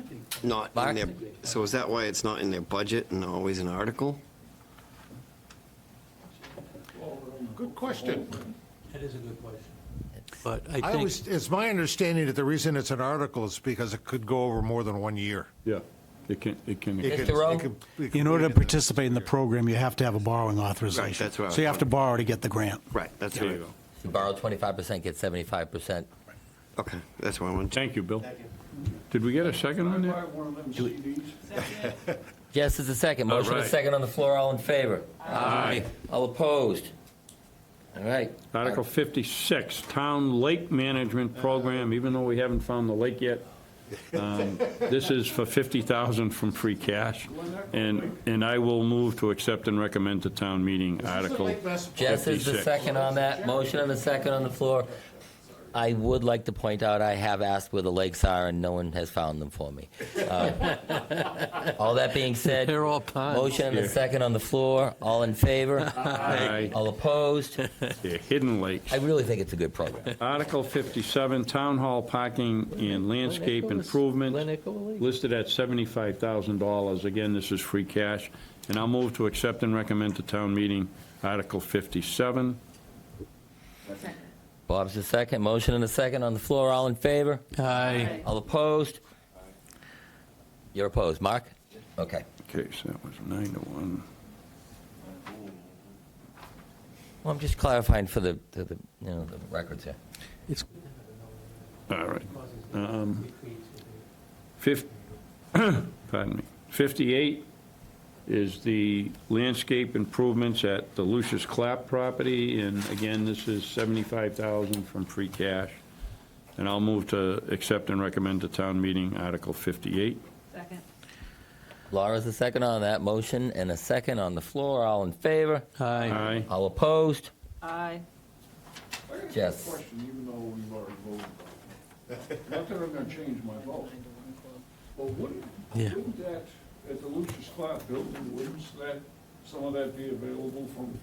not Mark? in their, so is that why it's not in their budget and always an article? Good question. That is a good question. But I I think, always, it's my understanding that the reason it's an article is because it could go over more than 1 year. Yeah, it can. It Mr. could- Rowe? it could- it could in order be to participate in the program, you have to have a borrowing authorization. Right, that's what I So you was have to borrow to get the grant. Right, that's There what, you go. You borrow 25%, get 75%. okay, that's what I wanted to. Thank you, Bill. Did we get a second on that? Jess is the second. Motion and a right. second on the floor. All in favor? Aye. All opposed? All right. Article 56, Town Lake Management Program, even though we haven't found the lake yet. This is for $50,000 from free cash, and I will move to accept and recommend to town meeting Article Jess is the 56. second on that. Motion and a second on the floor. I would like to point out I have asked where the lakes are, and no one has found them for me. All that being said, they're all ponds. motion and a second on the floor. All in favor? Aye. All opposed? They're hidden lakes. I really think it's a good program. Article 57, Town Hall Parking and Landscape Improvements, listed at $75,000. Again, this is free cash. And I'll move to accept and recommend to town meeting Article 57. Bob's the second. Motion and a second on the floor. All in favor? Aye. All opposed? You're opposed. Mark? Okay. Okay, so that was 9-1. Well, I'm just clarifying for the records here. It's All right. Pardon me. 58 is the landscape improvements at the Lucius Clapp property, and again, this is $75,000 from free cash. And I'll move to accept and recommend to town meeting Article 58. Second. Laura's the second on that motion, and a second on the floor. All in favor? Aye. Aye. All opposed? Aye. Jess. Question, even though we've already voted on it. Not that I'm gonna change my vote. But wouldn't that, at the Lucius Clark building, wouldn't that, some of that be available from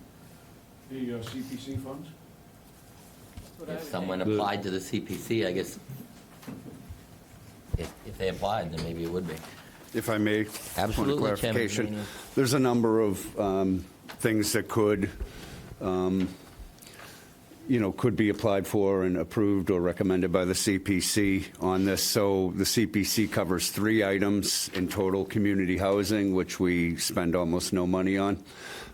the CPC funds? If someone applied to the CPC, I guess, if they applied, then maybe it would be. If I may, Absolutely, point of Chairman clarification. Romania. There's a number of things that could be applied for and approved or recommended by the CPC on this. So the CPC covers 3 items in total: community housing, which we spend almost no money on,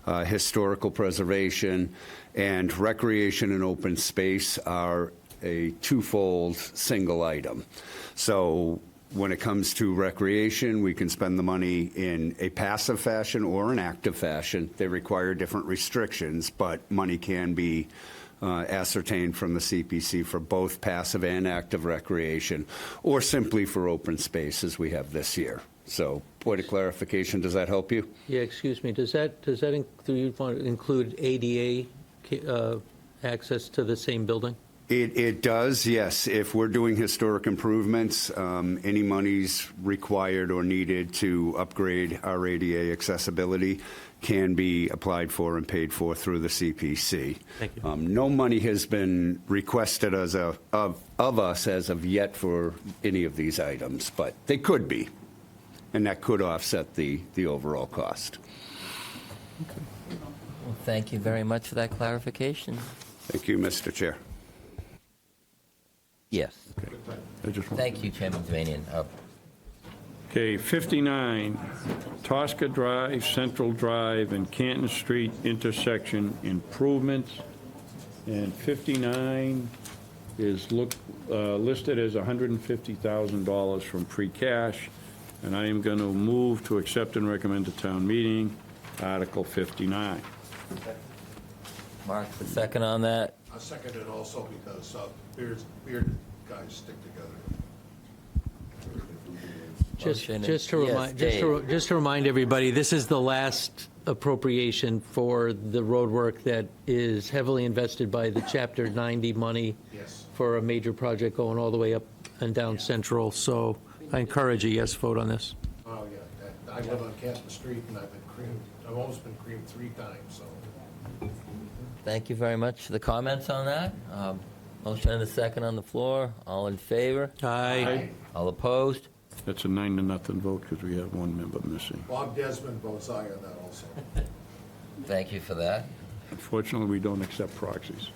historical preservation, and recreation and open space are a twofold single item. So when it comes to recreation, we can spend the money in a passive fashion or an active fashion. They require different restrictions, but money can be ascertained from the CPC for both passive and active recreation, or simply for open space as we have this year. So, point of clarification, does that help you? Yeah, excuse me, does that include ADA access to the same building? It does, yes. If we're doing historic improvements, any monies required or needed to upgrade our ADA accessibility can be applied for and paid for through the CPC. Thank you. No money has been requested of us as of yet for any of these items, but they could be, and that could offset the overall cost. Well, thank you very much for that clarification. Thank you, Mr. Chair. Yes. I just want- Thank you, Chairman Devanian. Okay, 59, Tosca Drive, Central Drive, and Canton Street intersection improvements. And 59 is listed as $150,000 from free cash. And I am going to move to accept and recommend to town meeting Article 59. Mark, the second on that. I second it also because beard guys stick together. Just to remind everybody, this is the last appropriation for the road work that is heavily invested by the Chapter 90 money Yes. for a major project going all the way up and down Central. So I encourage a yes vote on this. Oh, yeah. I live on Canton Street and I've almost been creamed 3 times, so. Thank you very much for the comments on that. Motion and a second on the floor. All in favor? Aye. All opposed? That's a 9-0 vote because we have 1 member missing. Bob Desmond votes aye on that also. Thank you for that. Unfortunately, we don't accept proxies.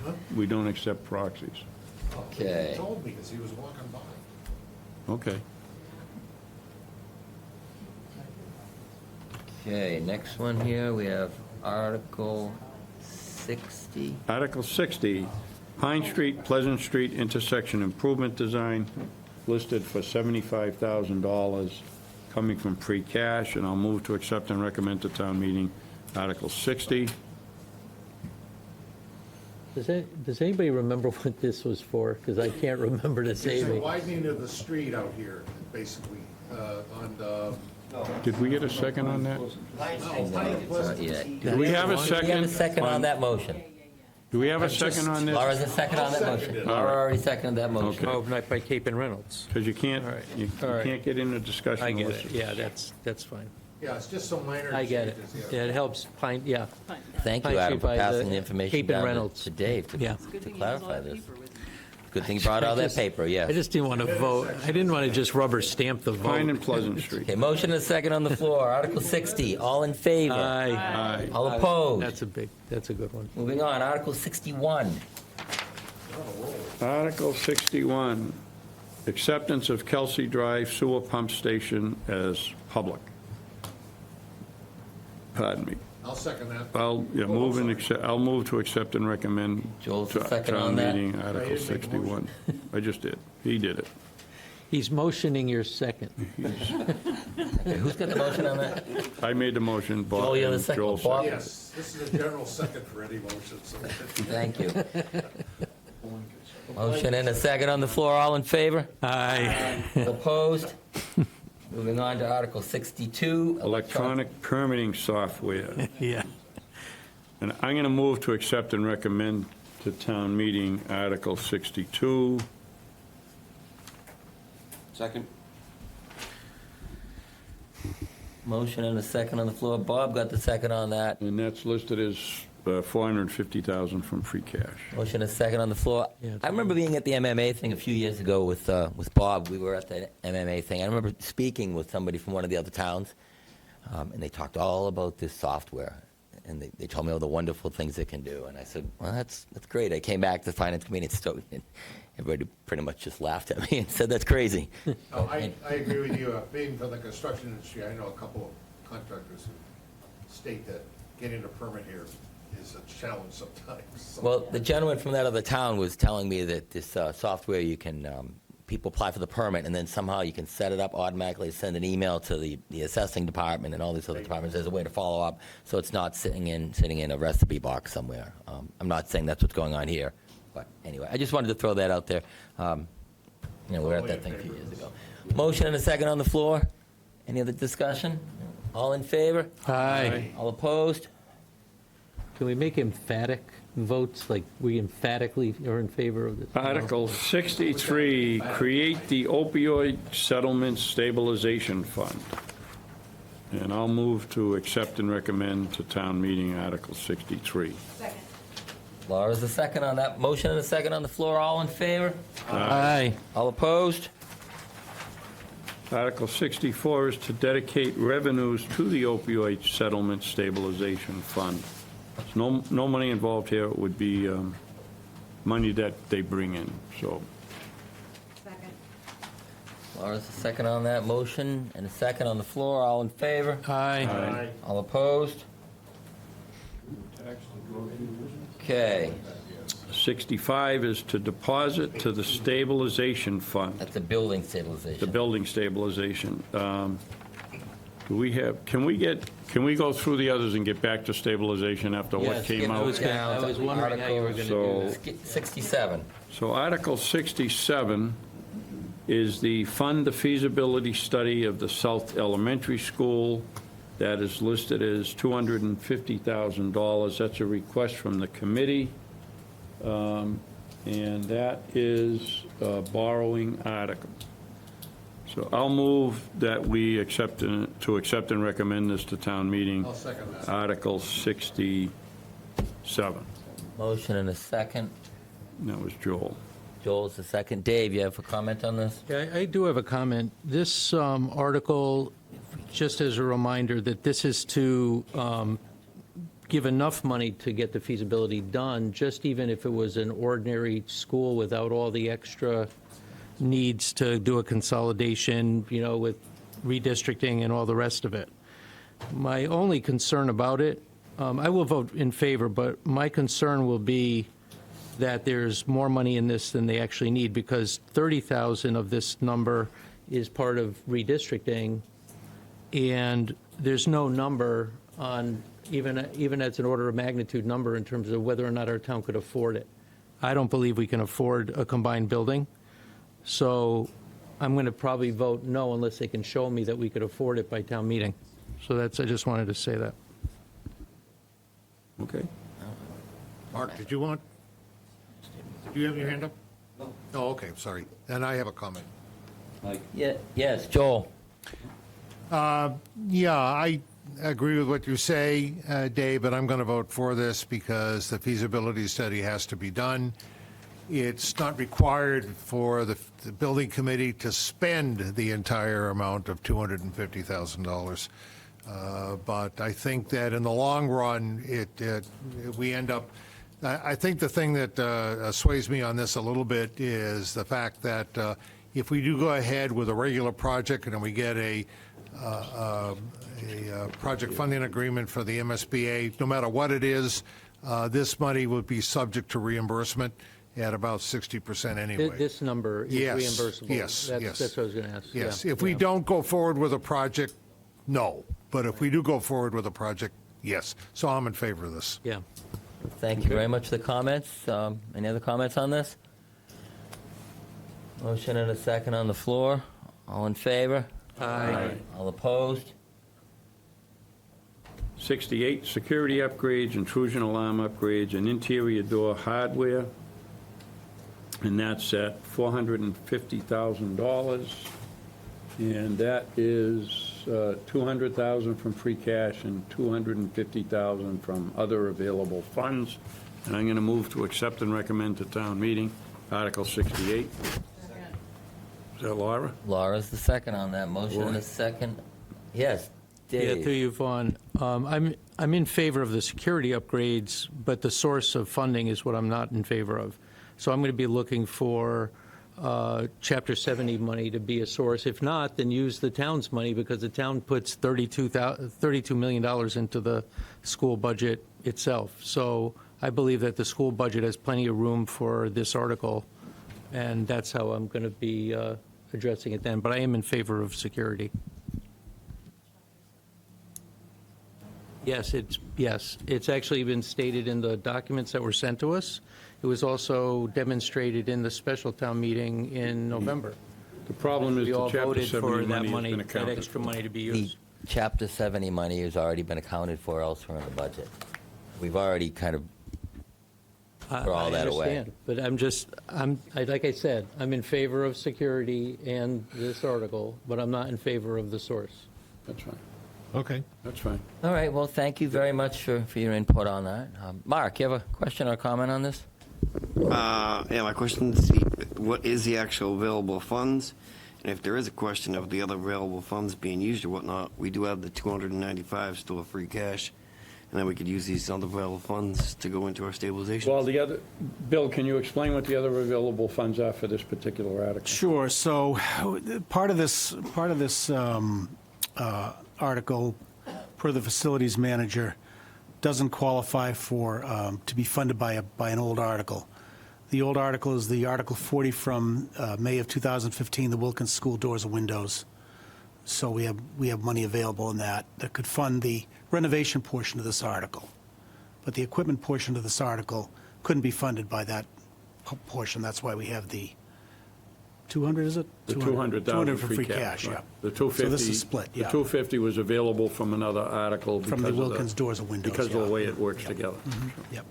Huh? We don't accept proxies. Okay. He told me because he was walking by. Okay. Okay, next one here, we have Article 60. Article 60, Pine Street, Pleasant Street intersection improvement design, listed for $75,000, coming from free cash, and I'll move to accept and recommend to town meeting Article 60. Does anybody remember what this was for? Because I can't remember to It's save a me. widening of the street out here, basically, on the. Did we get a second on that? Yeah. Do we have a Do we have a second? second on that motion? Do we have a second on this? Laura's a second on that I'll motion. second it. Laura already seconded that motion. Okay. Oh, not by Cape and Reynolds. Because you can't, All right. you All right. can't get into discussion. I get unless it. Yeah, that's fine. Yeah, it's just some minor I get it. changes, Yeah, it helps Pine, yeah. Thank Pine you, Adam, Street for by the passing the information Cape and down Reynolds. to Dave Yeah. to clarify this. Good thing you brought all that paper, I yes. just didn't want to vote. I didn't want to just rubber stamp the Pine vote. and Pleasant Street. Okay, motion and a second on the floor. Article 60, all in favor? Aye. Aye. All opposed? That's a good one. Moving on, Article 61. Article 61, acceptance of Kelsey Drive Sewer Pump Station as public. Pardon me. I'll second that. I'll move to accept and recommend Joel's to the second town on that? meeting I Article didn't make a 61. I just did. He did it. He's motioning your second. Okay, who's got the motion on that? I made the motion, Bob. Joel, you're the and second. Joel Bob? seconded. Yes, this is a general second for any motion, so. Thank you. Motion and a second on the floor. All in favor? Aye. Opposed? Moving on to Article 62. Electronic permitting software. Yeah. And I'm going to move to accept and recommend to town meeting Article 62. Second? Motion and a second on the floor. Bob got the second on that. And that's listed as $450,000 from free cash. Motion and a second on the floor. Yeah, I remember being at the MMA thing a few years ago with Bob. We were at the MMA thing. I remember speaking with somebody from one of the other towns, and they talked all about this software. And they told me all the wonderful things it can do. And I said, well, that's great. I came back to the finance committee in Stoughton, and everybody pretty much just laughed at me and said, that's crazy. No, I agree with you. Being from the construction industry, I know a couple of contractors who state that getting a permit here is a challenge sometimes. Well, the gentleman from that other town was telling me that this software, you can, people apply for the permit, and then somehow you can set it up automatically, send an email to the assessing department and all these other departments. There's a way to follow up, so it's not sitting in a recipe box somewhere. I'm not saying that's what's going on here, but anyway, I just wanted to throw that out there. We were at that thing a few years ago. Motion and a second on the floor. Any other discussion? All in favor? Aye. All opposed? Can we make emphatic votes, like we emphatically are in favor of this? Article 63, create the opioid settlement stabilization fund. And I'll move to accept and recommend to town meeting Article 63. Laura's the second on that. Motion and a second on the floor. All in favor? Aye. All opposed? Article 64 is to dedicate revenues to the opioid settlement stabilization fund. There's no money involved here. It would be money that they bring in, so. Laura's the second on that. Motion and a second on the floor. All in favor? Aye. All opposed? Okay, 65 is to deposit to the stabilization fund, that's a building the stabilization. building stabilization. Do we have, can we go through the others and get back to stabilization after what Yes, came get out? those down I was to wondering how you were going to do So- that. 67. So Article 67 is the fund the feasibility study of the South Elementary School. That is listed as $250,000. That's a request from the committee. And that is a borrowing article. So I'll move that we accept and recommend this to town meeting. I'll second that. Article 67. Motion and a second. That was Joel. Joel's the second. Dave, you have a comment on this? Yeah, I do have a comment. This article, just as a reminder, that this is to give enough money to get the feasibility done, just even if it was an ordinary school without all the extra needs to do a consolidation, with redistricting and all the rest of it. My only concern about it, I will vote in favor, but my concern will be that there's more money in this than they actually need, because 30,000 of this number is part of redistricting, and there's no number on, even as an order of magnitude number, in terms of whether or not our town could afford it. I don't believe we can afford a combined building, so I'm going to probably vote no unless they can show me that we could afford it by town meeting. So I just wanted to say that. Okay. Mark, did you do you have your hand up? No. Oh, okay, sorry. Then I have a comment. Yeah. Yes, Joel. Yeah, I agree with what you say, Dave, but I'm going to vote for this because the feasibility study has to be done. It's not required for the building committee to spend the entire amount of $250,000. But I think that in the long run, we end up, I think the thing that sways me on this a little bit is the fact that if we do go ahead with a regular project and then we get a project funding agreement for the MSBA, no matter what it is, this money would be subject to reimbursement at about 60% anyway. This number is Yes, reimbursable. yes, yes. That's what I was going to ask. Yes, Yeah, if we yeah. don't go forward with a project, no. But if we do go forward with a project, yes. So I'm in favor of this. Yeah. Thank you very much for the comments. Any other comments on this? Motion and a second on the floor. All in favor? Aye. All opposed? 68, security upgrades, intrusion alarm upgrades, and interior door hardware. And that's at $450,000. And that is $200,000 from free cash and $250,000 from other available funds. And I'm going to move to accept and recommend to town meeting Article 68. Is that Laura? Laura's the second on that. Motion and a second. Yes, Yeah, Dave. through you, Vaughn. I'm in favor of the security upgrades, but the source of funding is what I'm not in favor of. So I'm going to be looking for Chapter 70 money to be a source. If not, then use the town's money, because the town puts $32 million into the school budget itself. So I believe that the school budget has plenty of room for this article, and that's how I'm going to be addressing it then. But I am in favor of security. Yes, it's actually been stated in the documents that were sent to us. It was also demonstrated in the special town meeting in November. The problem is We the all Chapter voted 70 for that money has money, been that accounted extra for. money to be The used. Chapter 70 money has already been accounted for elsewhere in the budget. We've already kind of throw all that away. I understand, but like I said, I'm in favor of security and this article, but I'm not in favor of the source. That's fine. Okay. That's fine. All right, well, thank you very much for your input on that. Mark, you have a question or comment on this? Yeah, my question is, what is the actual available funds? And if there is a question of the other available funds being used or whatnot, we do have the 295 still of free cash, and then we could use these other available funds to go into our stabilization. Well, Bill, can you explain what the other available funds are for this particular article? Sure. So part of this article, per the facilities manager, doesn't qualify for to be funded by an old article. The old article is the Article 40 from May of 2015, the Wilkins School Doors and Windows. So we have money available in that could fund the renovation portion of this article. But the equipment portion of this article couldn't be funded by that portion. That's why we have the 200, is it? The 200,000 for free cash, right. yeah. The 250. So this is split, yeah. The 250 was available from another article From the Wilkins Doors and Windows, because of the yeah. way it works together. Yep.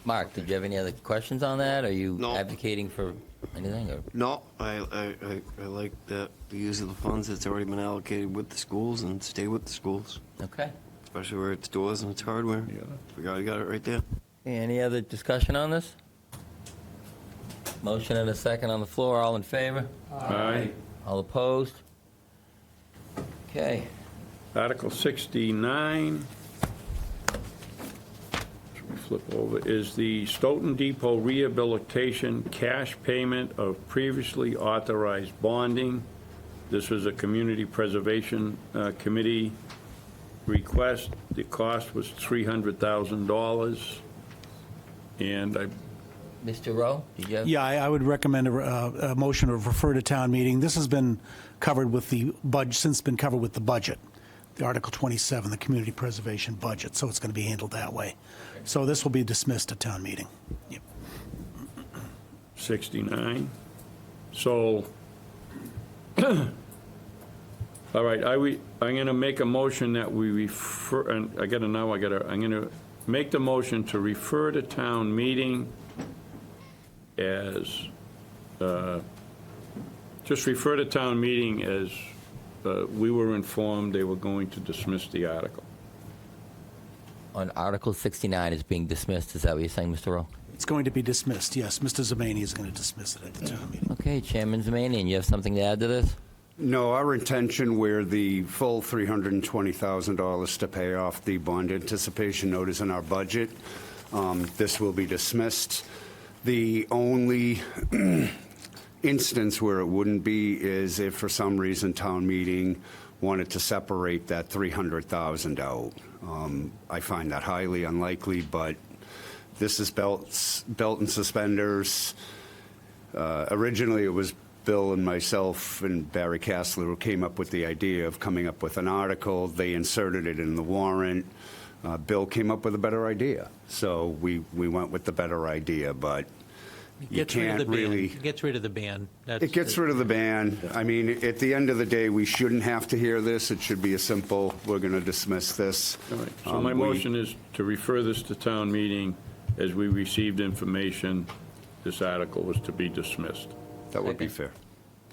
Mark, did you have any other questions on that? Are you No. advocating for anything? Or? No, I like that the use of the funds that's already been allocated with the schools and stay with the schools, Okay. especially where it's doors and it's hardware. Yeah. We got it right there. Any other discussion on this? Motion and a second on the floor. All in favor? Aye. All opposed? Okay. Article 69, should we flip over, is the Stoughton Depot rehabilitation cash payment of previously authorized bonding. This was a Community Preservation Committee request. The cost was $300,000. And Mr. Rowe, did you have? Yeah, I would recommend a motion to refer to town meeting. This has been covered with the budget, since been covered with the budget, the Article 27, the community preservation budget, so it's going to be handled that way. So this will be dismissed at town meeting. Yep. 69. So, all right, I'm going to make a motion that we refer, and I'm going to make the motion to refer to town meeting as, just refer to town meeting as we were informed they were going to dismiss the article. On Article 69 is being dismissed. Is that what you're saying, Mr. Rowe? It's going to be dismissed, yes. Mr. Zamani is going to dismiss it at the town meeting. Okay, Chairman Zamanian, you have something to add to this? No, our intention, where the full $320,000 to pay off the bond anticipation note is in our budget. This will be dismissed. The only instance where it wouldn't be is if for some reason town meeting wanted to separate that $300,000 out. I find that highly unlikely, but this is belt and suspenders. Originally, it was Bill and myself and Barry Castler who came up with the idea of coming up with an article. They inserted it in the warrant. Bill came up with a better idea, so we went with the better idea. But you Gets rid of can't the ban. really. It gets rid of the ban. It gets rid of the ban. I mean, at the end of the day, we shouldn't have to hear this. It should be a simple, we're going to dismiss this. All right, so my motion is to refer this to town meeting. As we received information, this article was to be dismissed. That would be fair.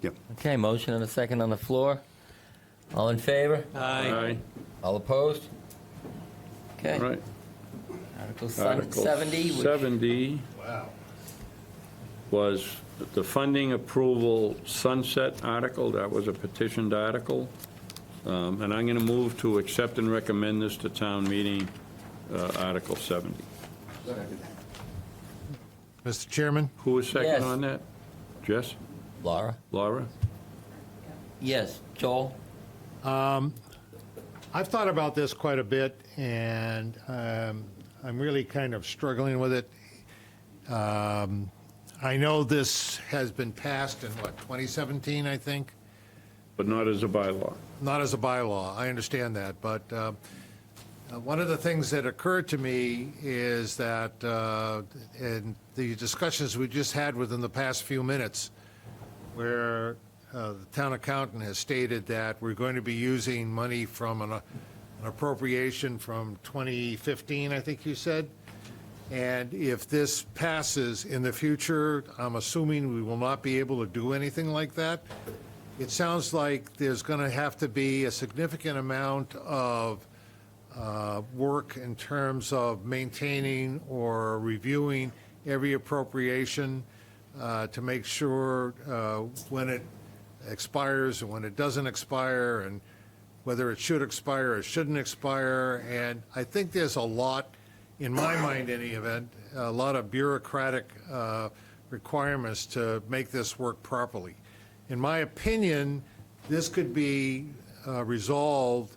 Yep. Okay, motion and a second on the floor. All in favor? Aye. All opposed? Okay. All right. Article Article 70. which- 70 was the funding approval sunset article. That was a petitioned article. And I'm going to move to accept and recommend this to town meeting, Article 70. Mr. Chairman? Who was second Yes. on that? Jess? Laura? Laura? Yes. Joel? I've thought about this quite a bit, and I'm really kind of struggling with it. I know this has been passed in, 2017, I think? But not as a bylaw. Not as a bylaw, I understand that, but one of the things that occurred to me is that in the discussions we just had within the past few minutes, where the town accountant has stated that we're going to be using money from an appropriation from 2015, I think you said. And if this passes in the future, I'm assuming we will not be able to do anything like that. It sounds like there's going to have to be a significant amount of work in terms of maintaining or reviewing every appropriation to make sure when it expires and when it doesn't expire, and whether it should expire or shouldn't expire. And I think there's a lot, in my mind, in any event, a lot of bureaucratic requirements to make this work properly. In my opinion, this could be resolved.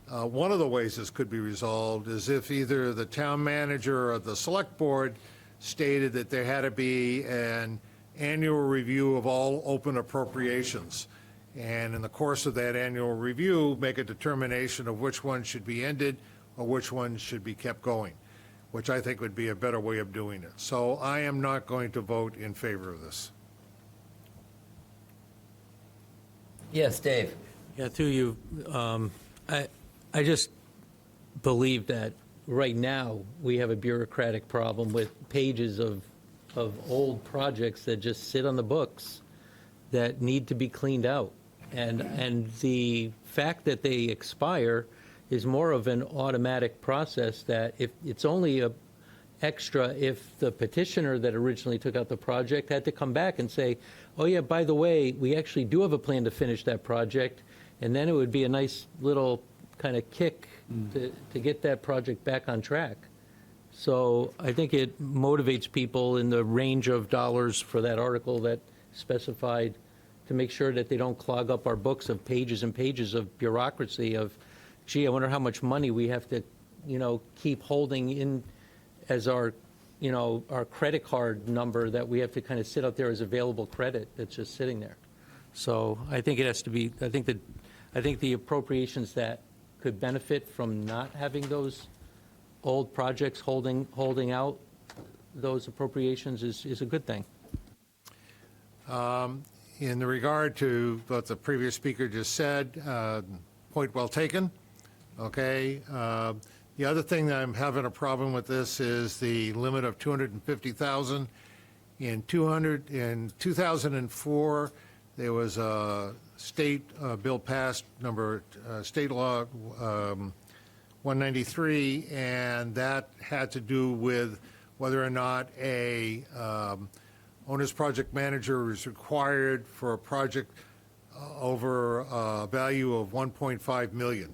One of the ways this could be resolved is if either the town manager or the select board stated that there had to be an annual review of all open appropriations. And in the course of that annual review, make a determination of which one should be ended or which one should be kept going, which I think would be a better way of doing it. So I am not going to vote in favor of this. Yes, Dave. Yeah, through you, I just believe that right now, we have a bureaucratic problem with pages of old projects that just sit on the books that need to be cleaned out. And the fact that they expire is more of an automatic process that if it's only a extra if the petitioner that originally took out the project had to come back and say, oh yeah, by the way, we actually do have a plan to finish that project, and then it would be a nice little kind of kick to get that project back on track. So I think it motivates people in the range of dollars for that article that specified to make sure that they don't clog up our books of pages and pages of bureaucracy of, gee, I wonder how much money we have to, keep holding in as our, our credit card number that we have to kind of sit out there as available credit that's just sitting there. So I think it has to be, I think the appropriations that could benefit from not having those old projects holding out those appropriations is a good thing. In regard to what the previous speaker just said, point well taken. Okay. The other thing that I'm having a problem with this is the limit of $250,000. In 2004, there was a state bill passed, state law 193, and that had to do with whether or not a owner's project manager is required for a project over a value of $1.5 million.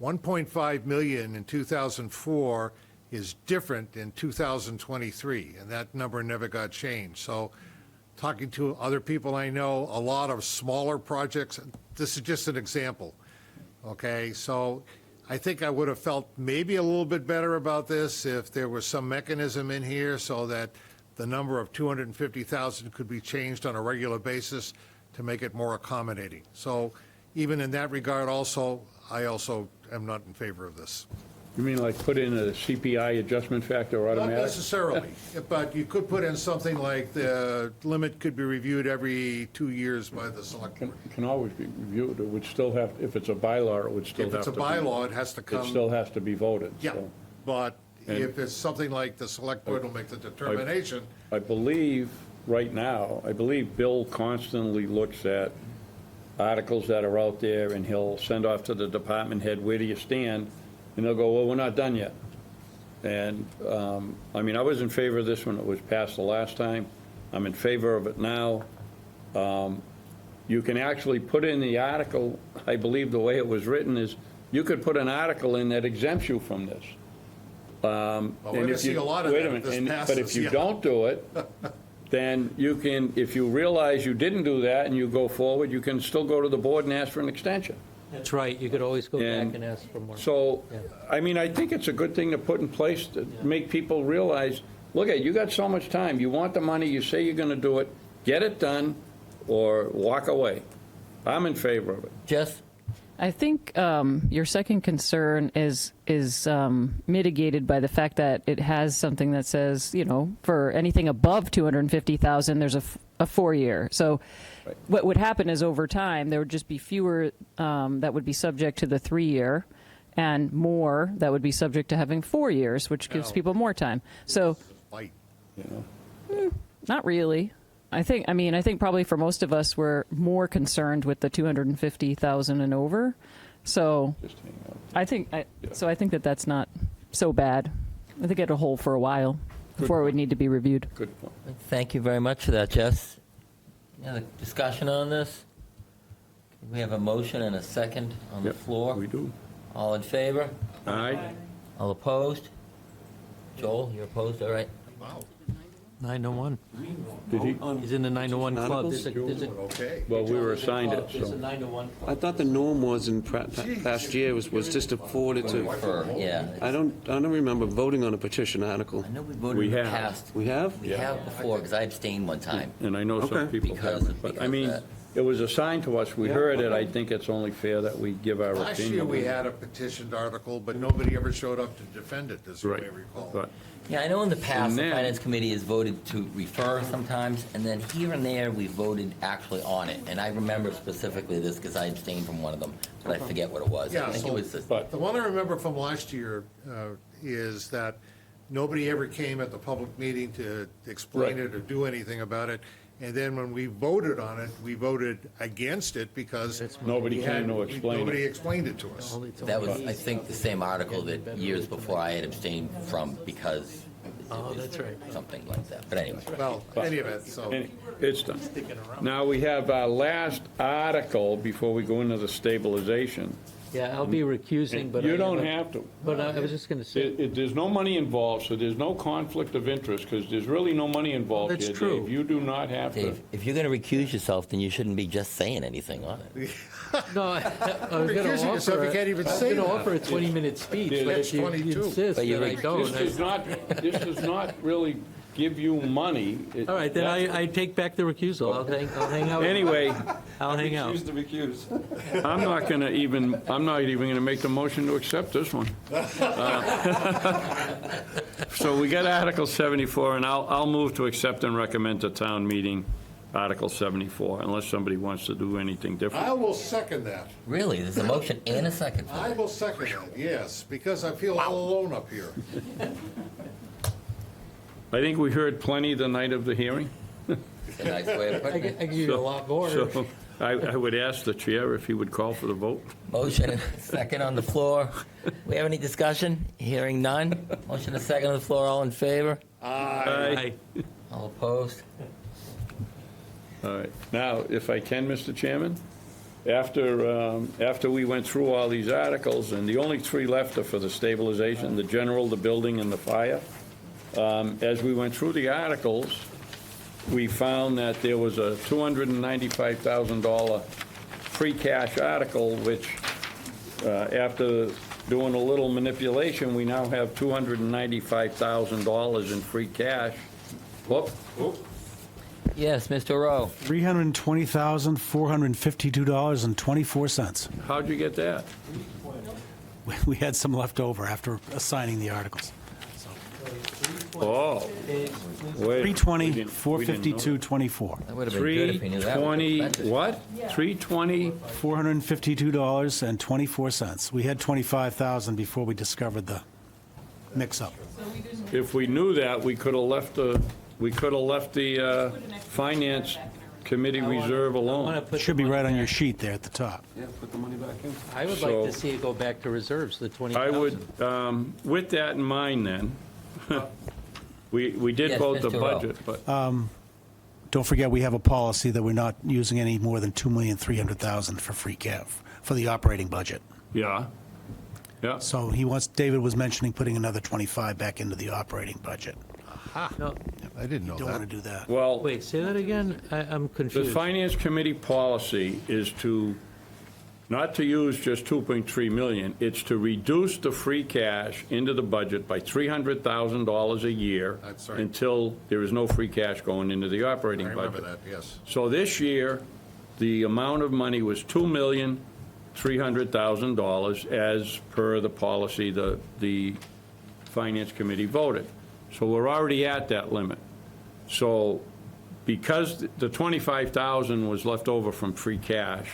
$1.5 million in 2004 is different in 2023, and that number never got changed. So talking to other people I know, a lot of smaller projects, this is just an example, okay? So I think I would have felt maybe a little bit better about this if there was some mechanism in here so that the number of 250,000 could be changed on a regular basis to make it more accommodating. So even in that regard also, I also am not in favor of this. You mean like put in a CPI adjustment factor Not automatic? necessarily, but you could put in something like the limit could be reviewed every 2 years by the select board. Can always be reviewed. It would still have, if it's a bylaw, it would still If have it's to a be. bylaw, it has to It come. still has to be voted. Yeah, so. but And- if it's something like the select board will make the determination, I believe, right now, I believe Bill constantly looks at articles that are out there, and he'll send off to the department head, where do you stand? And they'll go, well, we're not done yet. And, I mean, I was in favor of this when it was passed the last time. I'm in favor of it now. You can actually put in the article, I believe the way it was written is, you could put an article in that exempts you from this. we're gonna see a lot of that if this But passes, if you yeah. don't do it, then you can, if you realize you didn't do that and you go forward, you can still go to the board and ask for an extension. That's right, you could always go back And and ask for more. So, Yeah. I mean, I think it's a good thing to put in place to make people realize, look, you got so much time, you want the money, you say you're gonna do it, get it done, or walk away. I'm in favor of it. Jess? I think your second concern is mitigated by the fact that it has something that says, you know, for anything above 250,000, there's a 4-year. So what would happen is over time, there would just be fewer that would be subject to the 3-year and more that would be subject to having 4 years, which gives people more time. So fight. not really. I think probably for most of us, we're more concerned with the 250,000 and over. So I think that that's not so bad. I think it'll hold for a while before it would need to be reviewed. Good point. Thank you very much for that, Jess. Any other discussion on this? We have a motion and a second on the Yep, floor. we do. All in favor? Aye? All opposed? Joel, you're opposed, all right? 901. Did he? He's in the 901 club. Articles? Okay. Well, we were assigned it, There's a so. 901 club. I thought the norm was in past year was just to forward it to, Yeah. I don't remember voting on a petition article. I know we voted We in the have. past. We have? We have before, because I abstained one time. And I know some Okay. people Because- haven't, but I because mean, that- it was assigned to us, we heard it, I think it's only fair that we give our opinion. Last year, we had a petitioned article, but nobody ever showed up to defend it, as you may Right, recall. but, Yeah, I know in the past, And the then- Finance Committee has voted to refer sometimes, and then here and there, we voted actually on it. And I remember specifically this because I abstained from one of them, but I forget what it was. I Yeah, think it so was the but, the one I remember from last year is that nobody ever came at the public meeting to explain Right. it or do anything about it. And then when we voted on it, we voted against it because Nobody we came had- to explain it. Nobody explained it to us. That was, I think, the same article that years before I had abstained from because Oh, that's right. something like that. But anyway, Well, any event, so. it's done. Now, we have our last article before we go into the stabilization. Yeah, I'll be recusing, but. You I don't a- have to. But I was just going to say, There's no money involved, so there's no conflict of interest, because there's really no money involved That's here, true. Dave. You do not have to. Dave, if you're going to recuse yourself, then you shouldn't be just saying anything on it. no, I was going Recusing to yourself, offer, you can't even say I was going to that. offer a 20-minute speech, but That's if you 22. insist But you that I rec- don't. This does not really give you money. All right, then I take back the recusal. I'll hang out. Anyway, I'll hang out. to recuse. I'm not even going to make the motion to accept this one. So we got Article 74, and I'll move to accept and recommend to town meeting Article 74, unless somebody wants to do anything different. I will second that. Really? There's a motion and a second for I that. will second that, yes, because I feel all alone up here. I think we heard plenty the night of the hearing. It's a nice way of I putting can it. give you a lot more. So I would ask the chair if he would call for the vote. Motion and a second on the floor. We have any discussion? Hearing none. Motion and a second on the floor. All in favor? Aye. All opposed? All right. Now, if I can, Mr. Chairman, after we went through all these articles, and the only three left are for the stabilization, the general, the building, and the fire, as we went through the articles, we found that there was a $295,000 free cash article, which, after doing a little manipulation, we now have $295,000 in free cash. Whoop. Yes, Mr. Rowe. $320,452.24. How'd you get that? we had some left over after assigning the articles. Oh, wait. 320, we didn't- we didn't know. 452, 24. That would have been good if you knew that. 320, what? 320? $452.24. We had 25,000 before we discovered the mix-up. If we knew that, we could have left the finance committee reserve I want to alone. put Should the be money right on your back. sheet there at the top. Yeah, put the money back in. I would like to So- see it go back to reserves, the 20,000. I would, with that in mind then, we did Yes, vote the Mr. Rowe. budget, but, Don't forget, we have a policy that we're not using any more than $2,300,000 for free cash, for the operating budget. yeah. Yeah, So David was mentioning putting another 25 back into the operating budget. No, I didn't know Don't want that. to do that. well, wait, say that again? I'm the confused. finance committee policy is not to use just 2.3 million, it's to reduce the free cash into the budget by $300,000 a year That's right. until there is no free cash going into the I operating remember budget. that, yes. So this year, the amount of money was $2,300,000 as per the policy the finance committee voted. So we're already at that limit. So because the 25,000 was left over from free cash,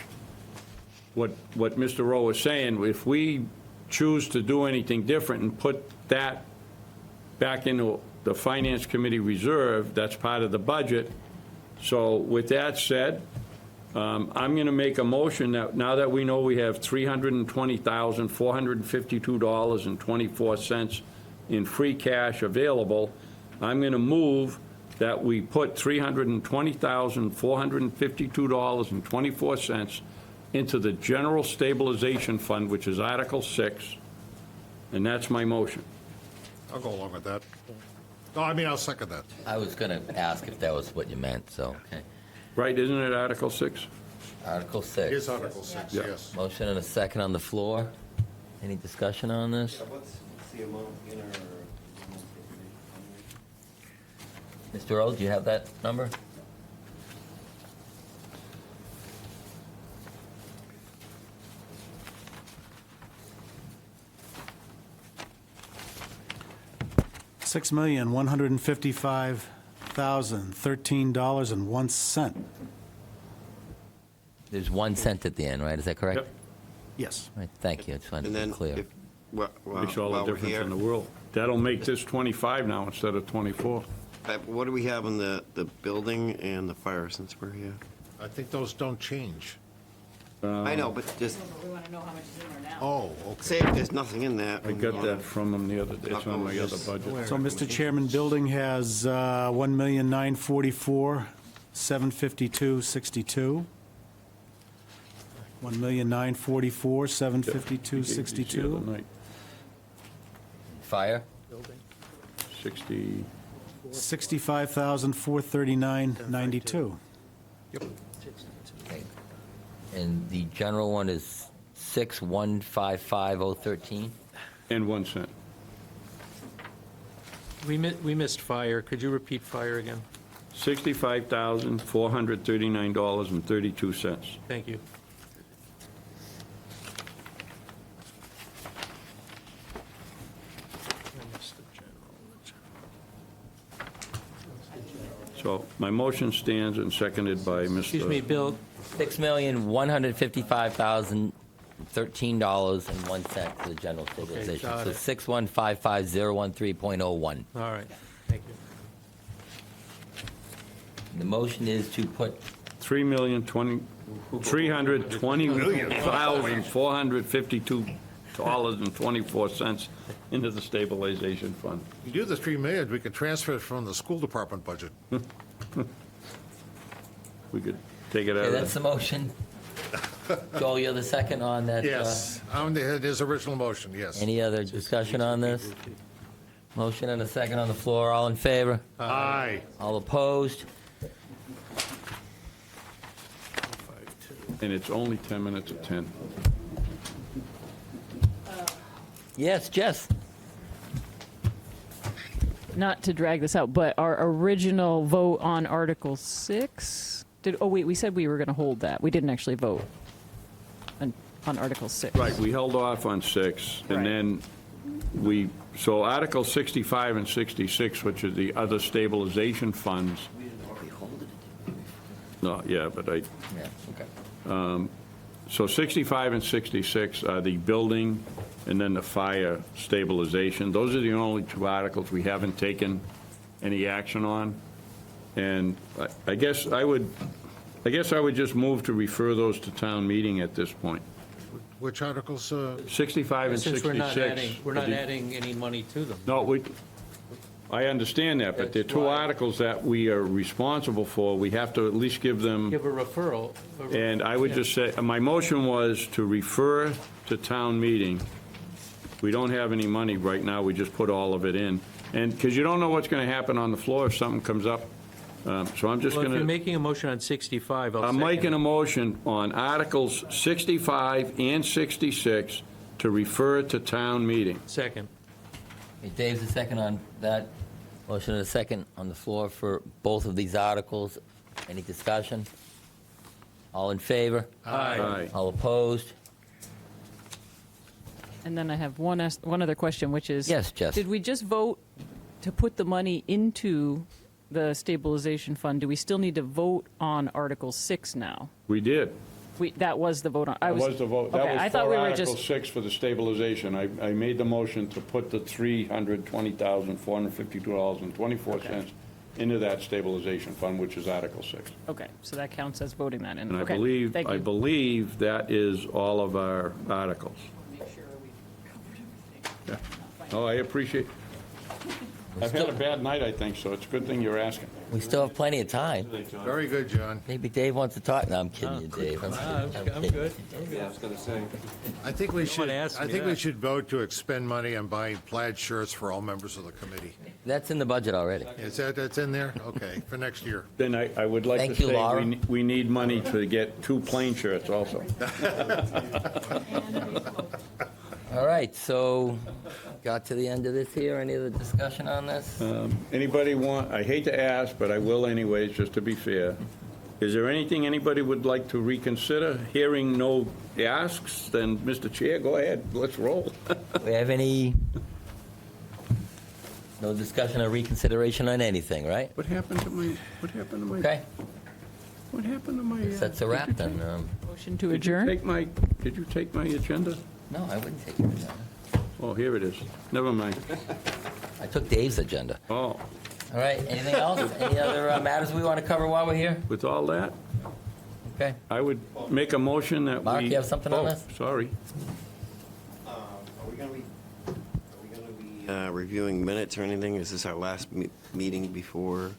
what Mr. Rowe is saying, if we choose to do anything different and put that back into the finance committee reserve, that's part of the budget. So with that said, I'm going to make a motion that now that we know we have $320,452.24 in free cash available, I'm going to move that we put $320,452.24 into the general stabilization fund, which is Article 6, and that's my motion. I'll go along with that. No, I mean, I'll second that. I was going to ask if that was what you meant, so, okay. Right, isn't it Article 6? Article It 6. is Article 6, Yeah. yes. Motion and a second on the floor. Any discussion on this? What's the amount in our? Mr. Earl, do you have that number? $6,155,013.01. There's 1 cent at the end, right? Is that correct? Yep. Yes. Right, thank you. I just wanted And to then be clear. if, well, Makes all the while we're difference here, in the world. That'll make this 25 now instead of 24. what do we have in the building and the fire since we're here? I think those don't change. I know, but just We want to know how much is in there now. Oh, okay. say if there's nothing in that. I got that from them the other day, it's on my other budget. So, Mr. Chairman, building has $1,944,752.62. $1,944,752.62. Fire? 60, $65,439.92. Okay. And the general one is 6,155,013? and 1 cent. We missed fire. Could you repeat fire again? $65,439.32. Thank you. So my motion stands and seconded by Mr. Excuse me, Bill, $6,155,013.01 for the general stabilization. got So it. 6,155,013.01. all right, thank you. The motion is to put $320,452.24 into the stabilization fund. You do the 3 million, we can transfer it from the school department budget. We could take it out Okay, of that's the motion. Joel, you're the second on that. Yes, on his original motion, yes. Any other discussion on this? Motion and a second on the floor. All in favor? Aye. All opposed? And it's only 10 minutes of 10. Yes, Jess? Not to drag this out, but our original vote on Article 6, we said we were going to hold that. We didn't actually vote on Article 6. Right, we held off on 6, and Right. then so Article 65 and 66, which are the other stabilization funds. No, yeah, but Yeah, okay. so 65 and 66 are the building and then the fire stabilization. Those are the only two articles we haven't taken any action on. And I guess I would just move to refer those to town meeting at this point. Which articles? 65 and 66. Since we're not adding any money to them. No, I understand that, but they're That's two why- articles that we are responsible for. We have to at least give them, Give a referral. and I would just say, my motion was to refer to town meeting. We don't have any money right now, we just put all of it in. And, because you don't know what's going to happen on the floor if something comes up. So I'm just Well, going if you're to, making a motion on 65, I'll I'm second making it. a motion on Articles 65 and 66 to refer to town meeting. Second. Okay, Dave's the second on that. Motion and a second on the floor for both of these articles. Any discussion? All in favor? Aye. All opposed? And then I have one other question, which is... Yes, Jess. Did we just vote to put the money into the stabilization fund? Do we still need to vote on Article 6 now? We did. That was the vote on... That was the vote. That Okay, was I thought for we were Article just... 6 for the stabilization. I made the motion to put the $320,452.24 into that stabilization fund, which is Article 6. Okay, so that counts as voting that in. And Okay, thank I you. believe that is all of our articles. Yeah. Oh, I appreciate, I've had a bad night, I think, so it's a good thing you're asking. We still have plenty of time. Very good, John. Maybe Dave wants to talk. No, I'm kidding you, Dave. I'm kidding. Yeah, I was going to say. I think we should, ask I me think we that. should vote to expend money on buying plaid shirts for all members of the committee. That's in the budget already. That's in there? Okay, for next year. Then I would like to Thank you, say Laura. we need money to get 2 plain shirts also. All right, so got to the end of this here. Any other discussion on this? Anybody want, I hate to ask, but I will anyways, just to be fair. Is there anything anybody would like to reconsider? Hearing no asks, then, Mr. Chair, go ahead, let's roll. We have no discussion or reconsideration on anything, right? What happened to my, Okay, what happened to my? that's a wrap then. Motion to Did you adjourn? did you take my agenda? No, I wouldn't take your agenda. Oh, here it is. Never mind. I took Dave's agenda. Oh, All right, anything else? Any other matters we want to cover while we're here? with all that, Okay. I would make a motion that we. Mark, you have something on Oh, this? sorry. Are we going to be reviewing minutes or anything? Is this our last meeting before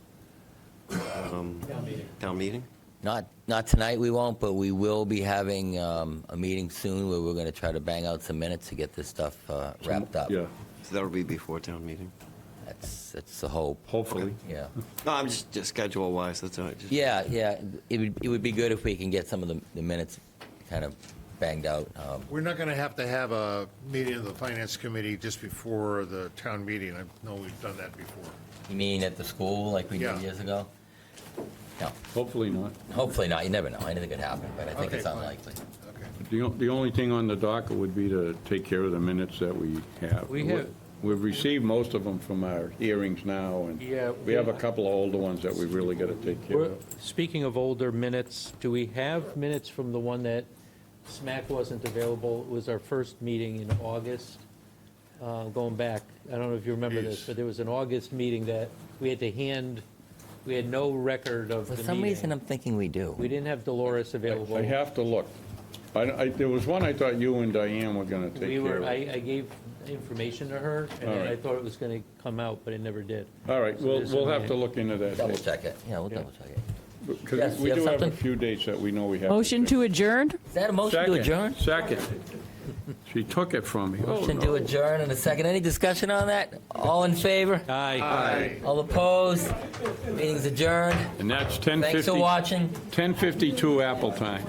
town meeting? Not tonight, we won't, but we will be having a meeting soon where we're going to try to bang out some minutes to get this stuff wrapped up. Yeah, So that'll be before town meeting? That's the hope. hopefully. Yeah. No, I'm just schedule-wise, that's all right. Just- Yeah, it would be good if we can get some of the minutes kind of banged out. We're not going to have a meeting of the finance committee just before the town meeting. I know we've done that before. You mean at the school like we did Yeah. years ago? No, Hopefully not. hopefully not. You never know. Anything could happen, but I think Okay, it's fine. unlikely. Okay. The only thing on the docket would be to take care of the minutes that we have. We've received most of them from our hearings now, and Yeah. we have a couple of older ones that we really got to take care of. Speaking of older minutes, do we have minutes from the one that SMAC wasn't available? It was our first meeting in August, going back. I don't know if you remember this, Yes. but there was an August meeting that we had to we had no record of the For meeting. some reason, I'm thinking we do. We didn't have Dolores available. I have to look. There was one I thought you and Diane were going to take care of. I gave information to her, and All then I right. thought it was going to come out, but it never did. All right, So we'll there's we'll some have to look into that. Double check it. Yeah, we'll Yeah. double check it. Yes, Because we you have do have a something? few dates that we know we have. Motion to adjourn? Is that a motion to adjourn? Second. She took it from me. Oh, Motion no. to adjourn in a second. Any discussion on that? All in favor? Aye. All opposed? Meeting's adjourned. And that's Thanks for 10:50 watching. 10:52 Apple time.